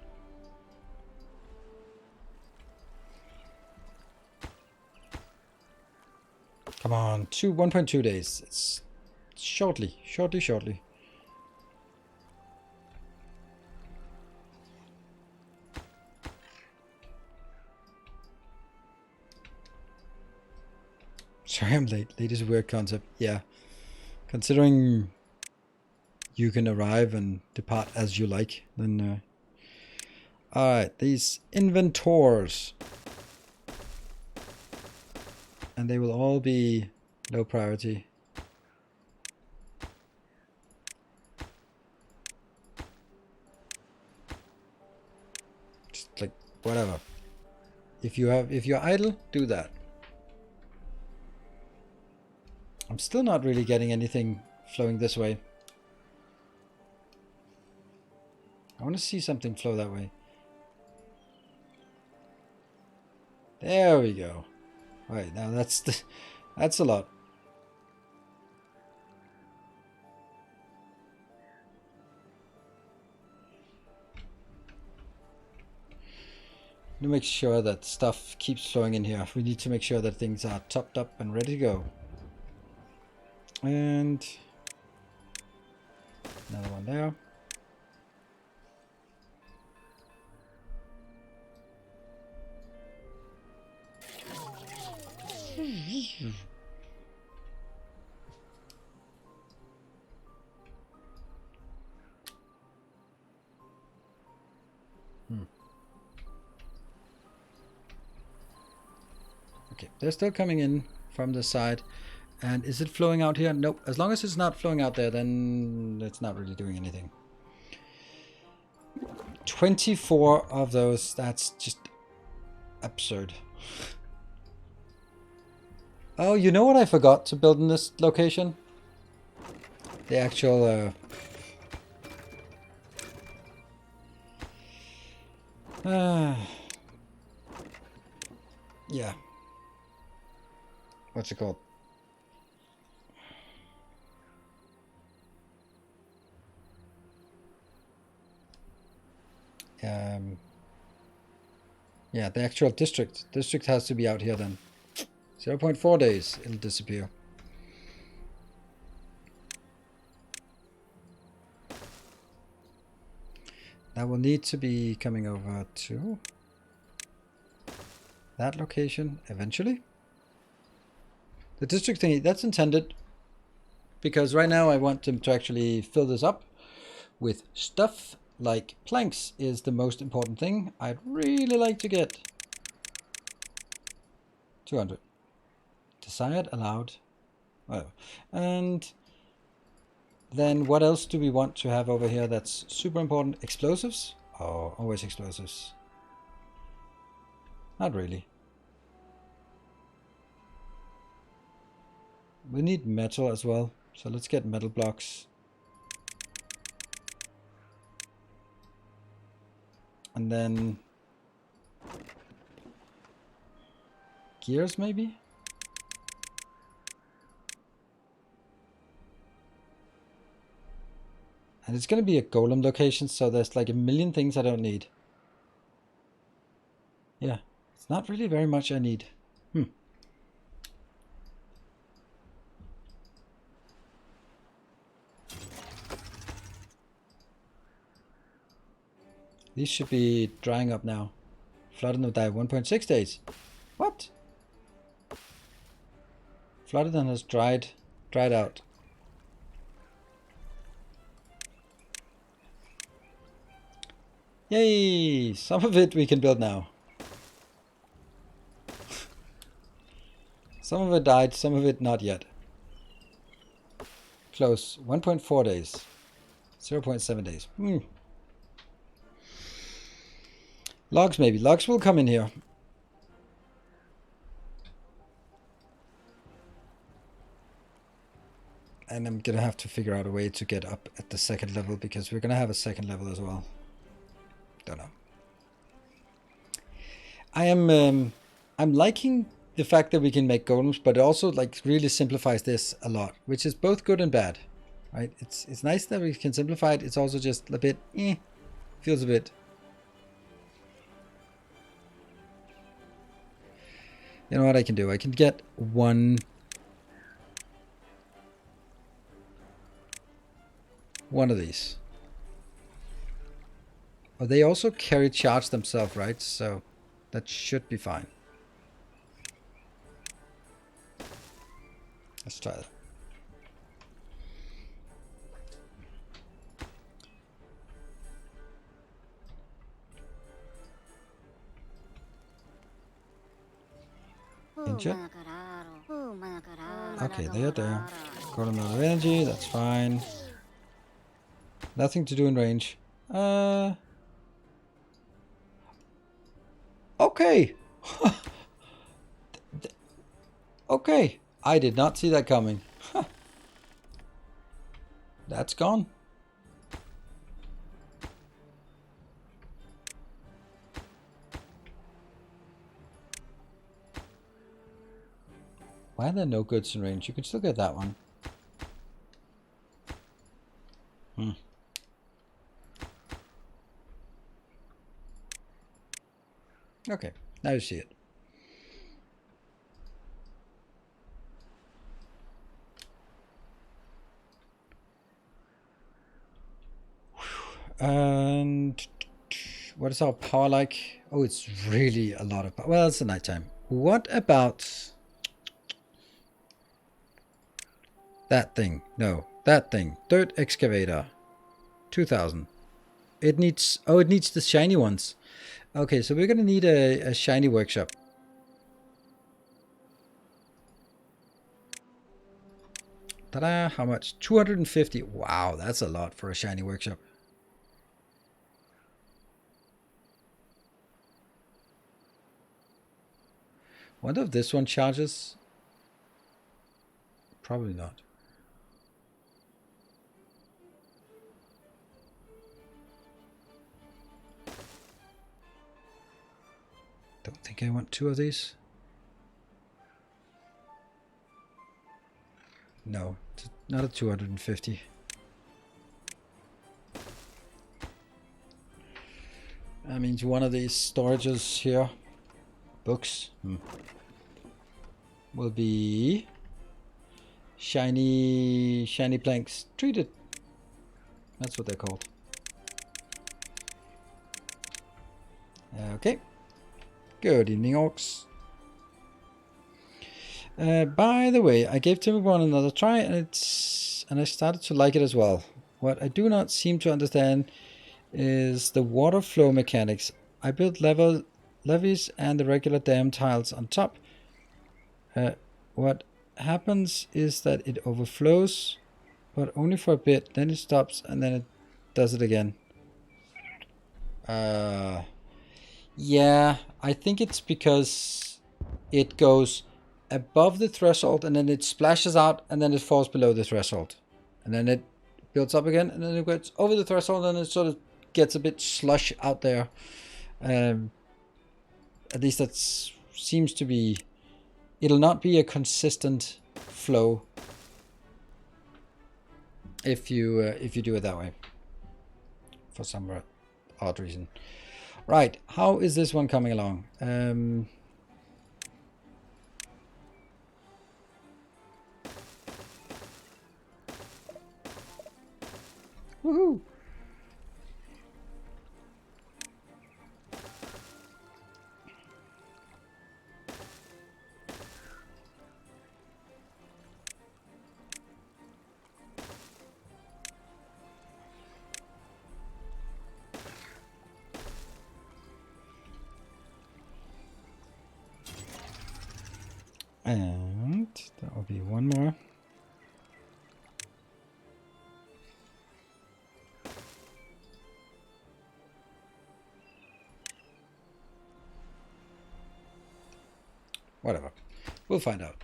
Speaker 1: Come on, 1.2 days. It's shortly. Sorry, I'm late. Late is a weird concept. Yeah. Considering you can arrive and depart as you like, then... Alright, these inventors. And they will all be low priority. Just like, whatever. If you're idle, do that. I'm still not really getting anything flowing this way. I want to see something flow that way. There we go. All right, now that's a lot. To make sure that stuff keeps flowing in here, we need to make sure that things are topped up and ready to go. And another one there. Okay, they're still coming in from the side. And is it flowing out here? Nope. As long as it's not flowing out there, then it's not really doing anything. 24 of those. That's just absurd. Oh, you know what I forgot to build in this location? The actual... Yeah. What's it called? Yeah, the actual district. District has to be out here then. 0.4 days, it'll disappear. That will need to be coming over to that location eventually. The district thingy, that's intended because right now I want them to actually fill this up with stuff like planks is the most important thing. I'd really like to get 200. Desired, allowed, whatever. And then what else do we want to have over here that's super important? Explosives? Oh, always explosives. Not really. We need metal as well. So let's get metal blocks. And then gears maybe? And it's going to be a golem location, so there's like a million things I don't need. Yeah, it's not really very much I need. These should be drying up now. Flooded will die 1.6 days. What? Flooded has dried out. Yay! Some of it we can build now. Some of it died, some of it not yet. Close. 1.4 days. 0.7 days. Logs maybe. Logs will come in here. And I'm gonna have to figure out a way to get up at the second level because we're gonna have a second level as well. Don't know. I'm liking the fact that we can make golems, but it also like really simplifies this a lot, which is both good and bad, right? It's nice that we can simplify it. It's also just a bit, feels a bit. You know what I can do? I can get one of these. Oh, they also carry charge themselves, right? So that should be fine. Let's try that. Inject. Okay, they're there. Got another energy, that's fine. Nothing to do in range. Okay. Okay. I did not see that coming. That's gone. Why are there no goods in range? You can still get that one. Okay, now you see it. And what is our power like? Oh, it's really a lot of power. Well, it's the nighttime. What about that thing? No, that thing. Dirt excavator. 2000. It needs, oh, it needs the shiny ones. Okay, so we're gonna need a shiny workshop. Ta-da! How much? 250. Wow, that's a lot for a shiny workshop. Wonder if this one charges? Probably not. Don't think I want two of these. No, not a 250. That means one of these storages here, books, will be shiny planks treated. That's what they're called. Okay. Good evening, orcs. By the way, I gave Timberborn another try, and I started to like it as well. What I do not seem to understand is the water flow mechanics. I built levees and the regular dam tiles on top. What happens is that it overflows, but only for a bit. Then it stops, and then it does it again. Yeah, I think it's because it goes above the threshold and then it splashes out and then it falls below the threshold. And then it builds up again and then it goes over the threshold and it sort of gets a bit slush out there. At least that seems to be... It'll not be a consistent flow if you do it that way. For some odd reason. Right, how is this one coming along? Woohoo! And that will be one more. Whatever. We'll find out.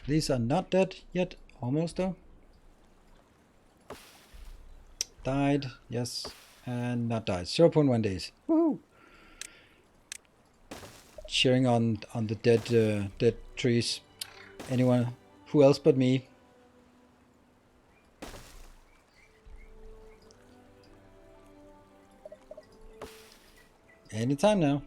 Speaker 1: These are not dead yet. Almost though. Died. Yes. And not died. 0.1 days. Woohoo! Cheering on the dead trees. Anyone? Who else but me? Anytime now.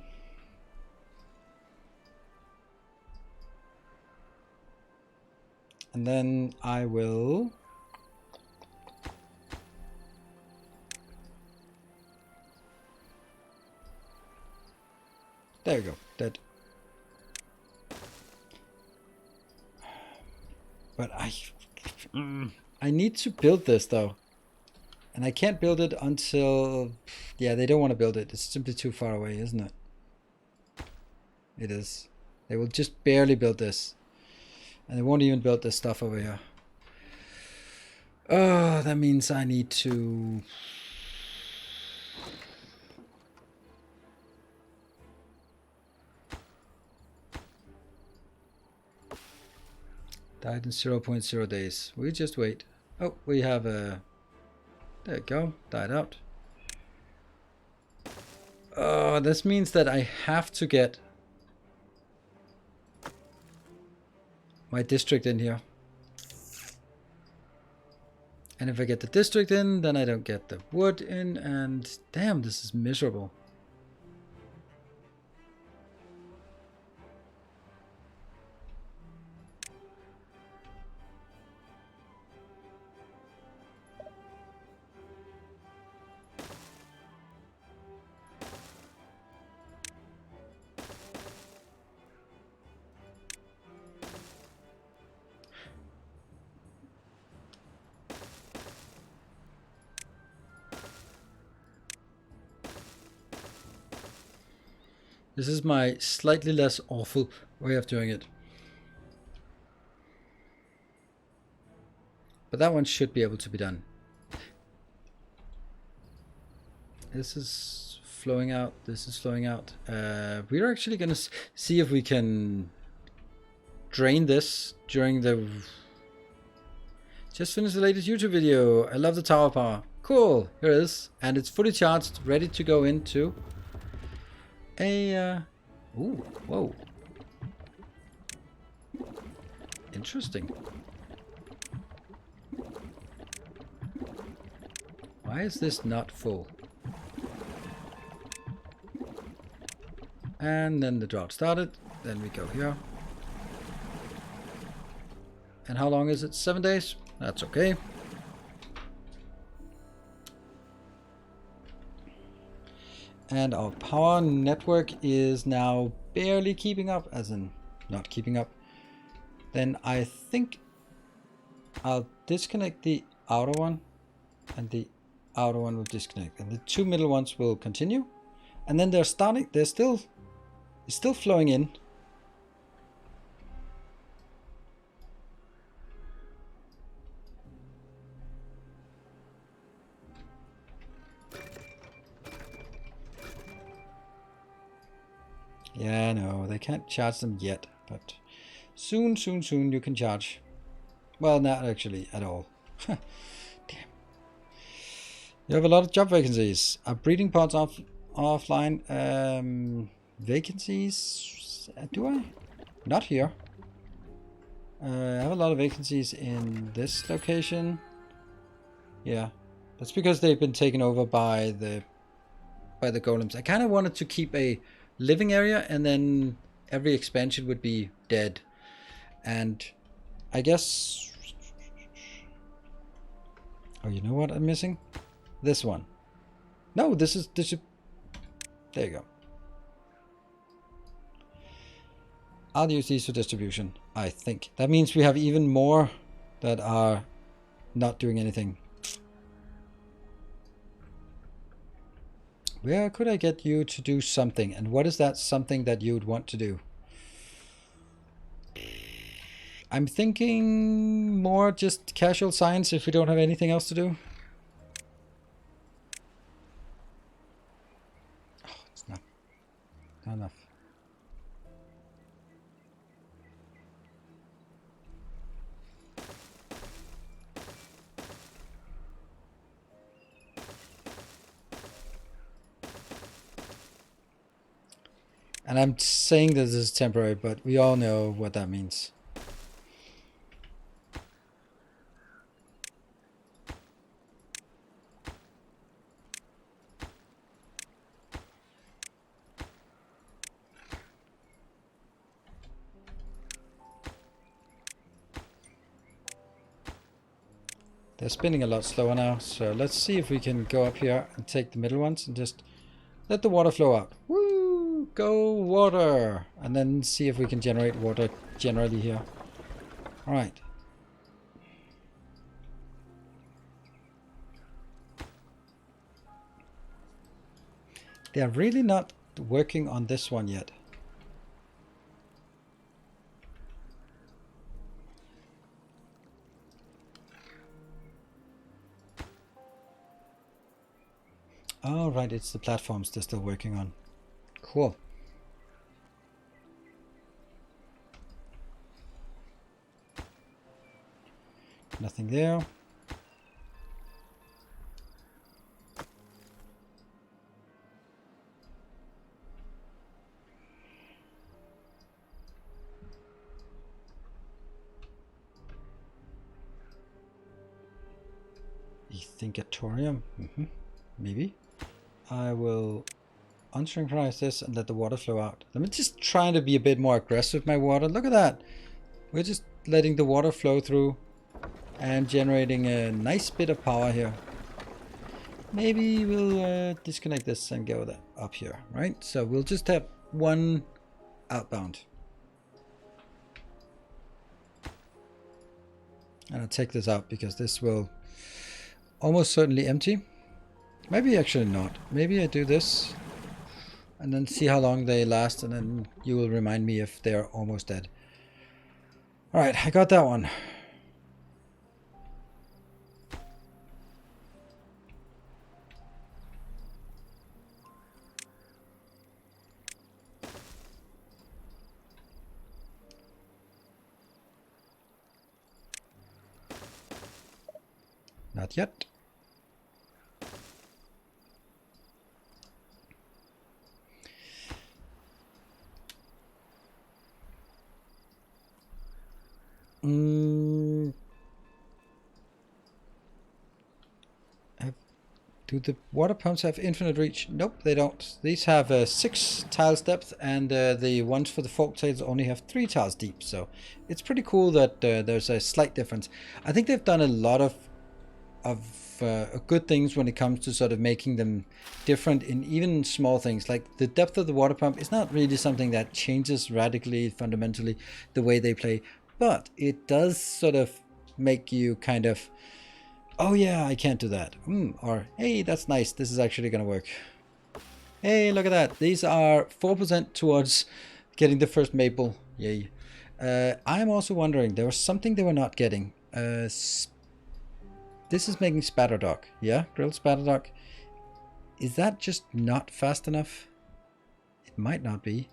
Speaker 1: And then I will... There we go. Dead. But I need to build this though. And I can't build it until... Yeah, they don't want to build it. It's simply too far away, isn't it? It is. They will just barely build this. And they won't even build this stuff over here. Oh, that means I need to... Died in 0.0 days. We just wait. Oh, we have a... There you go. Died out. Oh, this means that I have to get my district in here. And if I get the district in, then I don't get the wood in, and damn, this is miserable. This is my slightly less awful way of doing it. But that one should be able to be done. This is flowing out. This is flowing out. We're actually going to see if we can drain this during the... Just finished the latest YouTube video. I love the tower power. Cool. Here it is. And it's fully charged, ready to go into a... Ooh, whoa. Interesting. Why is this not full? And then the drought started. Then we go here. And how long is it? 7 days? That's okay. And our power network is now barely keeping up, as in not keeping up. Then I think I'll disconnect the outer one, and the outer one will disconnect, and the two middle ones will continue. And then it's still flowing in. Yeah, no, they can't charge them yet, but soon you can charge. Well, not actually at all. Damn. You have a lot of job vacancies. Are breeding pods offline? Vacancies? Do I? Not here. I have a lot of vacancies in this location. Yeah, that's because they've been taken over by the golems. I kind of wanted to keep a living area, and then every expansion would be dead. And I guess... Oh, you know what I'm missing? This one. No, this is... There you go. I'll use these for distribution, I think. That means we have even more that are not doing anything. Where could I get you to do something? And what is that something that you would want to do? I'm thinking more just casual science if we don't have anything else to do. Oh, it's not enough. And I'm saying this is temporary, but we all know what that means. They're spinning a lot slower now, so let's see if we can go up here and take the middle ones and just let the water flow out. Woo! Go water! And then see if we can generate water generally here. Alright. They're really not working on this one yet. Oh, right, it's the platforms they're still working on. Cool. Nothing there. Thinkatorium. Maybe. I will unsynchronize this and let the water flow out. Let me just try to be a bit more aggressive with my water. Look at that. We're just letting the water flow through and generating a nice bit of power here. Maybe we'll disconnect this and go up here, right? So we'll just have one outbound. And I'll take this out because this will almost certainly empty. Maybe actually not. Maybe I do this and then see how long they last, and then you will remind me if they're almost dead. Alright, I got that one. Not yet. Do the water pumps have infinite reach? Nope, they don't. These have 6 tiles depth, and the ones for the folktails only have 3 tiles deep. So it's pretty cool that there's a slight difference. I think they've done a lot of good things when it comes to sort of making them different in even small things. Like the depth of the water pump is not really something that changes radically, fundamentally, the way they play. But it does sort of make you kind of, oh yeah, I can't do that. Or, hey, that's nice. This is actually going to work. Hey, look at that. These are 4% towards getting the first maple. Yay. I'm also wondering, there was something they were not getting. This is making Spatterdog. Yeah, grilled Spatterdog. Is that just not fast enough? It might not be.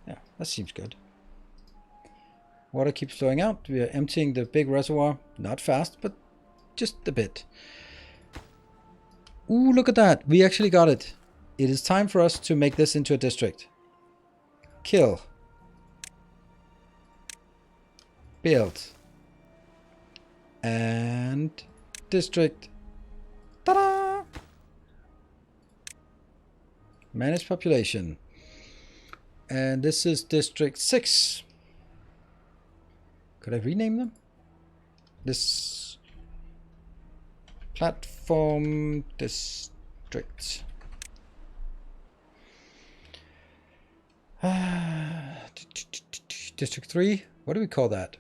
Speaker 1: Yeah, that seems good. Water keeps flowing out. We are emptying the big reservoir. Not fast, but just a bit. Ooh, look at that. We actually got it. It is time for us to make this into a district. Kill. Build. And district. Ta-da! Manage population. And this is District 6. Could I rename them? This platform district. District 3. What do we call that?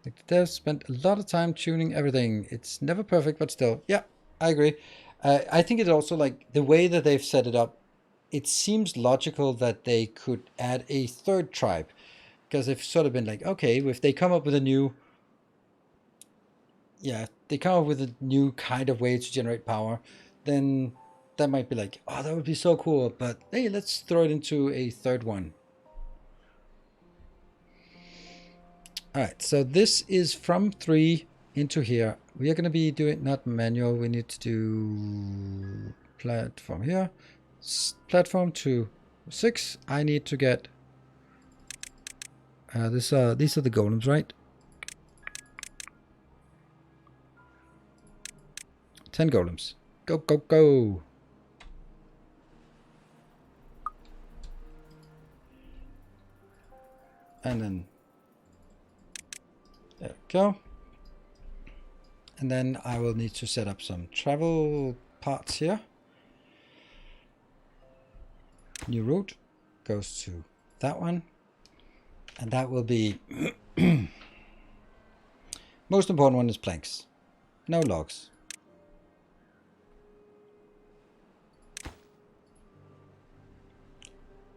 Speaker 1: The devs spent a lot of time tuning everything. It's never perfect, but still. Yeah, I agree. I think it's also like the way that they've set it up. It seems logical that they could add a third tribe, because they've sort of been like, okay, if they come up with a new, they come up with a new kind of way to generate power, then that might be like, oh, that would be so cool. But hey, let's throw it into a third one. All right, so this is from 3 into here. We are going to be doing not manual. We need to do platform here. Platform to 6. I need to get these are the golems, right? 10 golems. Go, go, go. And then there we go. And then I will need to set up some travel parts here. New route goes to that one. And that will be most important one is planks. No logs.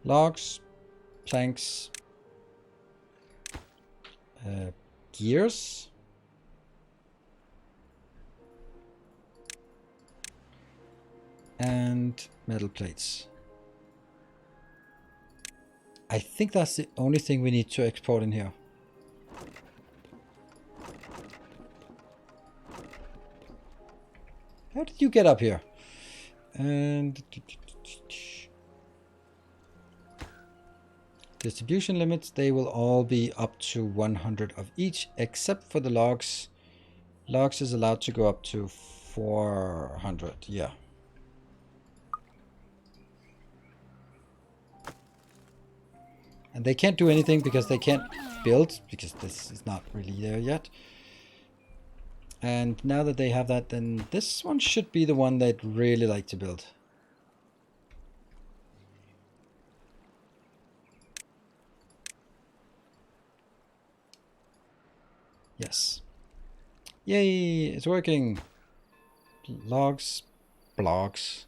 Speaker 1: Logs, planks, gears, and metal plates. I think that's the only thing we need to export in here. How did you get up here? And distribution limits, they will all be up to 100 of each, except for the logs. Logs is allowed to go up to 400, yeah. And they can't do anything because they can't build, because this is not really there yet. And now that they have that, then this one should be the one they'd really like to build. Yes. Yay, it's working. Logs, blocks.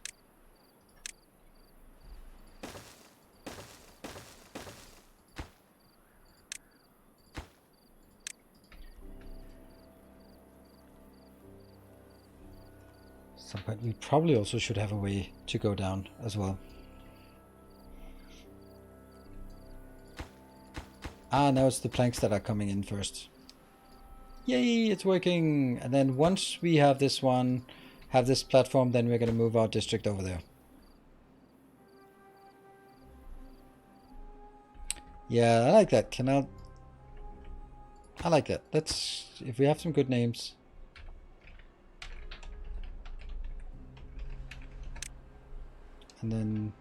Speaker 1: But we probably also should have a way to go down as well. Ah, now it's the planks that are coming in first. Yay, it's working. And then once we have this one, have this platform, then we're going to move our district over there. Yeah, I like that. I like that. Let's, if we have some good names. And then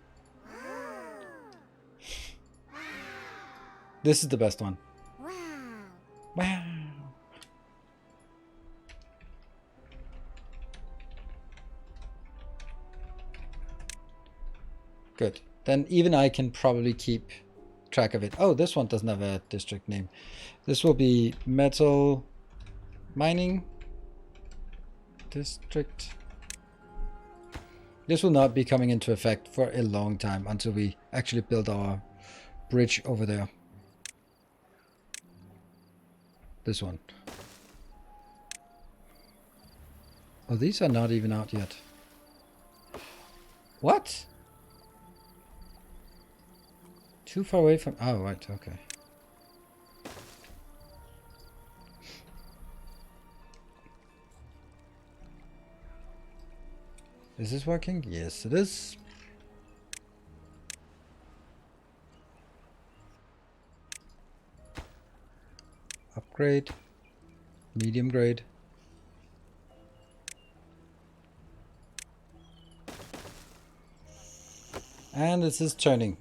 Speaker 1: this is the best one. Wow. Good. Then even I can probably keep track of it. Oh, this one doesn't have a district name. This will be Metal Mining District. This will not be coming into effect for a long time until we actually build our bridge over there. This one. Oh, these are not even out yet. What? Too far away from... Oh, right, okay. Is this working? Yes, it is. Upgrade. Medium grade. And this is turning.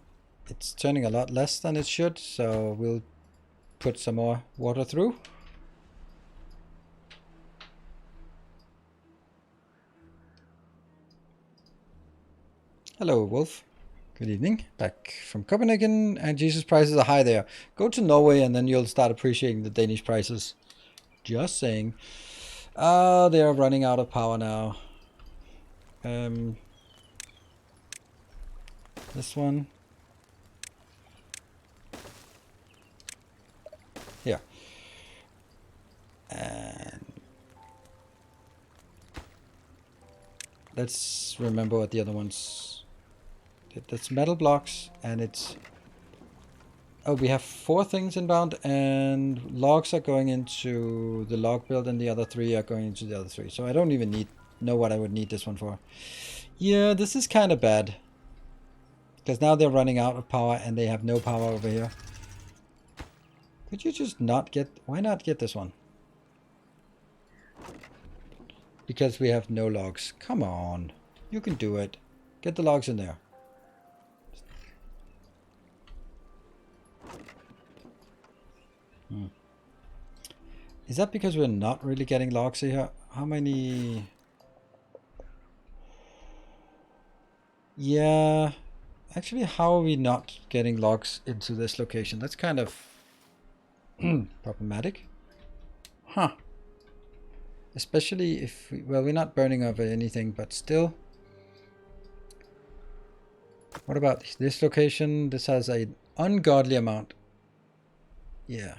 Speaker 1: It's turning a lot less than it should, so we'll put some more water through. Hello, Wolf. Good evening. Back from Copenhagen, and Jesus, prices are high there. Go to Norway and then you'll start appreciating the Danish prices. Just saying. They are running out of power now. This one. Here. And let's remember what the other ones. That's metal blocks, and it's... Oh, we have 4 things inbound, and logs are going into the log build, and the other 3 are going into the other 3. So I don't even know what I would need this one for. Yeah, this is kind of bad. Because now they're running out of power, and they have no power over here. Could you just not get... Why not get this one? Because we have no logs. Come on. You can do it. Get the logs in there. Is that because we're not really getting logs here? How many... Yeah. Actually, how are we not getting logs into this location? That's kind of problematic. Huh. Especially if we, well, we're not burning over anything, but still. What about this location? This has an ungodly amount. Yeah.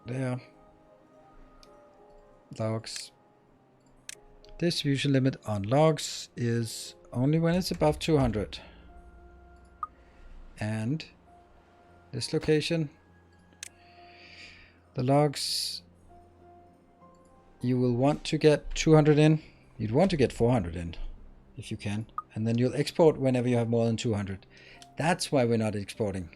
Speaker 1: There. Logs. Distribution limit on logs is only when it's above 200. And this location, the logs, you will want to get 200 in. You'd want to get 400 in if you can. And then you'll export whenever you have more than 200. That's why we're not exporting.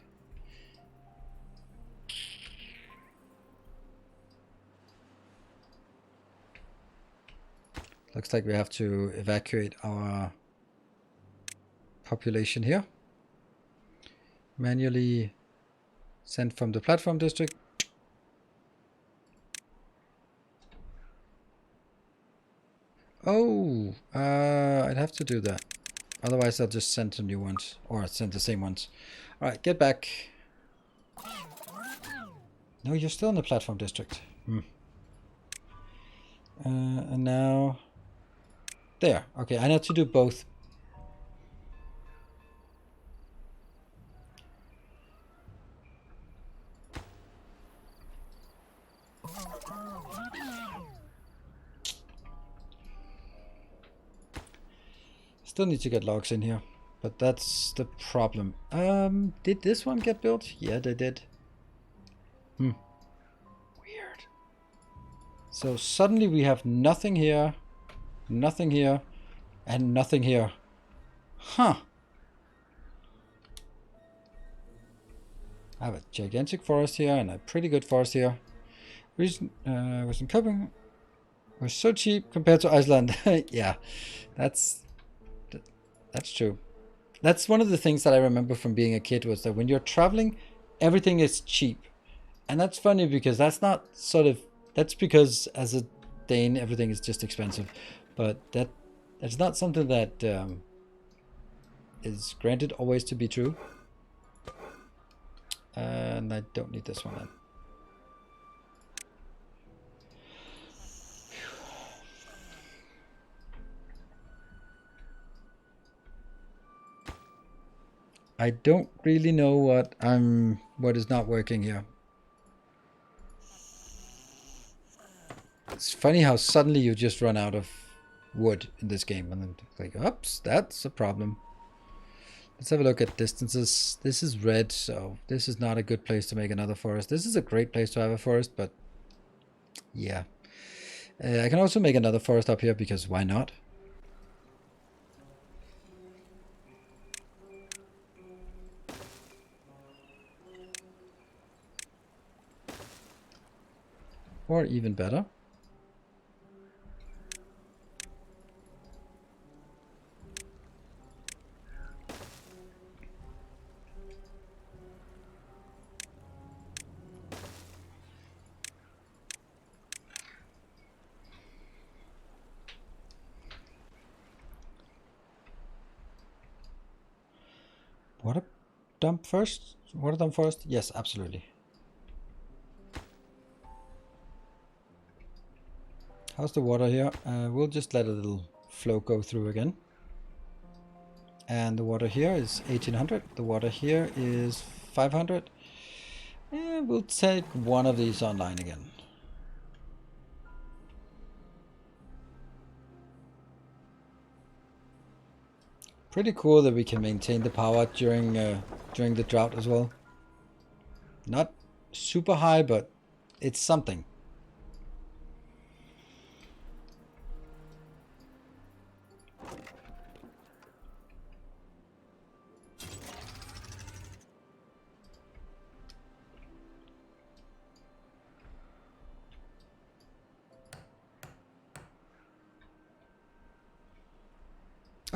Speaker 1: Looks like we have to evacuate our population here. Manually sent from the platform district. Oh, I'd have to do that. Otherwise, I'll just send some new ones, or send the same ones. All right, get back. No, you're still in the platform district. And now... There. Okay, I need to do both. Still need to get logs in here, but that's the problem. Did this one get built? Yeah, they did. Weird. So suddenly we have nothing here, and nothing here. Huh. I have a gigantic forest here and a pretty good forest here. Reason was in Copenhagen was so cheap compared to Iceland. Yeah, that's true. That's one of the things that I remember from being a kid, was that when you're traveling, everything is cheap. And that's funny because that's not that's because as a Dane, everything is just expensive. But that's not something that is granted always to be true. And I don't need this one then. I don't really know what is not working here. It's funny how suddenly you just run out of wood in this game, and then like, oops, that's a problem. Let's have a look at distances. This is red, so this is not a good place to make another forest. This is a great place to have a forest, but yeah. I can also make another forest up here, because why not? Or even better. Water dump first? Water dump first? Yes, absolutely. How's the water here? We'll just let a little flow go through again. And the water here is 1800. The water here is 500. We'll take one of these online again. Pretty cool that we can maintain the power during the drought as well. Not super high, but it's something.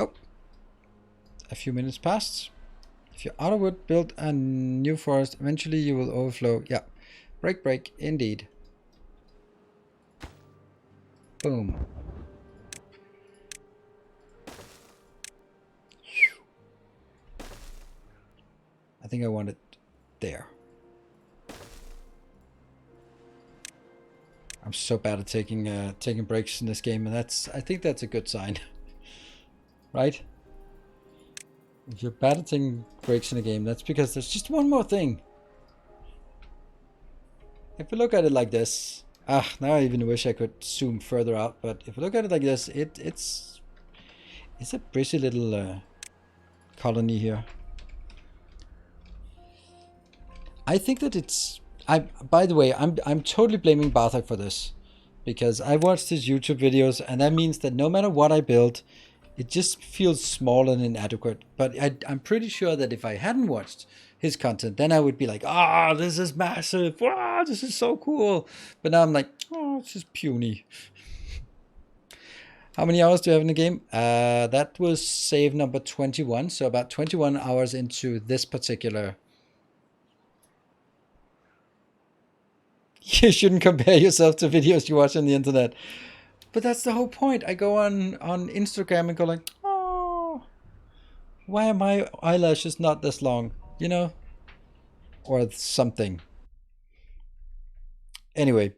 Speaker 1: Oh, a few minutes passed. If you're out of wood, build a new forest. Eventually you will overflow. Yeah, break, indeed. Boom. I think I want it there. I'm so bad at taking breaks in this game, and I think that's a good sign. Right? If you're bad at taking breaks in a game, that's because there's just one more thing. If you look at it like this, now I even wish I could zoom further out, but if you look at it like this, it's a pretty little colony here. I think that by the way, I'm totally blaming Bartek for this, because I watched his YouTube videos, and that means that no matter what I build, it just feels small and inadequate. But I'm pretty sure that if I hadn't watched his content, then I would be like, this is massive. Wow, this is so cool. But now I'm like, it's just puny. How many hours do you have in the game? That was save number 21. So about 21 hours into this particular. You shouldn't compare yourself to videos you watch on the internet. But that's the whole point. I go on Instagram and go like, why are my eyelashes not this long? You know? Or something. Anyway,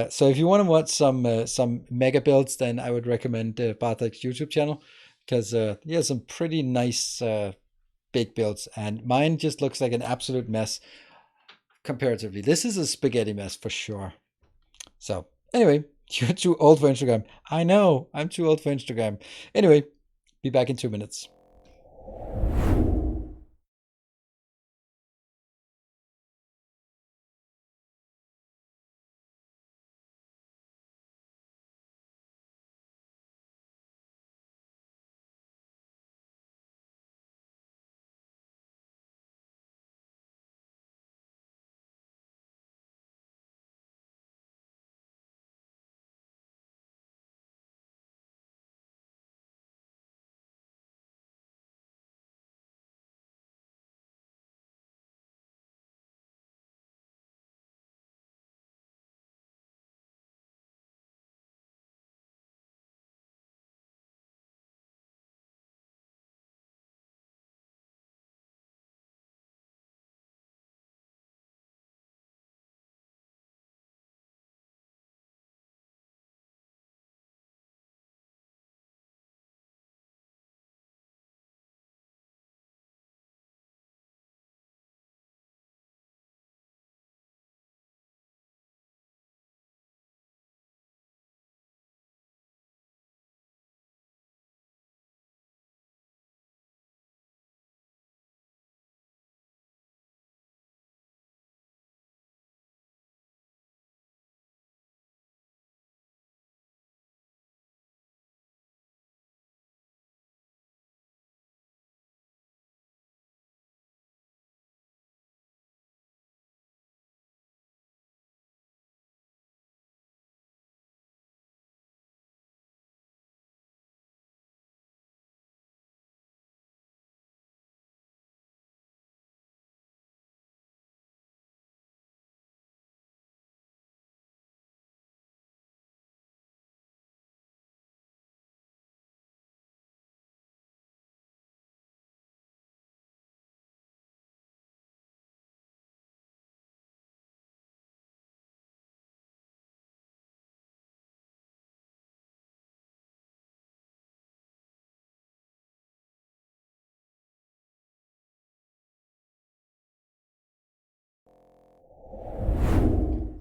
Speaker 1: so if you want to watch some mega builds, then I would recommend Bartek's YouTube channel, because he has some pretty nice big builds, and mine just looks like an absolute mess comparatively. This is a spaghetti mess for sure. So anyway, you're too old for Instagram. I know, I'm too old for Instagram. Anyway, Be back in 2 minutes.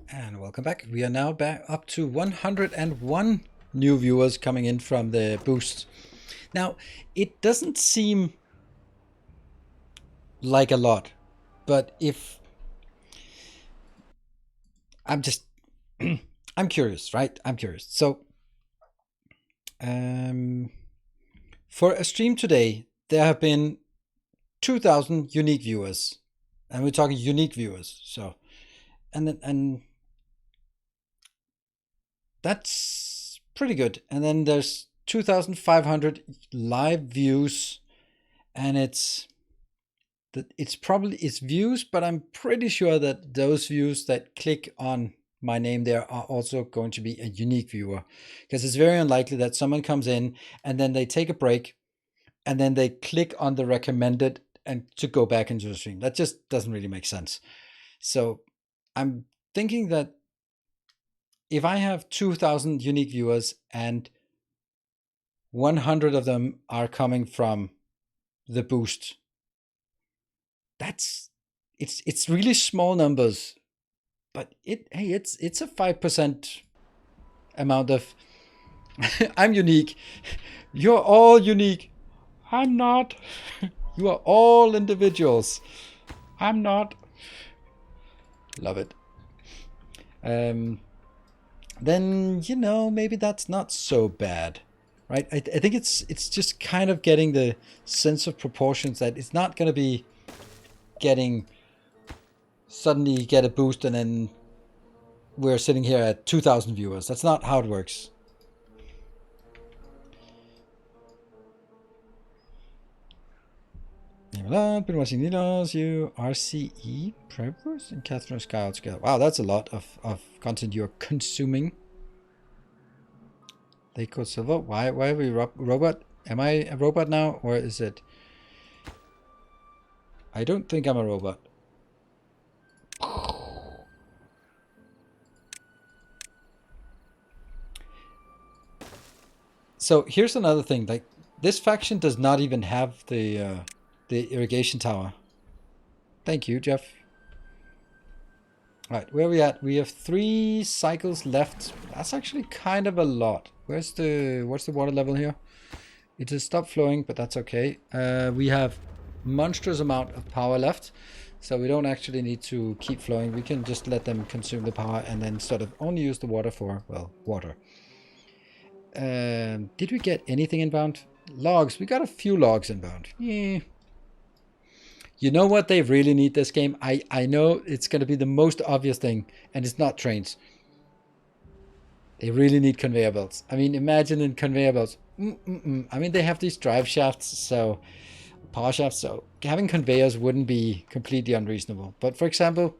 Speaker 1: And welcome back. We are now back up to 101 new viewers coming in from the boost. Now, it doesn't seem like a lot, but if I'm just I'm curious, right? I'm curious. So for a stream today, there have been 2,000 unique viewers, and we're talking unique viewers. So and that's pretty good. And then there's 2,500 live views, and it's probably views, but I'm pretty sure that those views that click on my name there are also going to be a unique viewer, because it's very unlikely that someone comes in and then they take a break and then they click on the recommended and to go back into the stream. That just doesn't really make sense. So I'm thinking that if I have 2,000 unique viewers and 100 of them are coming from the boost, it's really small numbers, but it's a 5% amount of I'm unique. You're all unique. I'm not. You are all individuals. I'm not. Love it. Then maybe that's not so bad, right? I think it's just kind of getting the sense of proportions that it's not going to be suddenly get a boost and then we're sitting here at 2,000 viewers. That's not how it works. Been watching Ninos, you RCE preppers and Catherine Sky all together. Wow, that's a lot of content you're consuming. They code Silver. Why are we robot? Am I a robot now, or is it? I don't think I'm a robot. So here's another thing. Like, this faction does not even have the irrigation tower. Thank you, Jeff. All right, where are we at? We have 3 cycles left. That's actually kind of a lot. What's the water level here? It has stopped flowing, but that's okay. We have monstrous amount of power left, so we don't actually need to keep flowing. We can just let them consume the power and then sort of only use the water for, well, water. Did we get anything inbound? Logs. We got a few logs inbound. Yeah. You know what they really need this game? I know it's going to be the most obvious thing, and it's not trains. They really need conveyor belts. I mean, imagine in conveyor belts. I mean, they have these drive shafts, so power shafts, so having conveyors wouldn't be completely unreasonable. But for example,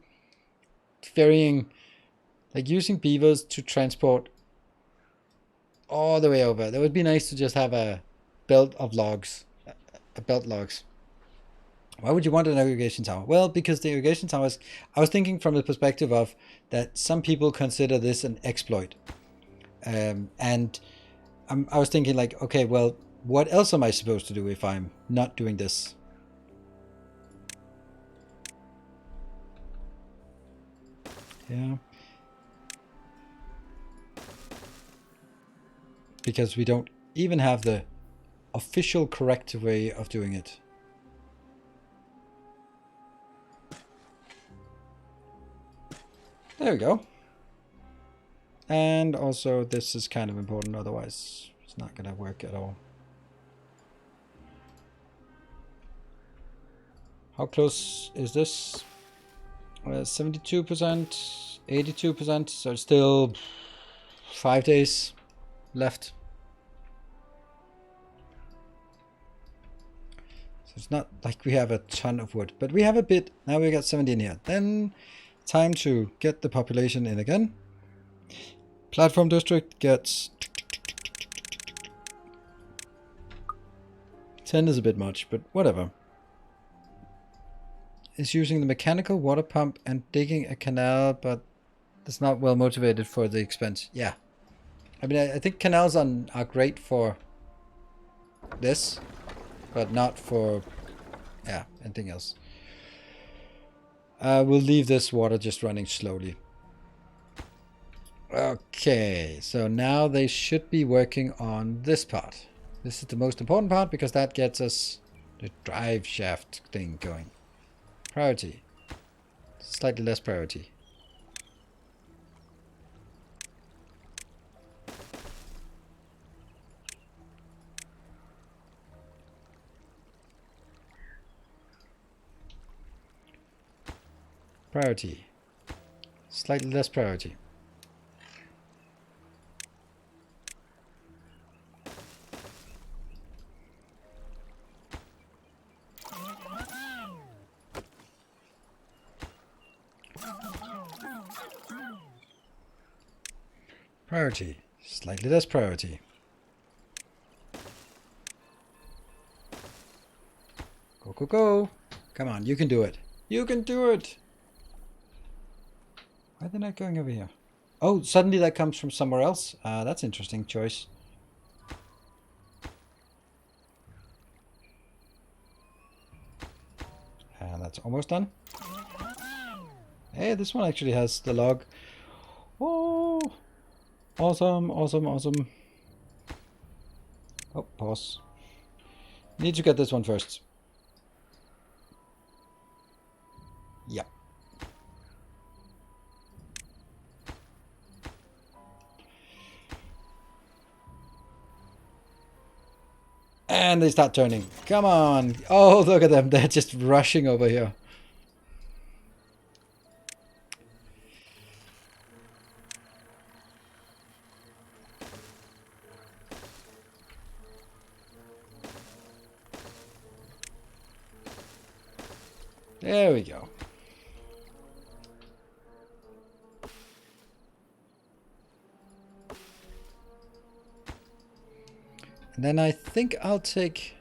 Speaker 1: ferrying, like using beavers to transport all the way over. That would be nice to just have a belt of logs, a belt logs. Why would you want an irrigation tower? Well, because the irrigation towers, I was thinking from the perspective of that some people consider this an exploit. And I was thinking like, okay, well, what else am I supposed to do if I'm not doing this? Yeah. Because we don't even have the official correct way of doing it. There we go. And also this is kind of important, otherwise it's not going to work at all. How close is this? 72%, 82%, so it's still 5 days left. So it's not like we have a ton of wood, but we have a bit. Now we got 70 in here. Then time to get the population in again. Platform district gets 10 is a bit much, but whatever. Is using the mechanical water pump and digging a canal, but it's not well motivated for the expense. Yeah. I mean, I think canals are great for this, but not for, yeah, anything else. We'll leave this water just running slowly. Okay, so now they should be working on this part. This is the most important part because that gets us the drive shaft thing going. Priority. Slightly less priority. Priority. Slightly less priority. Priority. Slightly less priority. Go, go, go. Come on, you can do it. You can do it. Why are they not going over here? Oh, suddenly that comes from somewhere else. That's interesting choice. And that's almost done. Hey, this one actually has the log. Oh, awesome, awesome, awesome. Oh, pause. Need to get this one first. Yeah. And they start turning. Come on. Oh, look at them. They're just rushing over here. There we go. And then I think I'll take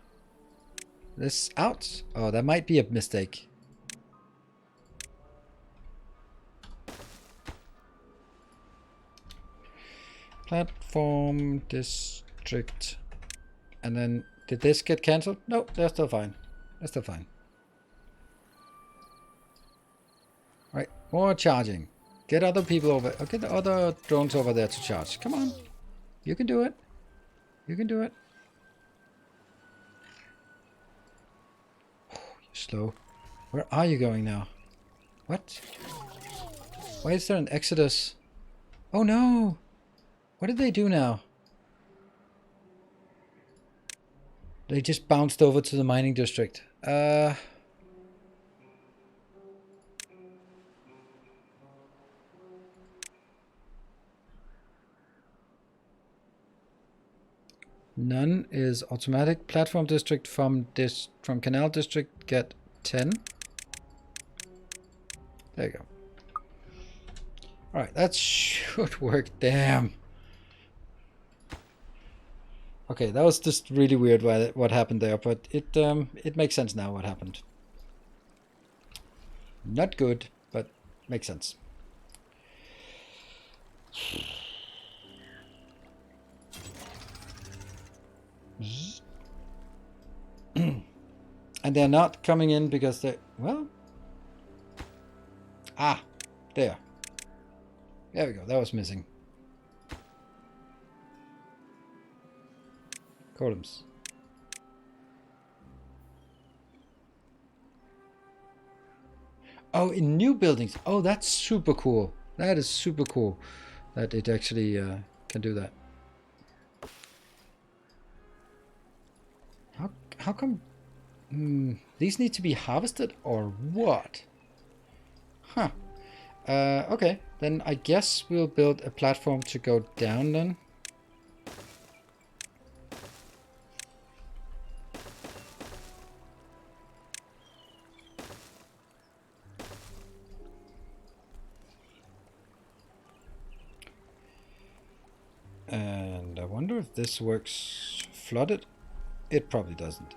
Speaker 1: this out. Oh, that might be a mistake. Platform district. And then, did this get cancelled? No, they're still fine. They're still fine. Right, more charging. Get other people over. Oh, get the other drones over there to charge. Come on. You can do it. You can do it. slow. Where are you going now? What? Why is there an exodus? Oh no! What did they do now? They just bounced over to the mining district. None is automatic. Platform district from canal district get 10. There you go. Alright, that should work. Damn. Okay, that was just really weird what happened there, but it makes sense now what happened. Not good, but makes sense. And they're not coming in because they... Well... Ah! There. There we go. That was missing. Columns. Oh, in new buildings. Oh, that's super cool. That is super cool that it actually can do that. How come these need to be harvested or what? Huh. Okay, then I guess we'll build a platform to go down then. And I wonder if this works flooded. It probably doesn't.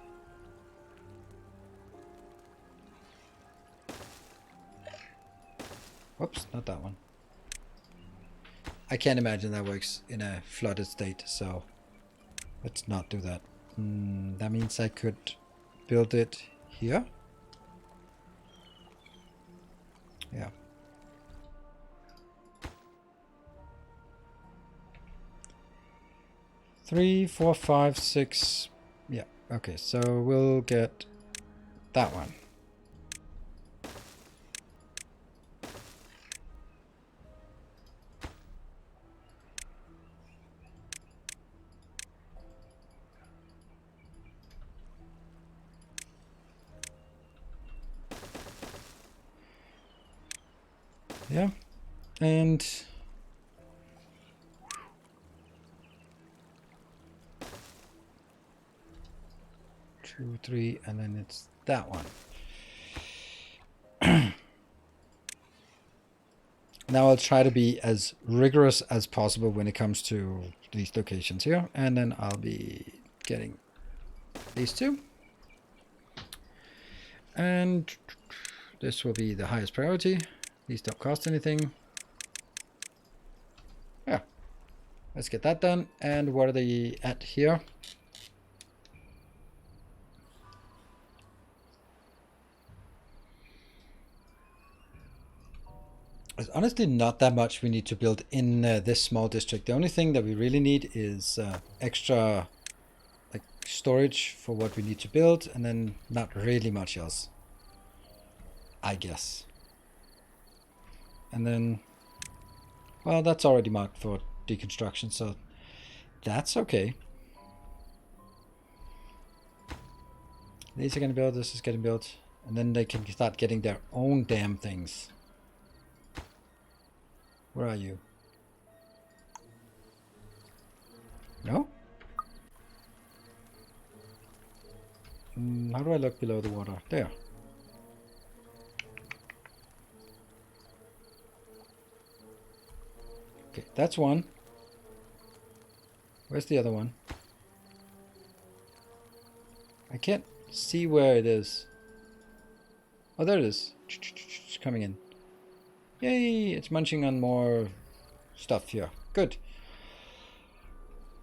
Speaker 1: Whoops, not that one. I can't imagine that works in a flooded state, so let's not do that. That means I could build it here. Yeah. Three, 4, 5, 6. Yeah, okay, so we'll get that one. Yeah, and 2, 3, and then it's that one. Now I'll try to be as rigorous as possible when it comes to these locations here, and then I'll be getting these two. And this will be the highest priority. These don't cost anything. Yeah, let's get that done. And what are they at here? There's honestly not that much we need to build in this small district. The only thing that we really need is extra like storage for what we need to build, and then not really much else, I guess. And then, well, that's already marked for deconstruction, so that's okay. These are getting built, this is getting built, and then they can start getting their own damn things. Where are you? No? How do I look below the water? There. Okay, that's one. Where's the other one? I can't see where it is. Oh, there it is. It's coming in. Yay, it's munching on more stuff here. Good.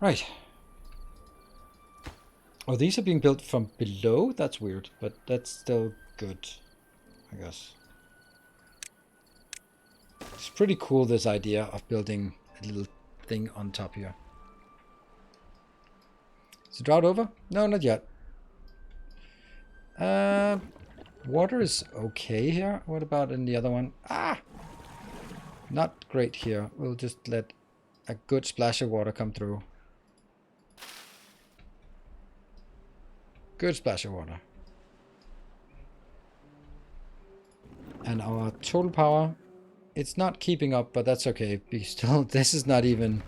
Speaker 1: Right. Oh, these are being built from below? That's weird, but that's still good, I guess. It's pretty cool, this idea of building a little thing on top here. Is the drought over? No, not yet. Water is okay here. What about in the other one? Ah! Not great here. We'll just let a good splash of water come through. Good splash of water. And our total power, it's not keeping up, but that's okay. Because still, this is not even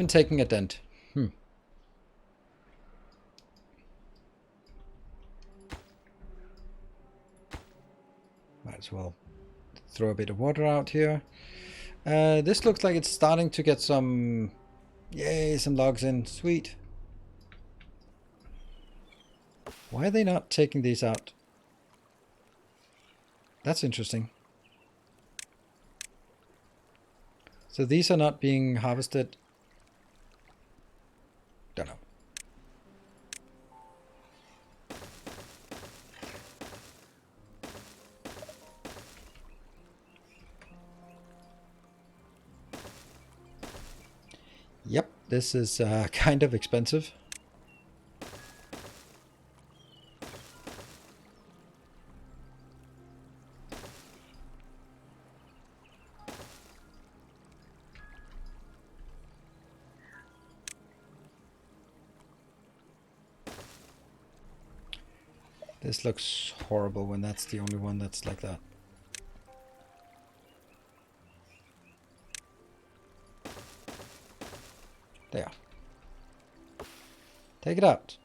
Speaker 1: taking a dent. Might as well throw a bit of water out here. This looks like it's starting to get some, yay, some logs in. Sweet. Why are they not taking these out? That's interesting. So these are not being harvested. Don't know. Yep, this is kind of expensive. This looks horrible when that's the only one that's like that. There. Take it out.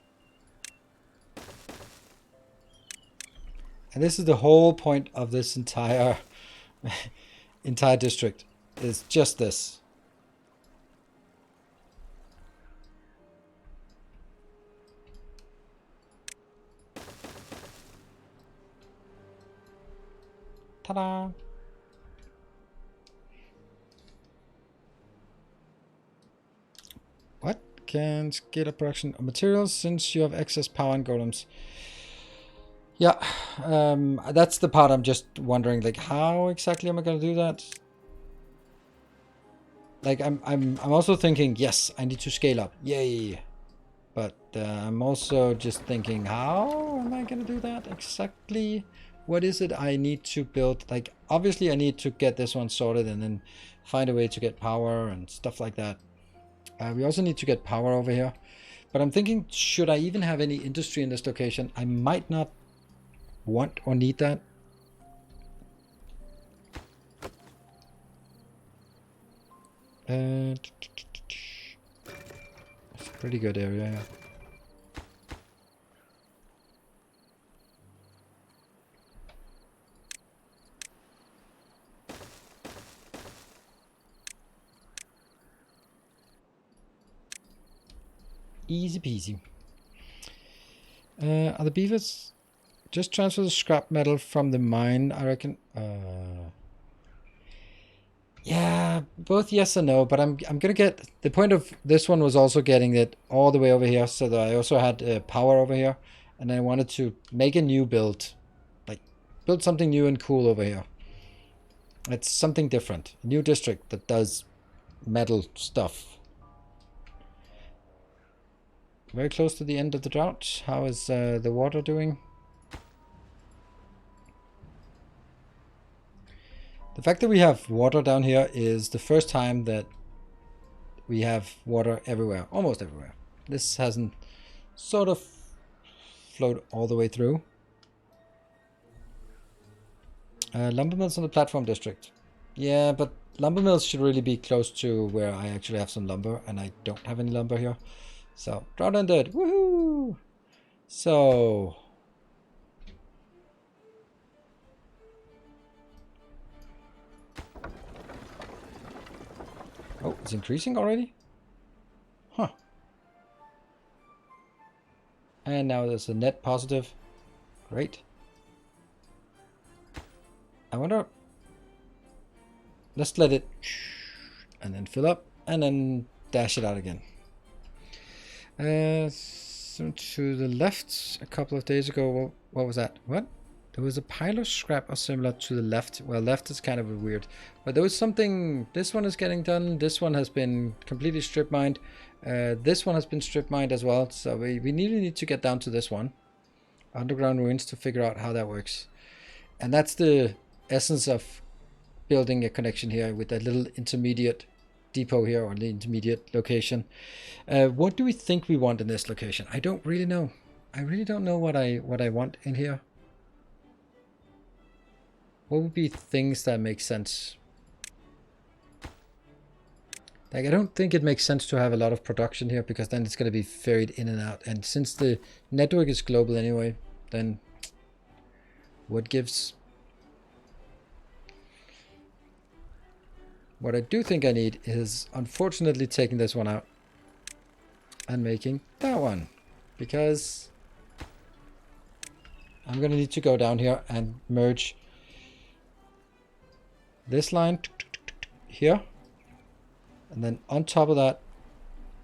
Speaker 1: And this is the whole point of this entire district. Is just this. Ta-da! What? Can scale up production of materials since you have excess power and golems. Yeah, that's the part I'm just wondering, like, how exactly am I going to do that? Like, I'm also thinking, yes, I need to scale up. Yay! But I'm also just thinking, how am I going to do that exactly? What is it I need to build? Like, obviously I need to get this one sorted and then find a way to get power and stuff like that. We also need to get power over here. But I'm thinking, should I even have any industry in this location? I might not want or need that. It's a pretty good area here. Easy peasy. Are the beavers... Just transfer the scrap metal from the mine, I reckon. Yeah, both yes and no, but I'm gonna get... The point of this one was also getting it all the way over here, so that I also had power over here. And I wanted to make a new build. Like, build something new and cool over here. It's something different. A new district that does metal stuff. Very close to the end of the drought. How is the water doing? The fact that we have water down here is the first time that we have water everywhere, almost everywhere. This hasn't sort of flowed all the way through. Lumber mills on the platform district. Yeah, but lumber mills should really be close to where I actually have some lumber, and I don't have any lumber here. So, drought ended. Woohoo! So... Oh, it's increasing already? Huh. And now there's a net positive. Great. I wonder... Let's let it... And then fill up. And then dash it out again. So to the left, a couple of days ago, what was that? What? There was a pile of scrap or similar to the left. Well, left is kind of weird. But there was something... This one is getting done. This one has been completely strip mined. This one has been strip mined as well. So we really need to get down to this one. underground ruins to figure out how that works. And that's the essence of building a connection here with a little intermediate depot here, or the intermediate location. What do we think we want in this location? I don't really know. I really don't know what I want in here. What would be things that make sense? Like, I don't think it makes sense to have a lot of production here, because then it's going to be varied in and out. And since the network is global anyway, then what gives? What I do think I need is, unfortunately, taking this one out and making that one, because I'm going to need to go down here and merge this line here, and then on top of that,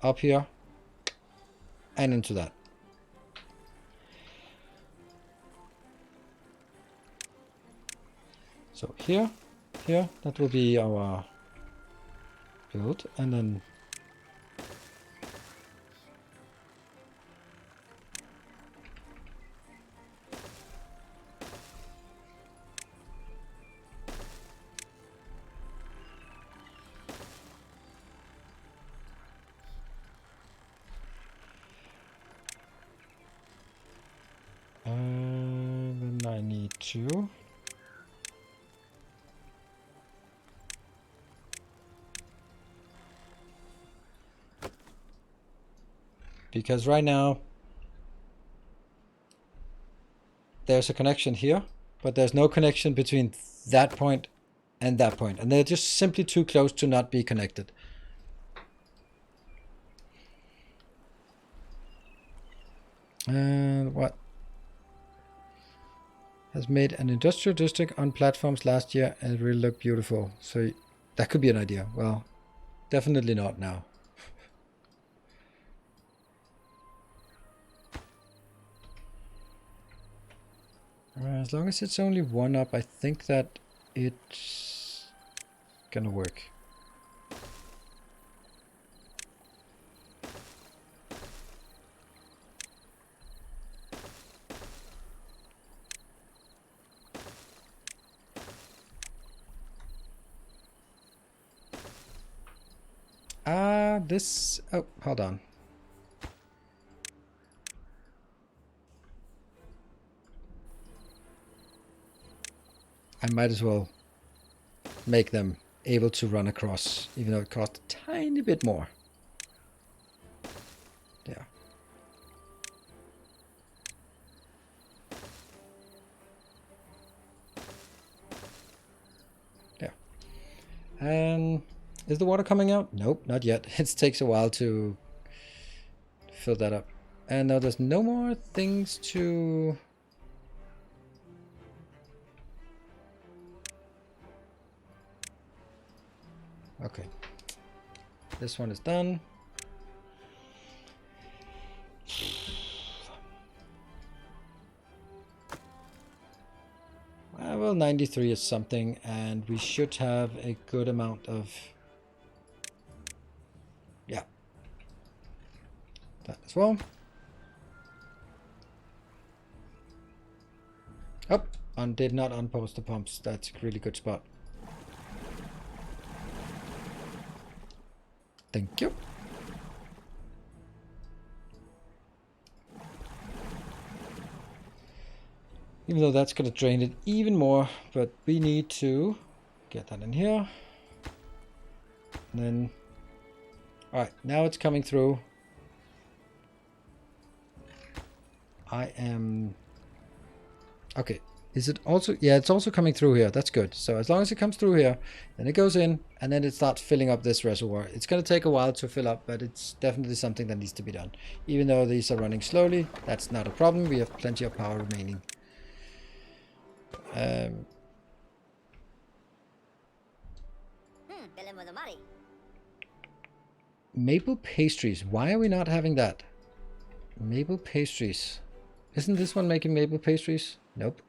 Speaker 1: up here and into that. So here, that will be our build, and then I need to because right now there's a connection here, but there's no connection between that point and that point, and they're just simply too close to not be connected. And what has made an industrial district on platforms last year, and it really looked beautiful. So that could be an idea. Well, definitely not now. As long as it's only one up, I think that it's gonna work. This, oh, hold on. I might as well make them able to run across, even though it costs a tiny bit more. Yeah. Yeah. And is the water coming out? Nope, not yet. It takes a while to fill that up. And now there's no more things to... Okay. This one is done. Well, 93 is something, and we should have a good amount of... Yeah. That as well. Oh, and did not unpost the pumps. That's a really good spot. Thank you. Even though that's going to drain it even more, but we need to get that in here. And then, all right, now it's coming through. I am, okay. Is it also, yeah, it's also coming through here. That's good. So as long as it comes through here, then it goes in, and then it starts filling up this reservoir. It's going to take a while to fill up, but it's definitely something that needs to be done. Even though these are running slowly, that's not a problem. We have plenty of power remaining. Maple pastries. Why are we not having that? Maple pastries. Isn't this one making maple pastries? Nope.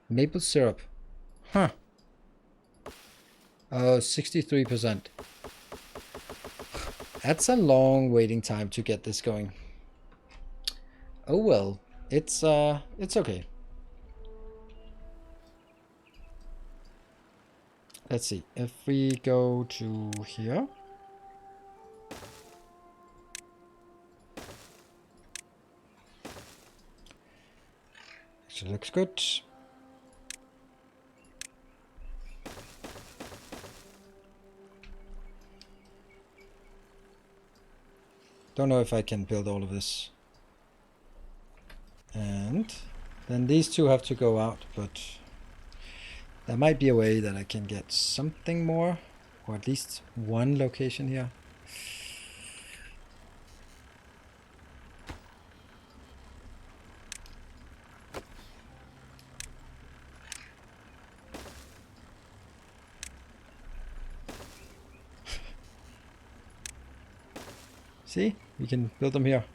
Speaker 1: Maple syrup. Huh. Oh, 63%. That's a long waiting time to get this going. Oh well, it's okay. Let's see, if we go to here. Actually looks good. Don't know if I can build all of this. And then these two have to go out, but there might be a way that I can get something more, or at least one location here. See, we can build them here.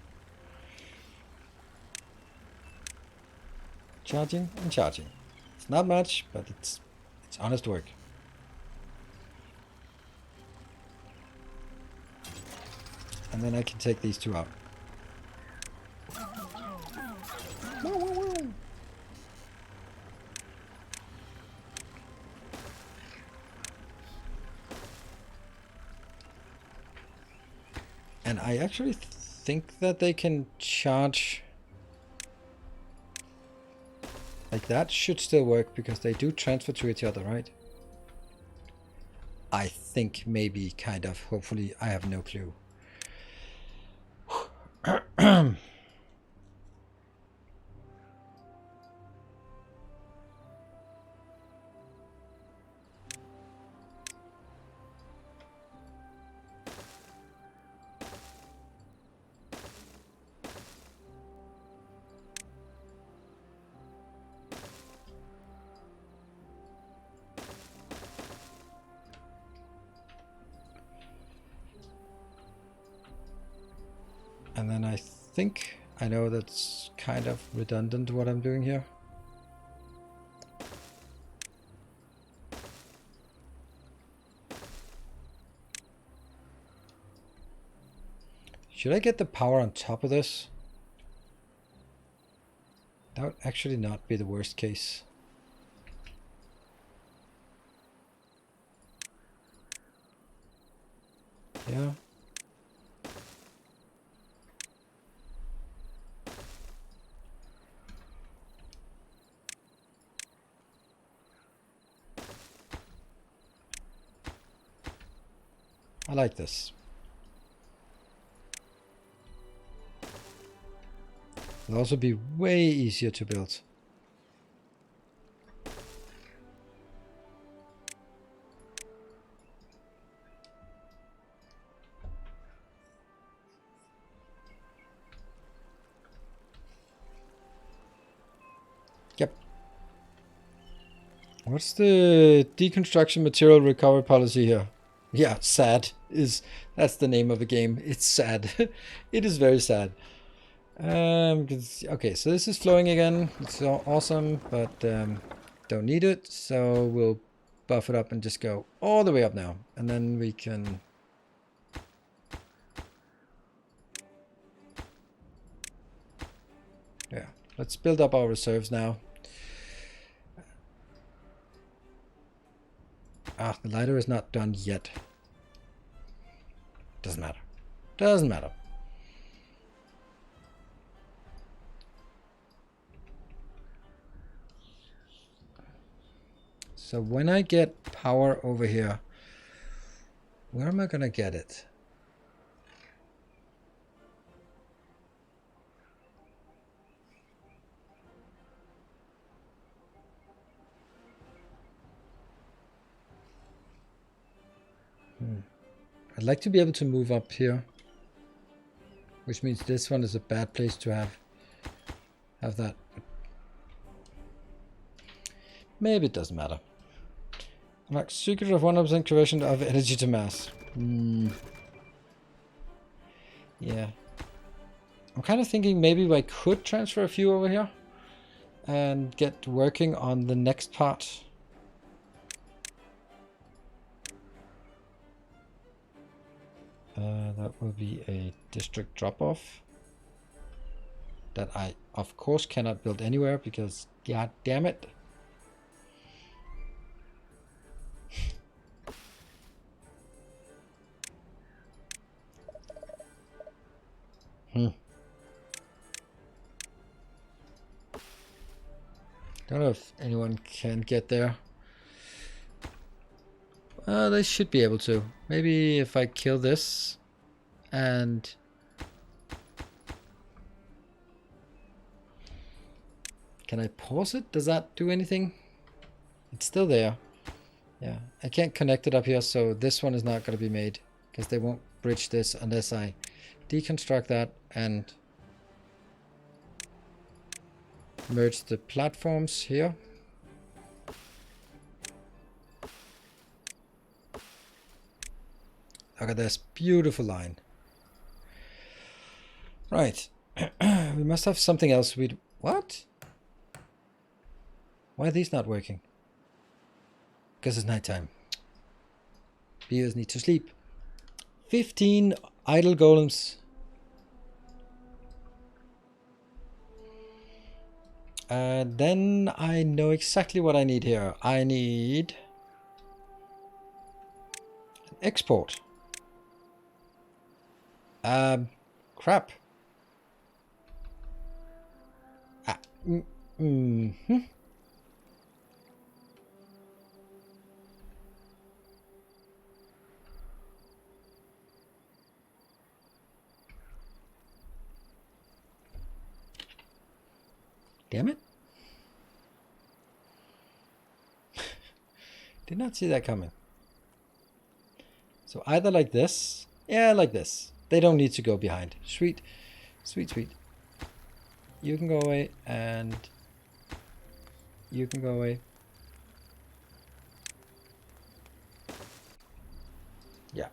Speaker 1: Charging and charging. It's not much, but it's honest work. And then I can take these two out. And I actually think that they can charge. Like that should still work because they do transfer to each other, right? I think maybe, kind of, hopefully, I have no clue. And then I think I know that's kind of redundant what I'm doing here. Should I get the power on top of this? That would actually not be the worst case. Yeah. I like this. It'll also be way easier to build. Yep. What's the deconstruction material recovery policy here? Yeah, sad that's the name of the game. It's sad. It is very sad. Okay, so this is flowing again. It's awesome, but don't need it. So we'll buff it up and just go all the way up now. And then we can... Yeah, let's build up our reserves now. Ah, the lighter is not done yet. Doesn't matter. Doesn't matter. So when I get power over here, where am I gonna get it? I'd like to be able to move up here, which means this one is a bad place to have that. Maybe it doesn't matter. Like secret of 100% conversion of energy to mass. Yeah. I'm kind of thinking maybe I could transfer a few over here and get working on the next part. That will be a district drop-off. that I, of course, cannot build anywhere because, god damn it. Don't know if anyone can get there. They should be able to. Maybe if I kill this and... Can I pause it? Does that do anything? It's still there. Yeah, I can't connect it up here, so this one is not going to be made because they won't bridge this unless I deconstruct that and merge the platforms here. Look at this beautiful line. Right. We must have something else. What? Why are these not working? Because it's nighttime. Beers need to sleep. 15 idle golems. Then I know exactly what I need here. I need an export. Crap. Damn it. Did not see that coming. So either like this. Yeah, like this. They don't need to go behind. Sweet. Sweet, sweet. You can go away and you can go away. Yeah.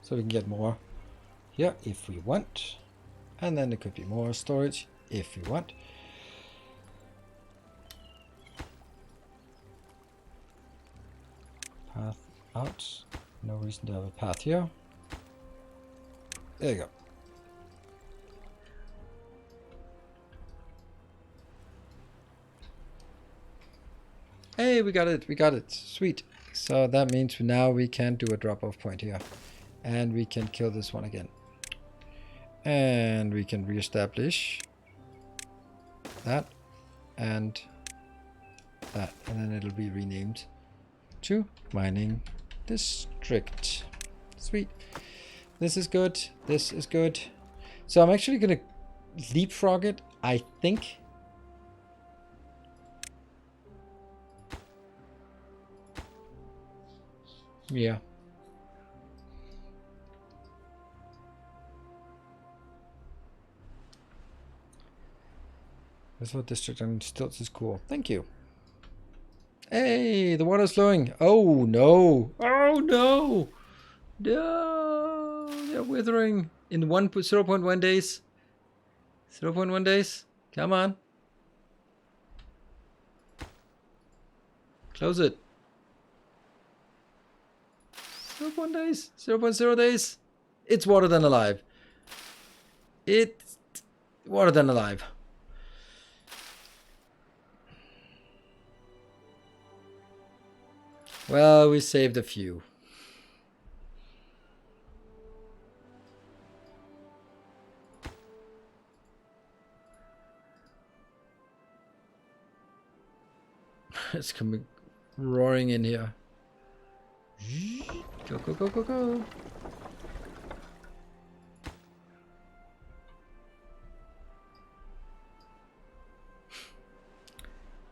Speaker 1: So we can get more here if we want. And then there could be more storage if we want. Path out. No reason to have a path here. There you go. Hey, we got it. We got it. Sweet. So that means now we can do a drop-off point here. And we can kill this one again. And we can reestablish that and that. And then it'll be renamed to Mining District. Sweet. This is good. This is good. So I'm actually going to leapfrog it, I think. Yeah. This what district on stilts is cool. Thank you. Hey, the water's flowing. Oh no. Oh no. No. They're withering in 0.1 days. 0.1 days. Come on. Close it. 0.1 days. 0.0 days. It's water than alive. It's water than alive. Well, we saved a few. It's coming roaring in here. Go, go, go, go, go.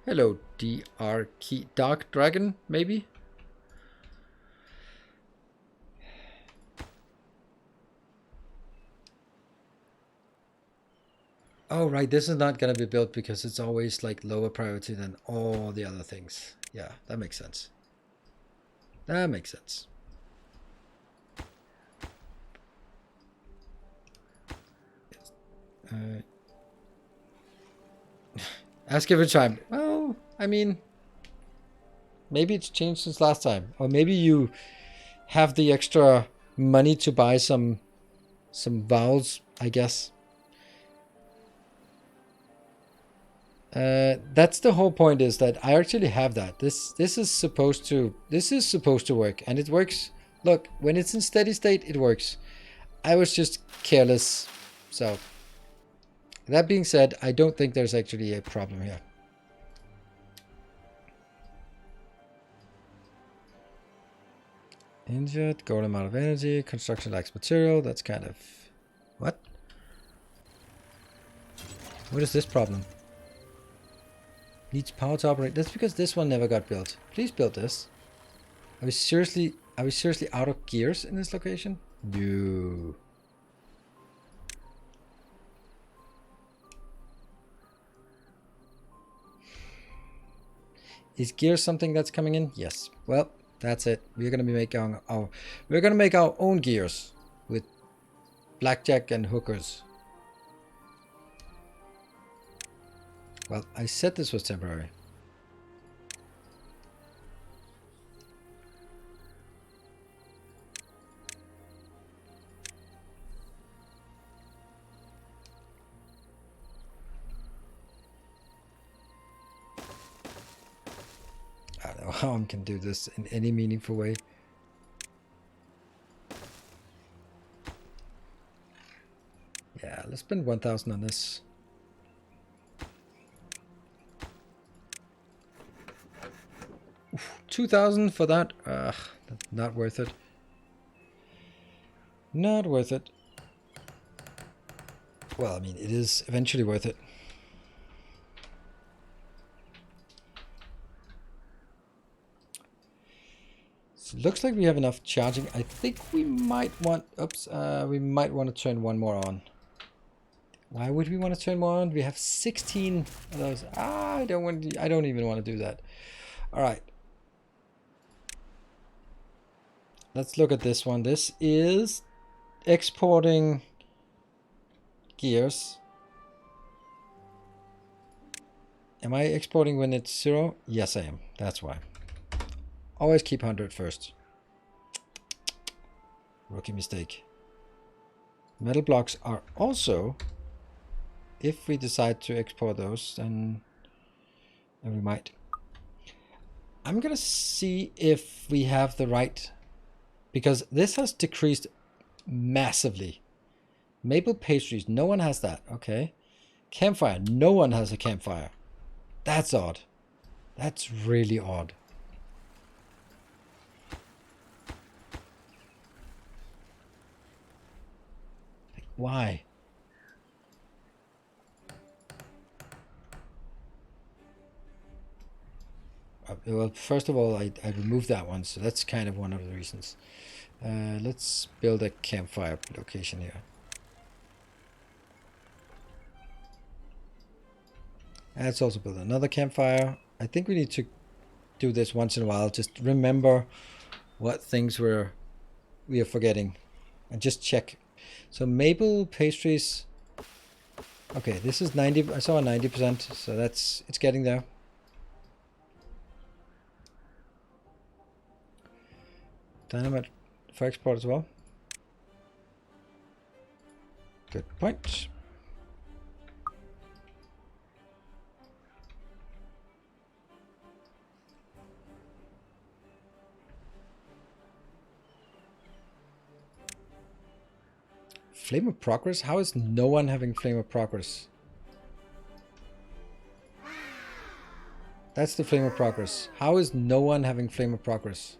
Speaker 1: Hello, Dark Dragon, maybe? Oh, right, this is not going to be built because it's always like lower priority than all the other things. Yeah, that makes sense. That makes sense. Ask every time. Well, I mean, maybe it's changed since last time, or maybe you have the extra money to buy some vowels, I guess. That's the whole point, is that I actually have that. This is supposed to work, and it works. Look, when it's in steady state, it works. I was just careless. So that being said, I don't think there's actually a problem here. Injured, gold amount of energy, construction lacks material. That's kind of... What? What is this problem? Needs power to operate. That's because this one never got built. Please build this. Are we seriously out of gears in this location? No. Is gears something that's coming in? Yes. Well, that's it. We're gonna be making our own gears with blackjack and hookers. Well, I said this was temporary. I don't know how I can do this in any meaningful way. Yeah, let's spend 1,000 on this. Oof, 2,000 for that? Not worth it. Not worth it. Well, I mean, it is eventually worth it. So it looks like we have enough charging. I think we might want... Oops. We might want to turn one more on. Why would we want to turn more on? We have 16 of those. I don't even want to do that. All right. Let's look at this one. This is exporting gears. Am I exporting when it's 0? Yes, I am. That's why. Always keep 100 first. Rookie mistake. Metal blocks are also, if we decide to export those, then we might. I'm gonna see if we have the right, because this has decreased massively. Maple pastries, no one has that. Okay. Campfire, no one has a campfire. That's odd. That's really odd. Why? Well, first of all, I removed that one, so that's kind of one of the reasons. Let's build a campfire location here. Let's also build another campfire. I think we need to do this once in a while. Just remember what things we are forgetting, and just check. So maple pastries. Okay, this is 90. I saw a 90%, so it's getting there. Dynamite for export as well. Good point. Flame of Progress? How is no one having Flame of Progress? That's the Flame of Progress. How is no one having Flame of Progress?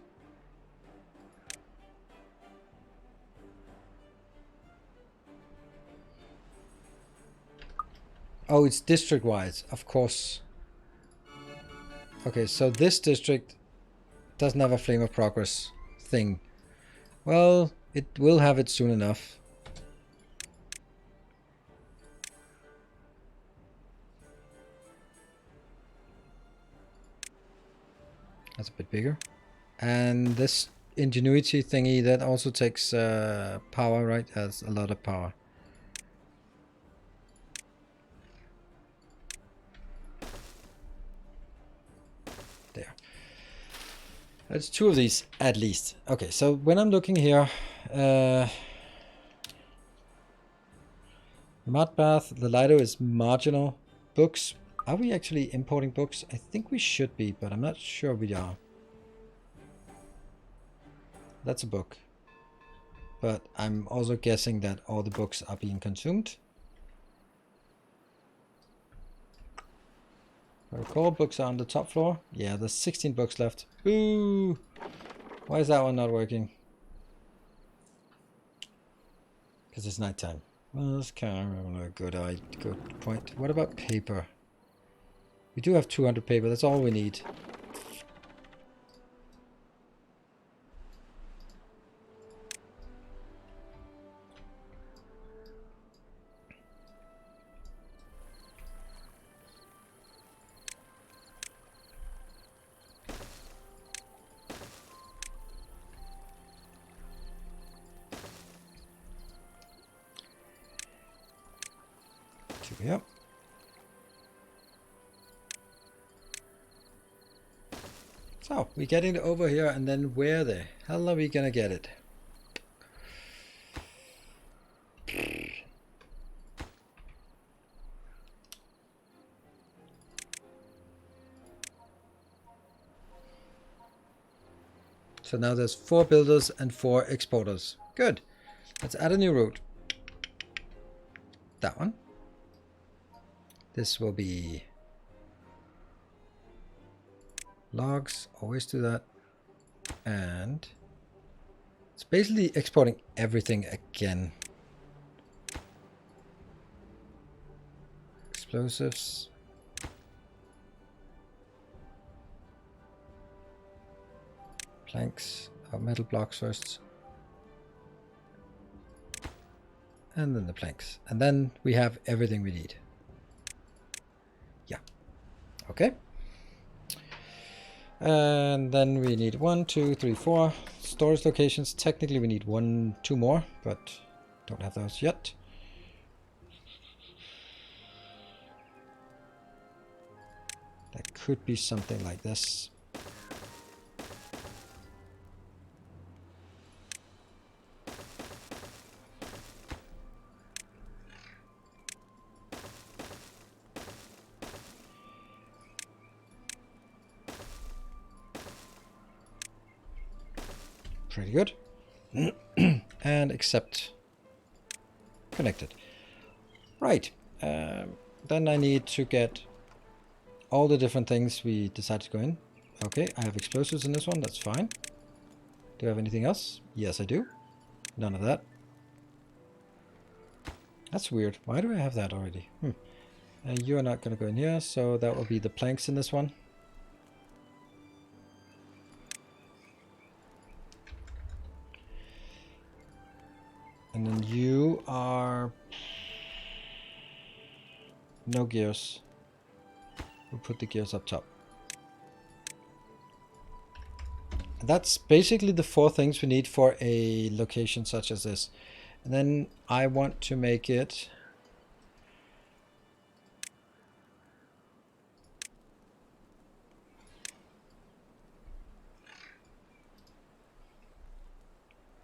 Speaker 1: Oh, it's district-wise, of course. Okay, so this district doesn't have a Flame of Progress thing. Well, it will have it soon enough. That's a bit bigger. And this ingenuity thingy, that also takes power, right? Has a lot of power. That's 2 of these at least. Okay, so when I'm looking here, Mud Bath, the Lido is marginal. Books, are we actually importing books? I think we should be, but I'm not sure we are. That's a book. But I'm also guessing that all the books are being consumed. If I recall, books are on the top floor. Yeah, there's 16 books left. Ooh! Why is that one not working? Because it's nighttime. Well, that's kind of a good point. What about paper? We do have 200 paper. That's all we need. Yep. So, we're getting it over here, and then where the hell are we gonna get it? So now there's 4 builders and 4 exporters. Good. Let's add a new route. That one. This will be logs. Always do that. And it's basically exporting everything again. Explosives. Planks. Metal blocks first. And then the planks. And then we have everything we need. Yeah. Okay. And then we need 1, 2, 3, 4 storage locations. Technically we need 1, 2 more, but don't have those yet. That could be something like this. Pretty good. And accept. Connected. Right. Then I need to get all the different things we decided to go in. Okay, I have explosives in this one. That's fine. Do I have anything else? Yes, I do. None of that. That's weird. Why do I have that already? You are not going to go in here, so that will be the planks in this one. And then you are... no gears. We'll put the gears up top. And that's basically the 4 things we need for a location such as this. And then I want to make it...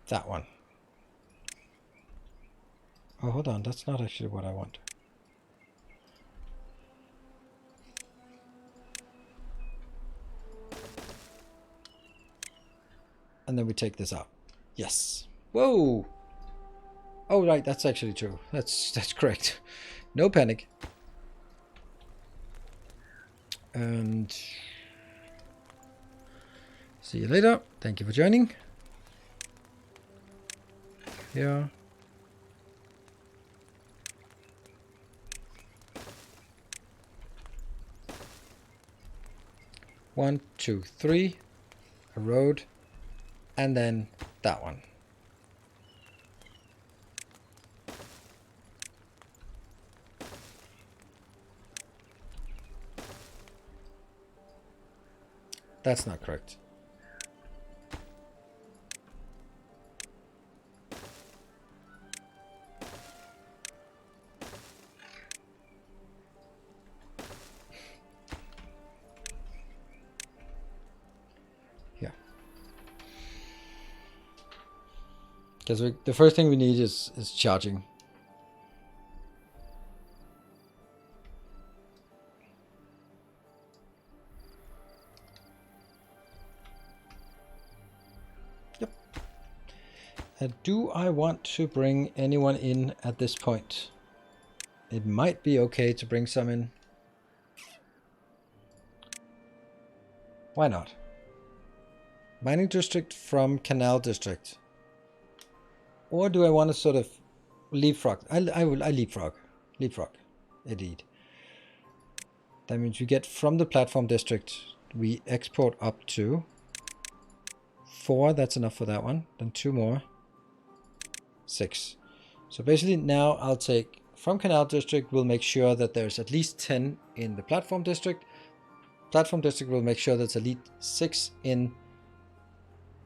Speaker 1: that one. Oh, hold on. That's not actually what I want. And then we take this out. Yes. Whoa. Oh, right. That's actually true. That's correct. No panic. And see you later. Thank you for joining. Here. One, 2, 3. A road. And then that one. That's not correct. Yeah. Because the first thing we need is charging. Yep. Do I want to bring anyone in at this point? It might be okay to bring some in. Why not? Mining district from canal district. Or do I want to sort of leapfrog? I leapfrog. Leapfrog. Indeed. That means we get from the platform district, we export up to 4. That's enough for that one. Then 2 more. 6. So basically now I'll take from canal district, we'll make sure that there's at least 10 in the platform district. Platform district will make sure there's at least 6 in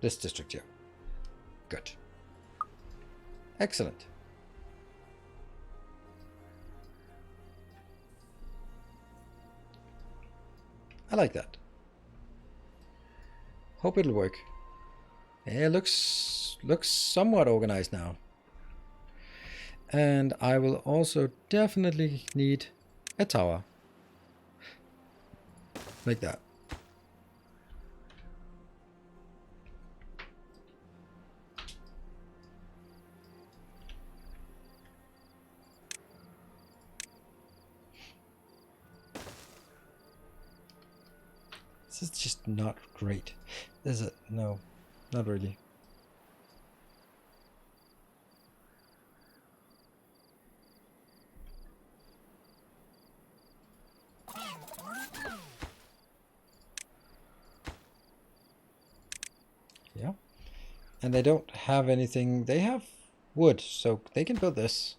Speaker 1: this district here. Good. Excellent. I like that. Hope it'll work. Yeah, it looks somewhat organized now. And I will also definitely need a tower. Like that. This is just not great. Is it? No, not really. Yeah. And they don't have anything. They have wood, so they can build this.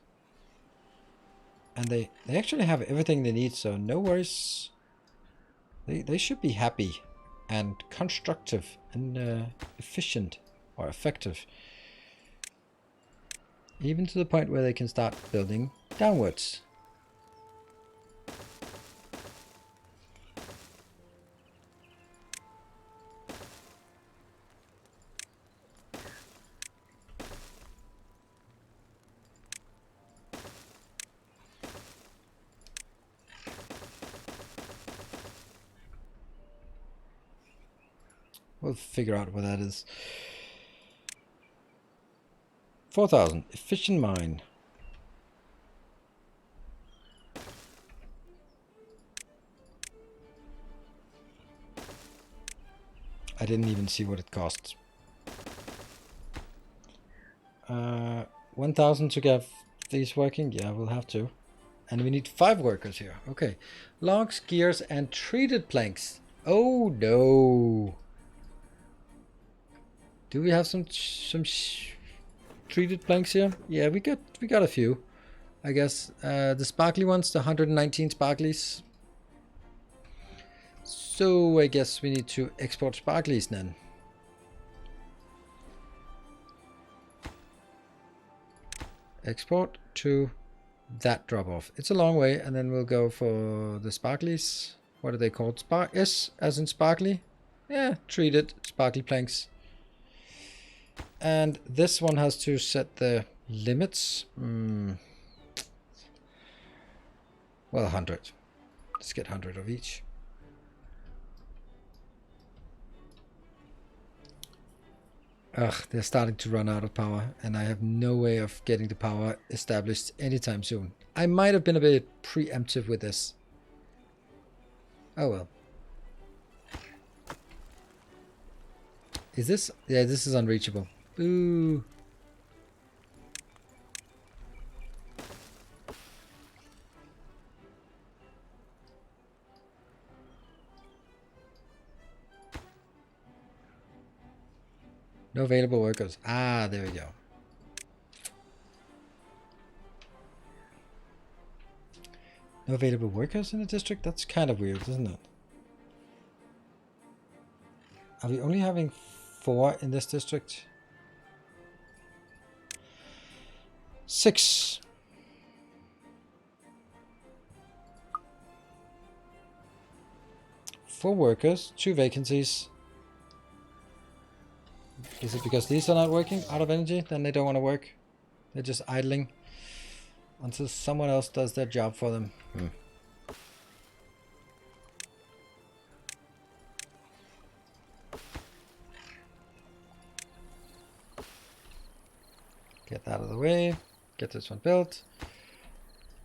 Speaker 1: And they actually have everything they need, so no worries. They should be happy and constructive and efficient or effective. Even to the point where they can start building downwards. We'll figure out what that is. 4,000. Efficient mine. I didn't even see what it costs. 1,000 to get these working? Yeah, we'll have to. And we need 5 workers here. Okay. Logs, gears, and treated planks. Oh no. Do we have some treated planks here? Yeah, we got a few. I guess the sparkly ones, the 119 sparklies. So I guess we need to export sparklies then. Export to that drop off. It's a long way, and then we'll go for the sparklies. What are they called? S as in sparkly. Yeah, treated sparkly planks. And this one has to set the limits. Well, 100. Let's get 100 of each. Ugh, they're starting to run out of power, and I have no way of getting the power established anytime soon. I might have been a bit preemptive with this. Oh well. Is this? Yeah, this is unreachable. Ooh. No available workers. Ah, there we go. No available workers in the district? That's kind of weird, isn't it? Are we only having 4 in this district? 6. Four workers, 2 vacancies. Is it because these are not working out of energy? Then they don't want to work. They're just idling until someone else does their job for them. Get that out of the way. Get this one built.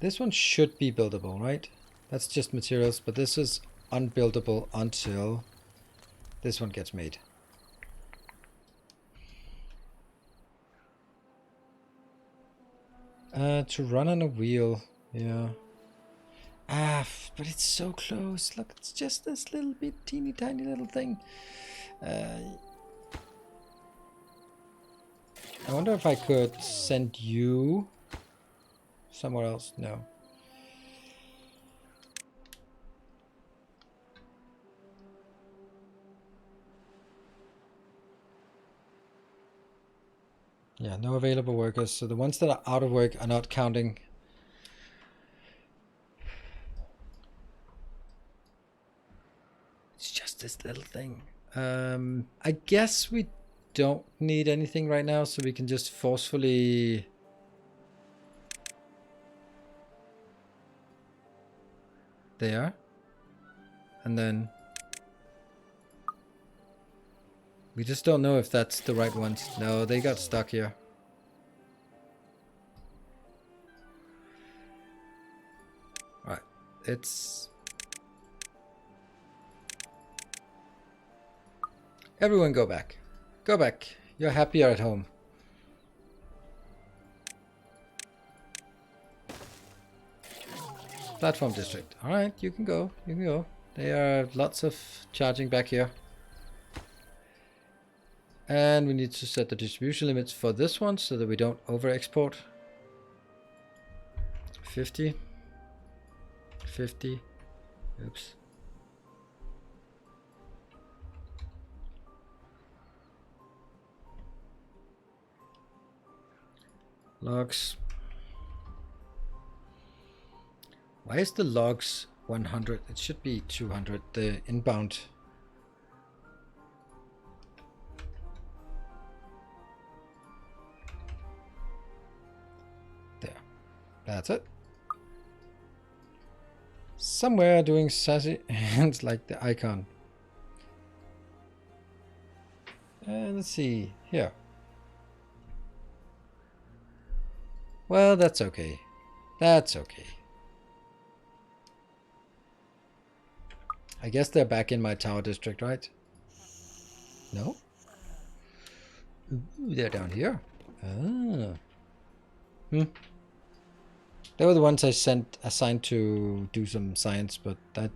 Speaker 1: This one should be buildable, right? That's just materials, but this is unbuildable until this one gets made. To run on a wheel, yeah. But it's so close. Look, it's just this little bit teeny tiny little thing. I wonder if I could send you somewhere else. No. Yeah, no available workers. So the ones that are out of work are not counting. It's just this little thing. I guess we don't need anything right now, so we can just forcefully... There. And then... We just don't know if that's the right ones. No, they got stuck here. Right. It's... Everyone go back. Go back. You're happier at home. Platform district. Alright, you can go. You can go. There are lots of charging back here. And we need to set the distribution limits for this one so that we don't over-export. 50. 50. Oops. Logs. Why is the logs 100? It should be 200, the inbound. There. That's it. Somewhere doing sassy hands like the icon. Let's see. Here. Well, that's okay. That's okay. I guess they're back in my tower district, right? No? Ooh, they're down here. Ah. They were the ones I assigned to do some science, but that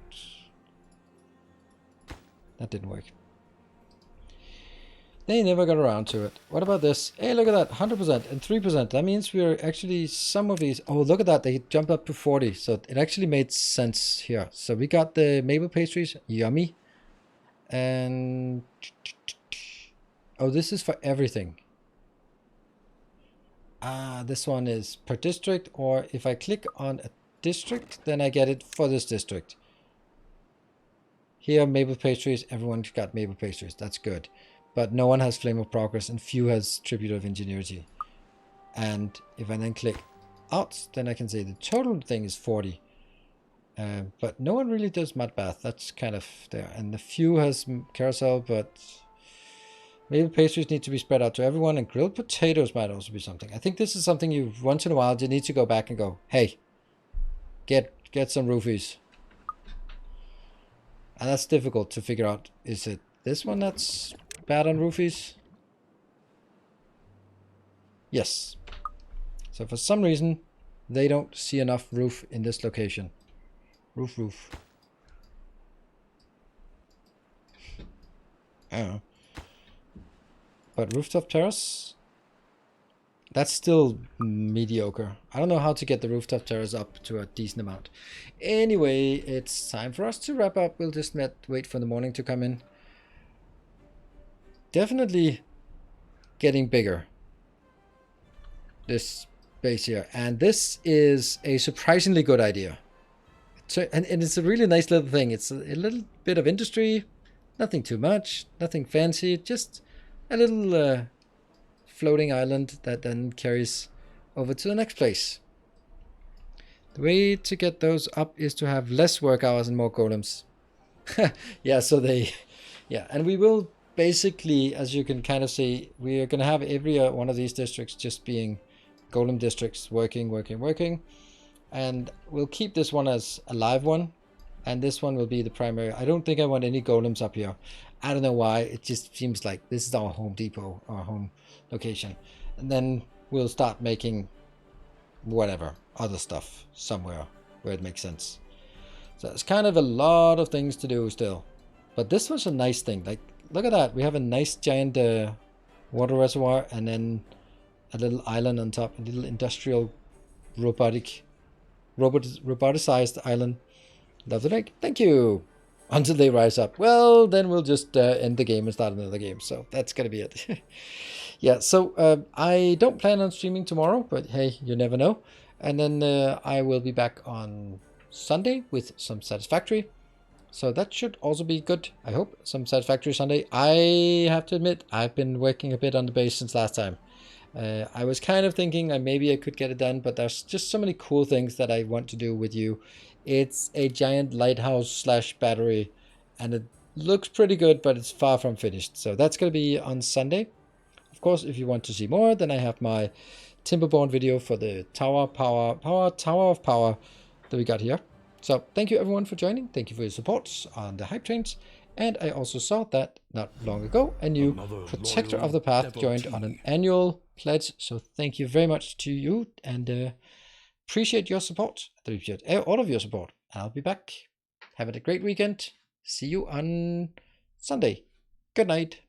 Speaker 1: didn't work. They never got around to it. What about this? Hey, look at that. 100% and 3%. That means we're actually some of these. Oh, look at that. They jumped up to 40. So it actually made sense here. So we got the maple pastries. Yummy. And... oh, this is for everything. This one is per district. Or if I click on a district, then I get it for this district. Here, maple pastries. Everyone's got maple pastries. That's good. But no one has Flame of Progress and few has Tribute of Ingenuity. And if I then click out, then I can say the total thing is 40. But no one really does Mud Bath. That's kind of there. And the few has Carousel, but maybe pastries need to be spread out to everyone. And grilled potatoes might also be something. I think this is something you, once in a while, you need to go back and go, hey, get some roofies. And that's difficult to figure out. Is it this one that's... bad on roofies? Yes. So for some reason, they don't see enough roof in this location. Roof. I don't know. But rooftop terrace? That's still mediocre. I don't know how to get the rooftop terrace up to a decent amount. Anyway, it's time for us to wrap up. We'll just wait for the morning to come in. Definitely getting bigger, this base here, and this is a surprisingly good idea. So, and it's a really nice little thing. It's a little bit of industry, nothing too much, nothing fancy, just a little floating island that then carries over to the next place. The way to get those up is to have less work hours and more golems. Yeah, so yeah, and we will basically, as you can kind of see, we are going to have every one of these districts just being golem districts, working, and we'll keep this one as a live one, and this one will be the primary. I don't think I want any golems up here. I don't know why, it just seems like this is our home depot, our home location, and then we'll start making whatever other stuff somewhere where it makes sense. So it's kind of a lot of things to do still, but this was a nice thing. Like, look at that, we have a nice giant water reservoir, and then a little island on top, a little industrial roboticized island. Love the lake, thank you. Until they rise up, well, then we'll just end the game and start another game. So that's gonna be it. Yeah, so I don't plan on streaming tomorrow, but hey, you never know. And then I will be back on Sunday with some Satisfactory. So that should also be good, I hope. Some Satisfactory Sunday. I have to admit, I've been working a bit on the base since last time. I was kind of thinking maybe I could get it done, but there's just so many cool things that I want to do with you. It's a giant lighthouse slash battery, and it looks pretty good, but it's far from finished. So that's going to be on Sunday. Of course, if you want to see more, then I have my Timberborn video for the Tower of Power that we got here. So thank you everyone for joining. Thank you for your support on the hype trains. And I also saw that not long ago a new Protector of the Path joined on an annual pledge. So thank you very much to you, and appreciate your support. I appreciate all of your support. I'll be back. Have a great weekend. See you on Sunday. Good night.